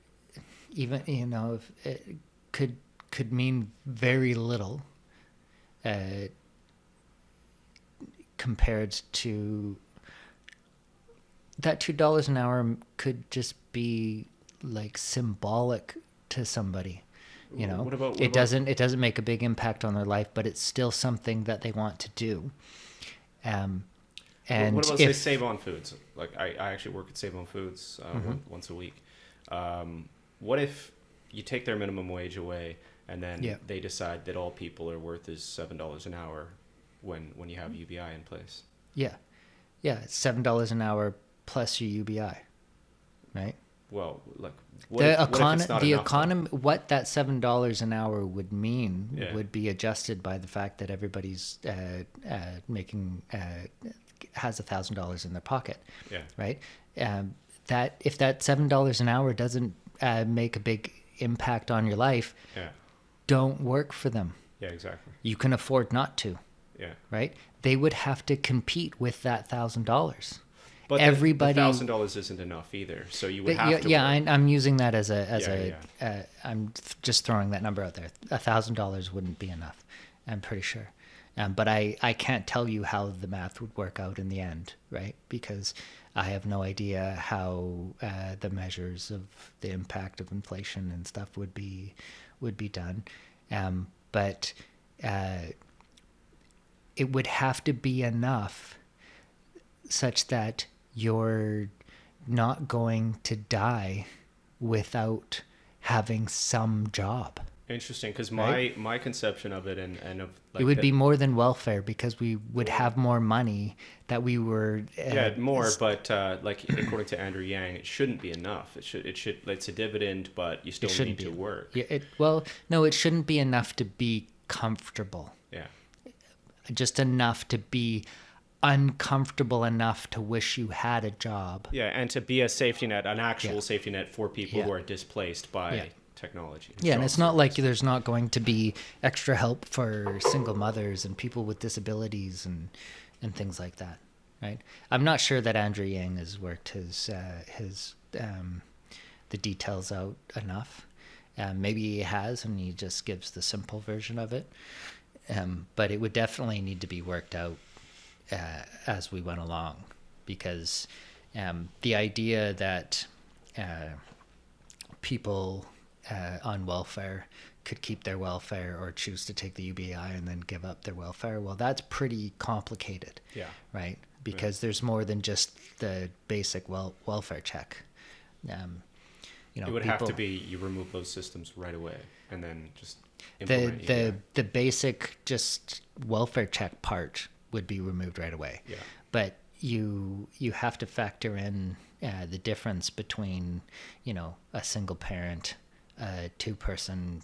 even if it could mean very little compared to that $2 an hour could just be like symbolic to somebody. What about it doesn't make a big impact on their life, but it's still something that they want to do. And what about, say, Save On Foods? Like, I actually work at Save On Foods once a week. What if you take their minimum wage away, and then they decide that all people are worth is $7 an hour when you have UBI in place? Yeah, it's $7 an hour plus your UBI, right? Well, like, What that $7 an hour would mean would be adjusted by the fact that everybody's making has $1,000 in their pocket, right? That if that $7 an hour doesn't make a big impact on your life, don't work for them. Yeah, exactly. You can afford not to. Yeah. Right? They would have to compete with that $1,000. But everybody. $1,000 isn't enough either. So you would But have to. yeah, work. I'm using that as I'm just throwing that number out there. $1,000 wouldn't be enough, I'm pretty sure. But I can't tell you how the math would work out in the end, right? Because I have no idea how the measures of the impact of inflation and stuff would be done. But it would have to be enough such that you're not going to die without having some job. Interesting, because Right? my conception of it and of like It would be more than welfare because we would have more money that we were. more, but like according to Andrew Yang, it shouldn't be enough. It's a dividend, but you still need to work. Yeah, no, it shouldn't be enough to be comfortable. Yeah. Just enough to be uncomfortable enough to wish you had a job. Yeah, and to be a safety net, an actual Yeah. safety net for people Yeah. who are displaced by Yeah. technology. Yeah, and job it's not like service. there's not going to be extra help for single mothers and people with disabilities and things like that, right? I'm not sure that Andrew Yang has worked his the details out enough. Maybe he has, and he just gives the simple version of it. But it would definitely need to be worked out as we went along, because the idea that people on welfare could keep their welfare or choose to take the UBI and then give up their welfare, well, that's pretty complicated. Yeah. Right? Because there's more than just the basic welfare check. It would have to be you remove those systems right away and then just the implement UBI. the basic just welfare check part would be removed right away. Yeah. But you have to factor in the difference between, a single parent, two parent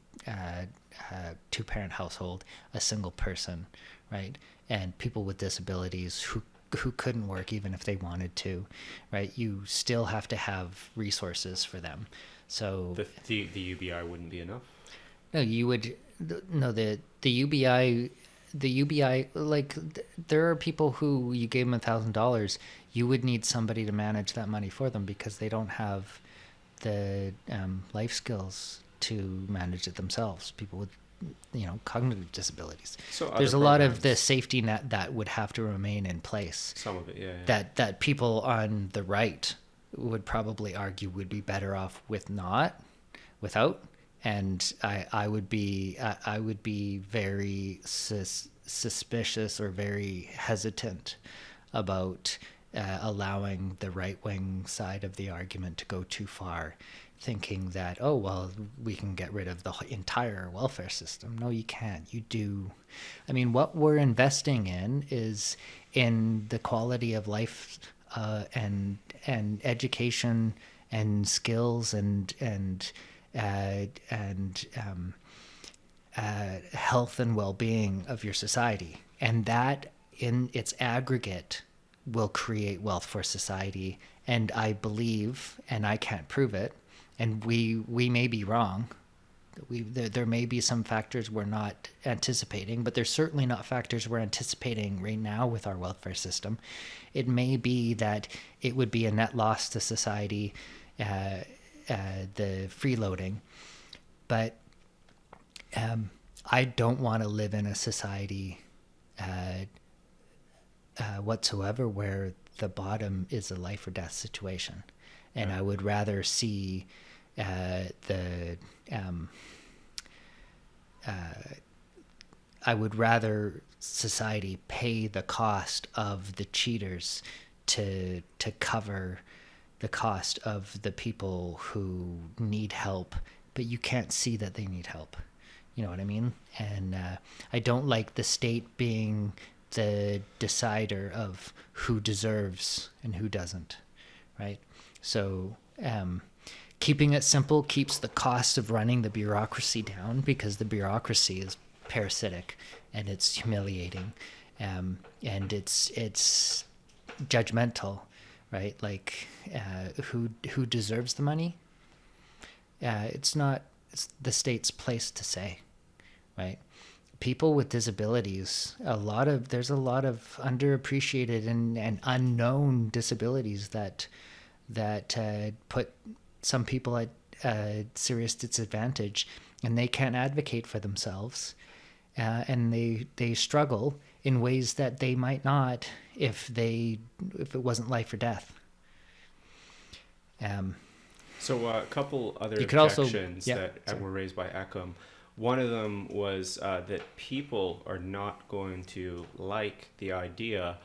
household, a single person, right? And people with disabilities who couldn't work even if they wanted to, right? You still have to have resources for them. So The UBI wouldn't be enough. no, you would no the UBI. The UBI, there are people who you gave them $1,000, you would need somebody to manage that money for them because they don't have the life skills to manage it themselves. People with, cognitive disabilities. So there's a other lot of programs. the safety net that would have to remain in place. Some of it, yeah. That people on the right would probably argue would be better off without. And I would be very suspicious or very hesitant about allowing the right-wing side of the argument to go too far, thinking that, oh, well, we can get rid of the entire welfare system. No, you can't. You do. I mean, what we're investing in is in the quality of life and education and skills and health and well-being of your society, and that in its aggregate will create wealth for society. And I believe, and I can't prove it, and we may be wrong, there may be some factors we're not anticipating, but there's certainly not factors we're anticipating right now with our welfare system. It may be that it would be a net loss to society, the freeloading, but I don't want to live in a society whatsoever where the bottom is a life or death situation, and I would rather see I would rather society pay the cost of the cheaters to cover the cost of the people who need help, but you can't see that they need help. You know what I mean? And I don't like the state being the decider of who deserves and who doesn't, right? So keeping it simple keeps the cost of running the bureaucracy down, because the bureaucracy is parasitic and it's humiliating, and it's judgmental, right? Like who deserves the money? It's the state's place to say, right? people with disabilities, there's a lot of underappreciated and unknown disabilities that put some people at serious disadvantage, and they can't advocate for themselves, and they struggle in ways that they might not if it wasn't life or death. So a couple other You could also- objections yeah, that sorry. were raised by Eckham. One of them was that people are not going to like the idea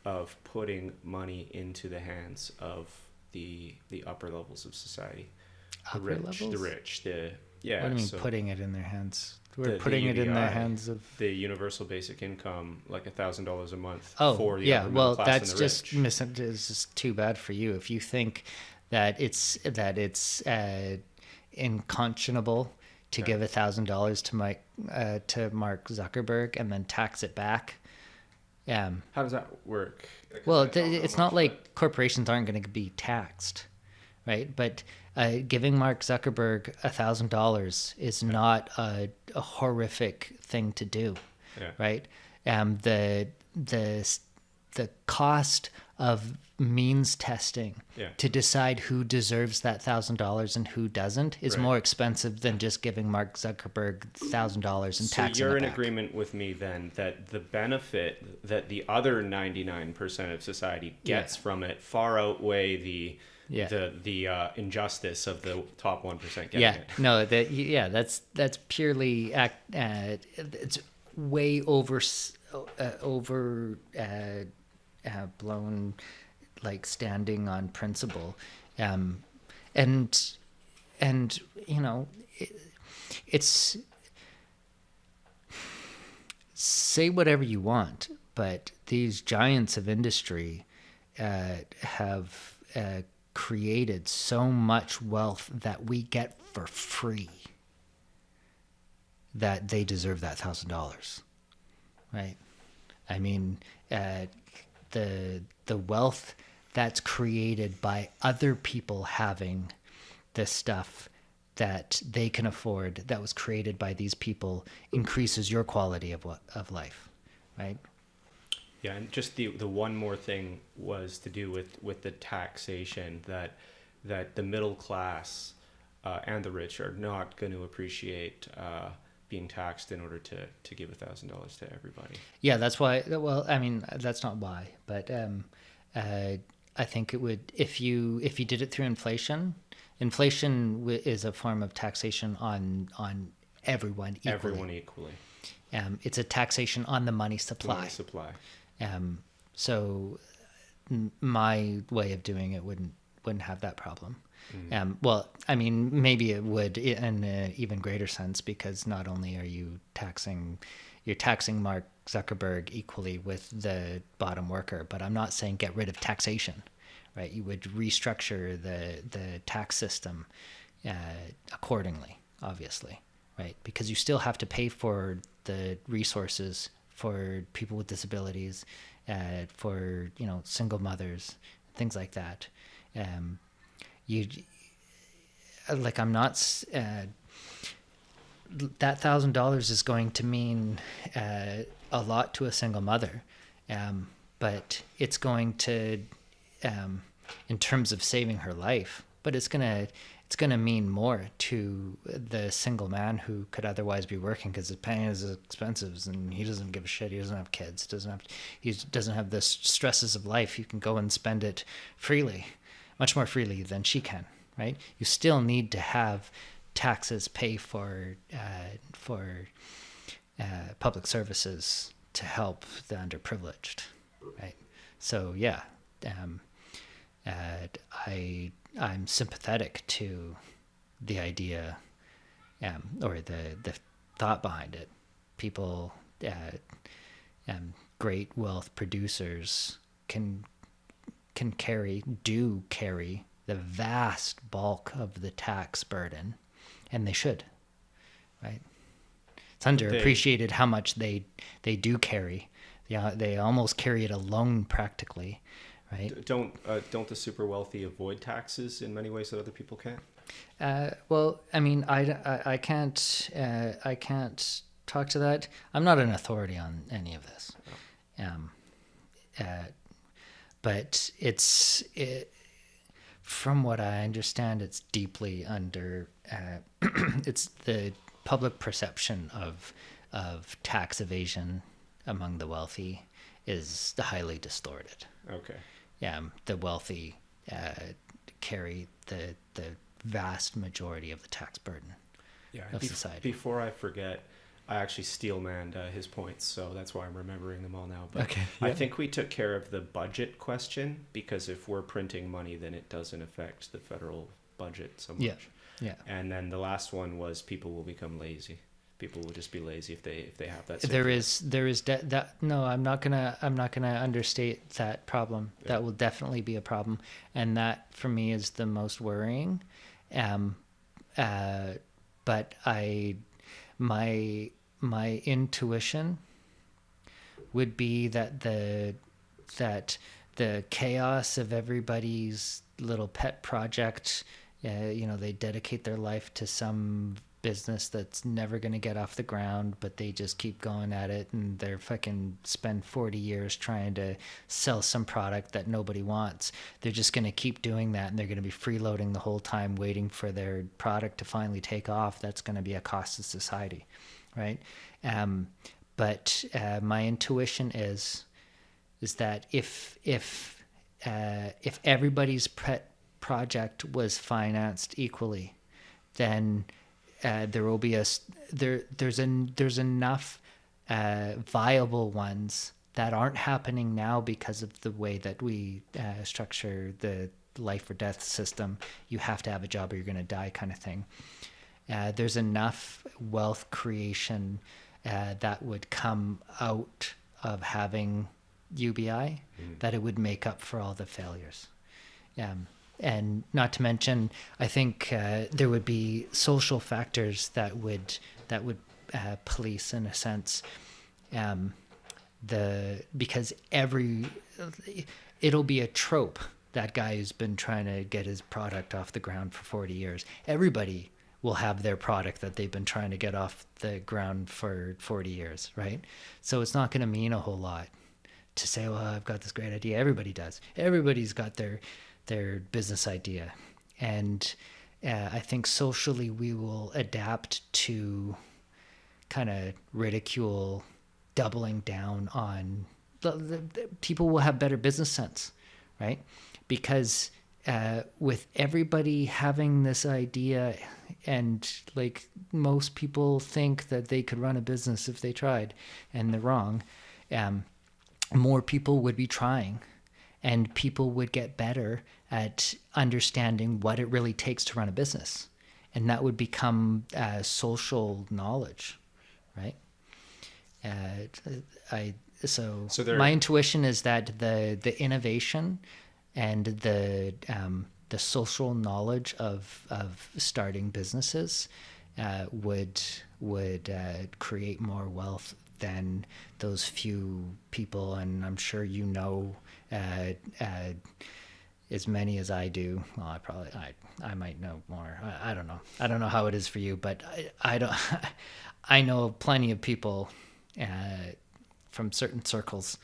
of putting money into the hands of the upper levels of society. The Upper rich, levels? the rich, yeah. What do you mean so putting it in their hands? We're the putting it in the UBI, hands of... the universal basic income, like $1,000 a month Oh, for the yeah. upper middle Well, class that's and the just rich. it's just too bad for you if you think that it's unconscionable to give $1,000 to Mark Zuckerberg and then tax it back. How does that work? Well, I don't know it's much not like corporations aren't going to be taxed, right? But giving Mark Zuckerberg $1,000 is not a horrific thing to do, Yeah. right? The cost of means testing Yeah. to decide who deserves that $1,000 and who doesn't is Right. more expensive than just giving Mark Zuckerberg $1,000 and So taxing you're it in back. agreement with me then that the benefit that the other 99% of society gets from it far outweigh the injustice of the top 1% getting Yeah, it. no, that's purely it's way over blown, like standing on principle, and you know, it's say whatever you want, but these giants of industry have created so much wealth that we get for free that they deserve that $1,000, right? I mean, the wealth that's created by other people having this stuff that they can afford, that was created by these people, increases your quality of life, right? Yeah, and just the one more thing was to do with the taxation that the middle class and the rich are not going to appreciate being taxed in order to give $1,000 to everybody. Yeah, that's why. Well, I mean, that's not why, but I think it would if you did it through inflation. Inflation is a form of taxation on everyone equally. Everyone equally. It's a taxation on the money supply. Money supply. So my way of doing it wouldn't have that problem. Well, I mean, maybe it would in an even greater sense, because not only are you're taxing Mark Zuckerberg equally with the bottom worker, but I'm not saying get rid of taxation, right? You would restructure the tax system accordingly, obviously, right? Because you still have to pay for the resources for people with disabilities, for single mothers, things like that. I'm not that $1,000 is going to mean a lot to a single mother, but it's going to, in terms of saving her life, but it's gonna mean more to the single man who could otherwise be working because his paying is expensive and he doesn't give a shit. He doesn't have kids. He doesn't have the stresses of life. He can go and spend it freely, much more freely than she can. Right? You still need to have taxes pay for public services to help the underprivileged, right? So yeah, I'm sympathetic to the idea, or the thought behind it. People, great wealth producers do carry the vast bulk of the tax burden, and they should, right? It's underappreciated how much they do carry. Yeah, they almost carry it alone practically, right? Don't the super wealthy avoid taxes in many ways that other people can't? Well, I mean, I can't talk to that. I'm not an authority on any of this. But from what I understand, it's deeply under, it's the public perception of tax evasion among the wealthy is highly distorted. Okay. The wealthy carry the vast majority of the tax burden of society. Before I forget, I actually steel-manned his points, so that's why I'm remembering them all now. But Okay. I think we took care of the budget question, because if we're printing money, then it doesn't affect the federal budget so much. Yeah. And then the last one was people will become lazy. People will just be lazy if they have that. No, I'm not gonna understate that problem. Yeah. That will definitely be a problem, and that for me is the most worrying. But my intuition would be that the chaos of everybody's little pet project, they dedicate their life to some business that's never going to get off the ground, but they just keep going at it, and they're fucking spend 40 years trying to sell some product that nobody wants. They're just going to keep doing that, and they're going to be freeloading the whole time waiting for their product to finally take off. That's going to be a cost to society, right? But my intuition is that if everybody's pet project was financed equally, then there will be there's enough viable ones that aren't happening now because of the way that we structure the life or death system. You have to have a job or you're going to die kind of thing. There's enough wealth creation that would come out of having UBI that it would make up for all the failures. And not to mention, I think there would be social factors that would police, in a sense, because it'll be a trope. That guy who's been trying to get his product off the ground for 40 years, everybody will have their product that they've been trying to get off the ground for 40 years, right? So it's not going to mean a whole lot to say, well, I've got this great idea. Everybody does. Everybody's got their business idea. And I think socially we will adapt to kind of ridicule, doubling down on the people will have better business sense, right? Because with everybody having this idea, and like most people think that they could run a business if they tried, and they're wrong, more people would be trying, and people would get better at understanding what it really takes to run a business. And that would become social knowledge, right? My intuition is that the innovation and the social knowledge of starting businesses would create more wealth than those few people. And I'm sure as many as I do. Well, I might know more. I don't know. I don't know how it is for you, but I know plenty of people from certain circles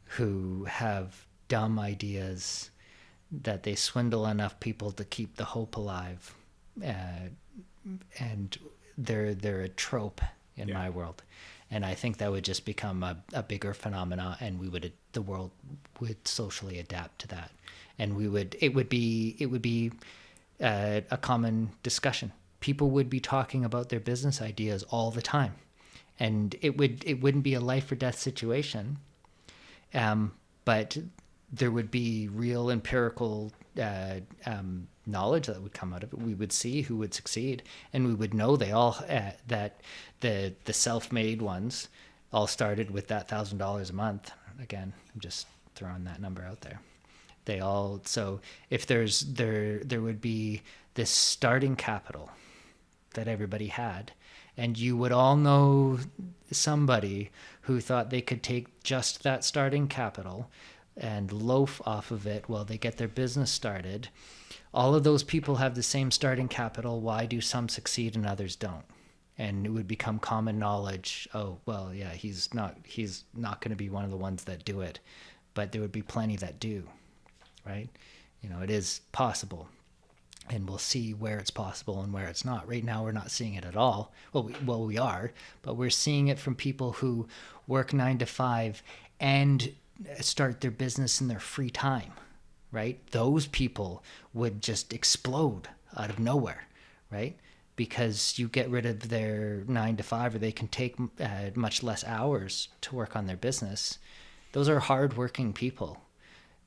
who have dumb ideas that they swindle enough people to keep the hope alive, and they're a trope in my world. And I think that would just become a bigger phenomena, and the world would socially adapt to that, and it would be a common discussion. People would be talking about their business ideas all the time, and it wouldn't be a life or death situation, but there would be real empirical knowledge that would come out of it. We would see who would succeed, and we would know they all that the self-made ones all started with that $1,000 a month. Again, I'm just throwing that number out there. So if there would be this starting capital that everybody had, and you would all know somebody who thought they could take just that starting capital and loaf off of it while they get their business started. All of those people have the same starting capital. Why do some succeed and others don't? and it would become common knowledge. Oh, well, yeah, he's not going to be one of the ones that do it, but there would be plenty that do, right? It is possible, and we'll see where it's possible and where it's not. Right now, we're not seeing it at all. Well, we are, but we're seeing it from people who work 9 to 5 and start their business in their free time, right? Those people would just explode out of nowhere, right? Because you get rid of their 9 to 5, or they can take much less hours to work on their business. Those are hardworking people,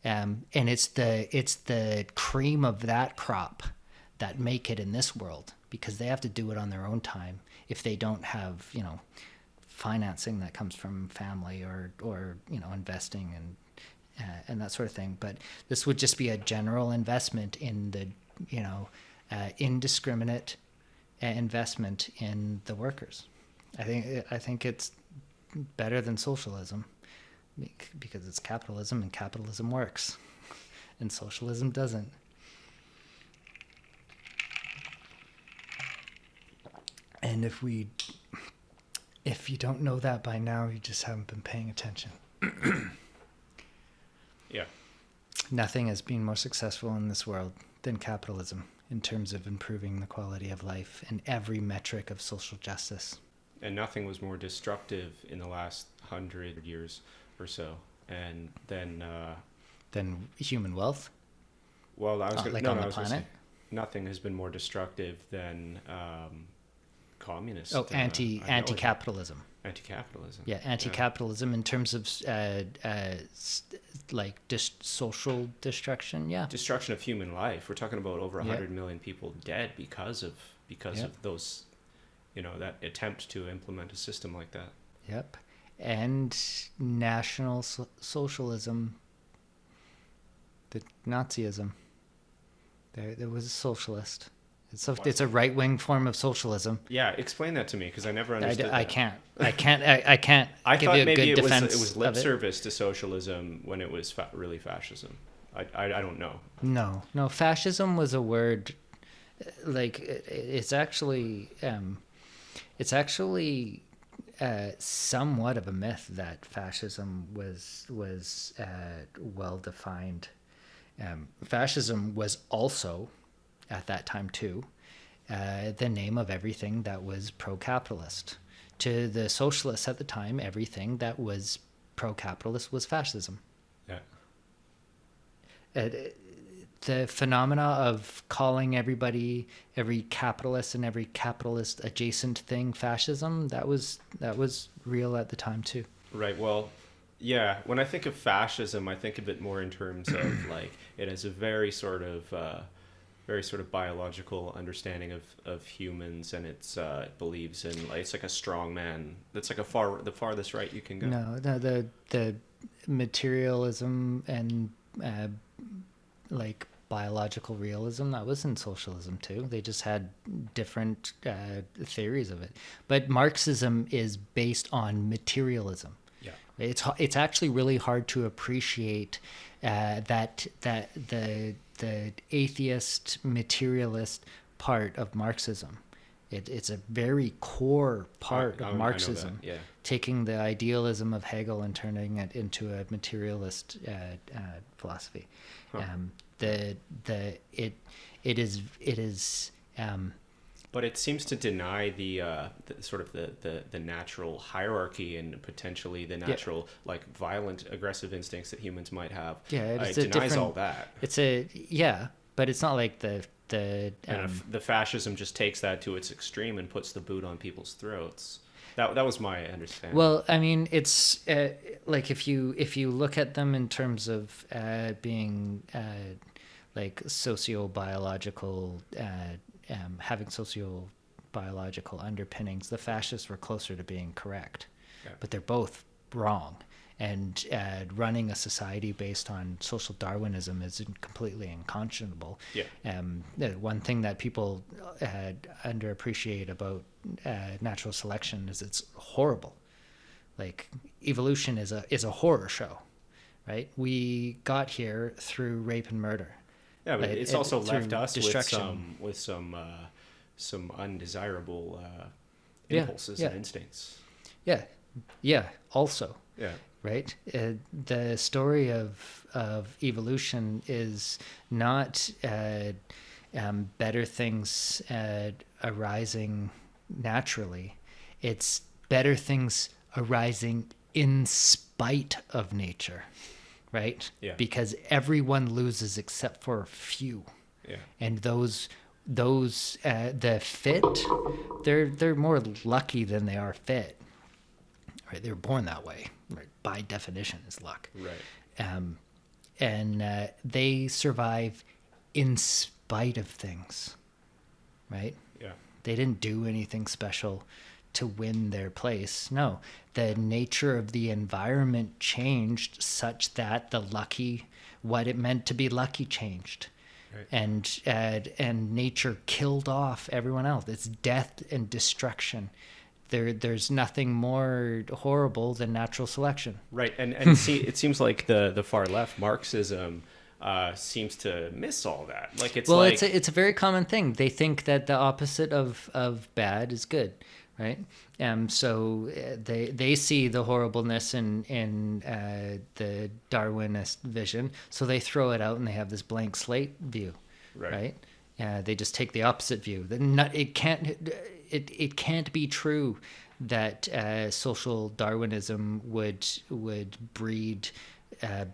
and it's the cream of that crop that make it in this world, because they have to do it on their own time if they don't have financing that comes from family or investing and that sort of thing. But this would just be a general investment in the indiscriminate investment in the workers. I think it's better than socialism, because it's capitalism, and capitalism works, and socialism doesn't. And if you don't know that by now, you just haven't been paying attention. Yeah. Nothing has been more successful in this world than capitalism in terms of improving the quality of life and every metric of social justice. And nothing was more destructive in the last 100 years or so. And then... than human wealth? Well, I was on the planet? Say, nothing has been more destructive than communist... anti-capitalism. Anti-capitalism. Yeah, anti-capitalism in terms of social destruction. Yeah, destruction of human life. We're talking about over 100 million people dead because of those, that attempt to implement a system like that. Yep, and National Socialism, the Nazism. There was a socialist. It's a right-wing form of socialism. Yeah, explain that to me, because I never understood. I can't. I can't give thought you a maybe good defense. It was lip service to socialism when it was really fascism. I don't know. No. Fascism was a word. It's actually somewhat of a myth that fascism was well defined. Fascism was also, at that time too, the name of everything that was pro-capitalist. To the socialists at the time, everything that was pro-capitalist was fascism. Yeah. The phenomena of calling every capitalist and every capitalist adjacent thing fascism, that was real at the time too. Right. Well, yeah. When I think of fascism, I think of it more in terms of it has a very sort of biological understanding of humans, and it believes in it's like a strong man. That's like the farthest right you can go. No, the materialism and biological realism, that was in socialism too. They just had different theories of it. But Marxism is based on materialism. Yeah, it's actually really hard to appreciate that the atheist materialist part of Marxism. It's a very core part of Marxism. Yeah. Taking the idealism of Hegel and turning it into a materialist philosophy. Huh. It is. But it seems to deny the natural hierarchy and potentially the natural violent, aggressive instincts that humans might have. Yeah, it denies all that. But it's not like the fascism just takes that to its extreme and puts the boot on people's throats. That was my understanding. Well, I mean, it's if you look at them in terms of being sociobiological, having sociobiological underpinnings, the fascists were closer to being correct, but they're both wrong. And running a society based on social Darwinism is completely unconscionable. Yeah. One thing that people underappreciate about natural selection is it's horrible. Evolution is a horror show, right? We got here through rape and murder. Yeah, but it's also left us destruction. with some undesirable impulses yeah. and instincts. Yeah, also. Yeah. Right? The story of evolution is not better things arising naturally. It's better things arising in spite of nature, right? Yeah. Because everyone loses except for a few. Yeah. And those the fit, they're more lucky than they are fit. Right? They were born that way. Right? By definition, is luck. Right. And they survive in spite of things, right? Yeah. They didn't do anything special to win their place. No, the nature of the environment changed such that what it meant to be lucky changed. Right. And nature killed off everyone else. It's death and destruction. There's nothing more horrible than natural selection. Right, and see, it seems like the far left Marxism seems to miss all that. Like it's a very common thing. They think that the opposite of bad is good, right? So they see the horribleness in the Darwinist vision, so they throw it out and they have this blank slate view, right? They just take the opposite view. It can't be true that social Darwinism would breed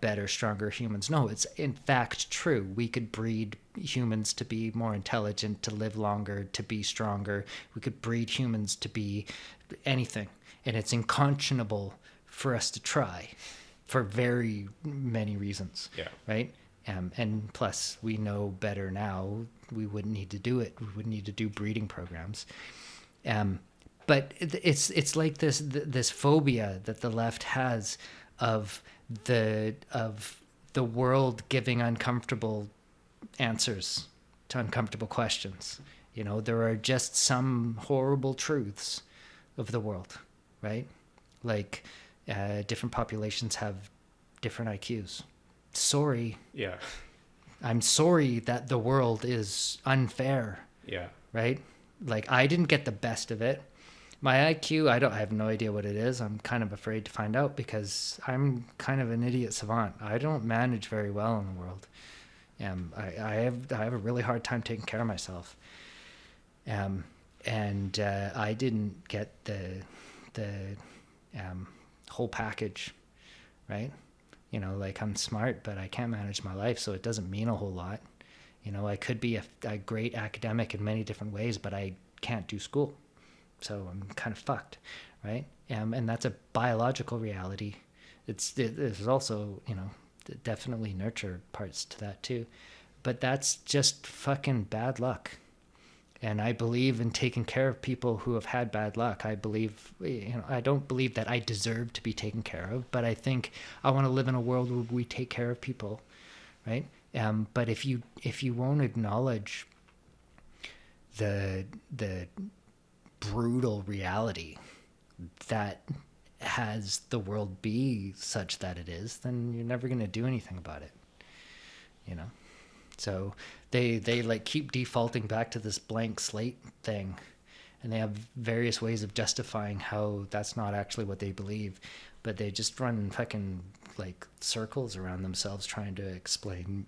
better, stronger humans. No, it's in fact true. We could breed humans to be more intelligent, to live longer, to be stronger. We could breed humans to be anything. And it's unconscionable for us to try for very many reasons. Yeah. Right? And plus, we know better now. We wouldn't need to do it. We wouldn't need to do breeding programs. But it's like this phobia that the left has of the world giving uncomfortable answers to uncomfortable questions. You know, there are just some horrible truths of the world, right? Like different populations have different IQs. Sorry. Yeah. I'm sorry that the world is unfair. Yeah. Right? Like, I didn't get the best of it. My IQ, I have no idea what it is. I'm kind of afraid to find out because I'm kind of an idiot savant. I don't manage very well in the world. I have a really hard time taking care of myself. And I didn't get the whole package, right? You know, like, I'm smart, but I can't manage my life, so it doesn't mean a whole lot. You know, I could be a great academic in many different ways, but I can't do school. So I'm kind of fucked, right? And that's a biological reality. There's also, you know, definitely nurture parts to that too. But that's just fucking bad luck. And I believe in taking care of people who have had bad luck. I believe, you know, I don't believe that I deserve to be taken care of, but I think I want to live in a world where we take care of people, right? But if you won't acknowledge the brutal reality that has the world be such that it is, then you're never going to do anything about it, you know? So they like keep defaulting back to this blank slate thing, and they have various ways of justifying how that's not actually what they believe, but they just run fucking like circles around themselves trying to explain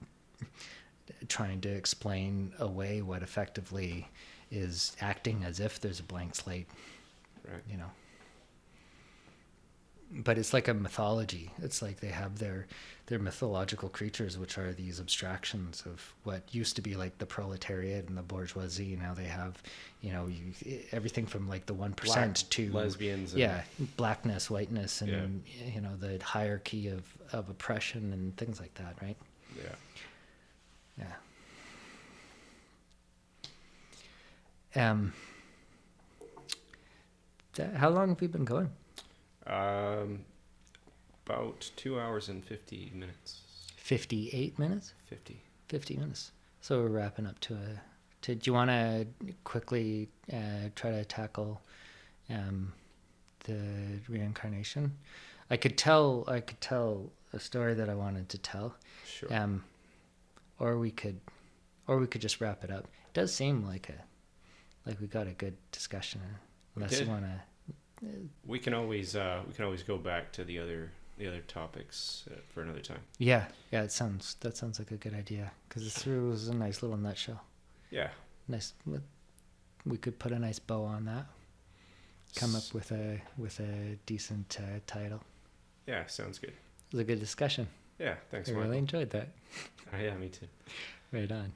away what effectively is acting as if there's a blank slate, Right. you know. But it's like a mythology. It's like they have their mythological creatures, which are these abstractions of what used to be like the proletariat and the bourgeoisie. Now they have, you know, everything from like the 1% to lesbians. And, yeah, blackness, whiteness, and you know, the hierarchy of oppression and things like that, right? Yeah. Yeah. How long have we been going? About 2 hours and 50 minutes. 58 minutes? 50 minutes. So we're wrapping up to do you want to quickly try to tackle the reincarnation? I could tell a story that I wanted to tell. Sure. Or we could just wrap it up. It does seem like we got a good discussion. Unless you did. want to. We can always go back to the other topics for another time. Yeah, that sounds like a good idea because this was a nice little nutshell. Yeah. Nice. We could put a nice bow on that. Come up with a decent title. Yeah, sounds good. It was a good discussion. Yeah, thanks, I Michael. really enjoyed that. Yeah, me too. Right on.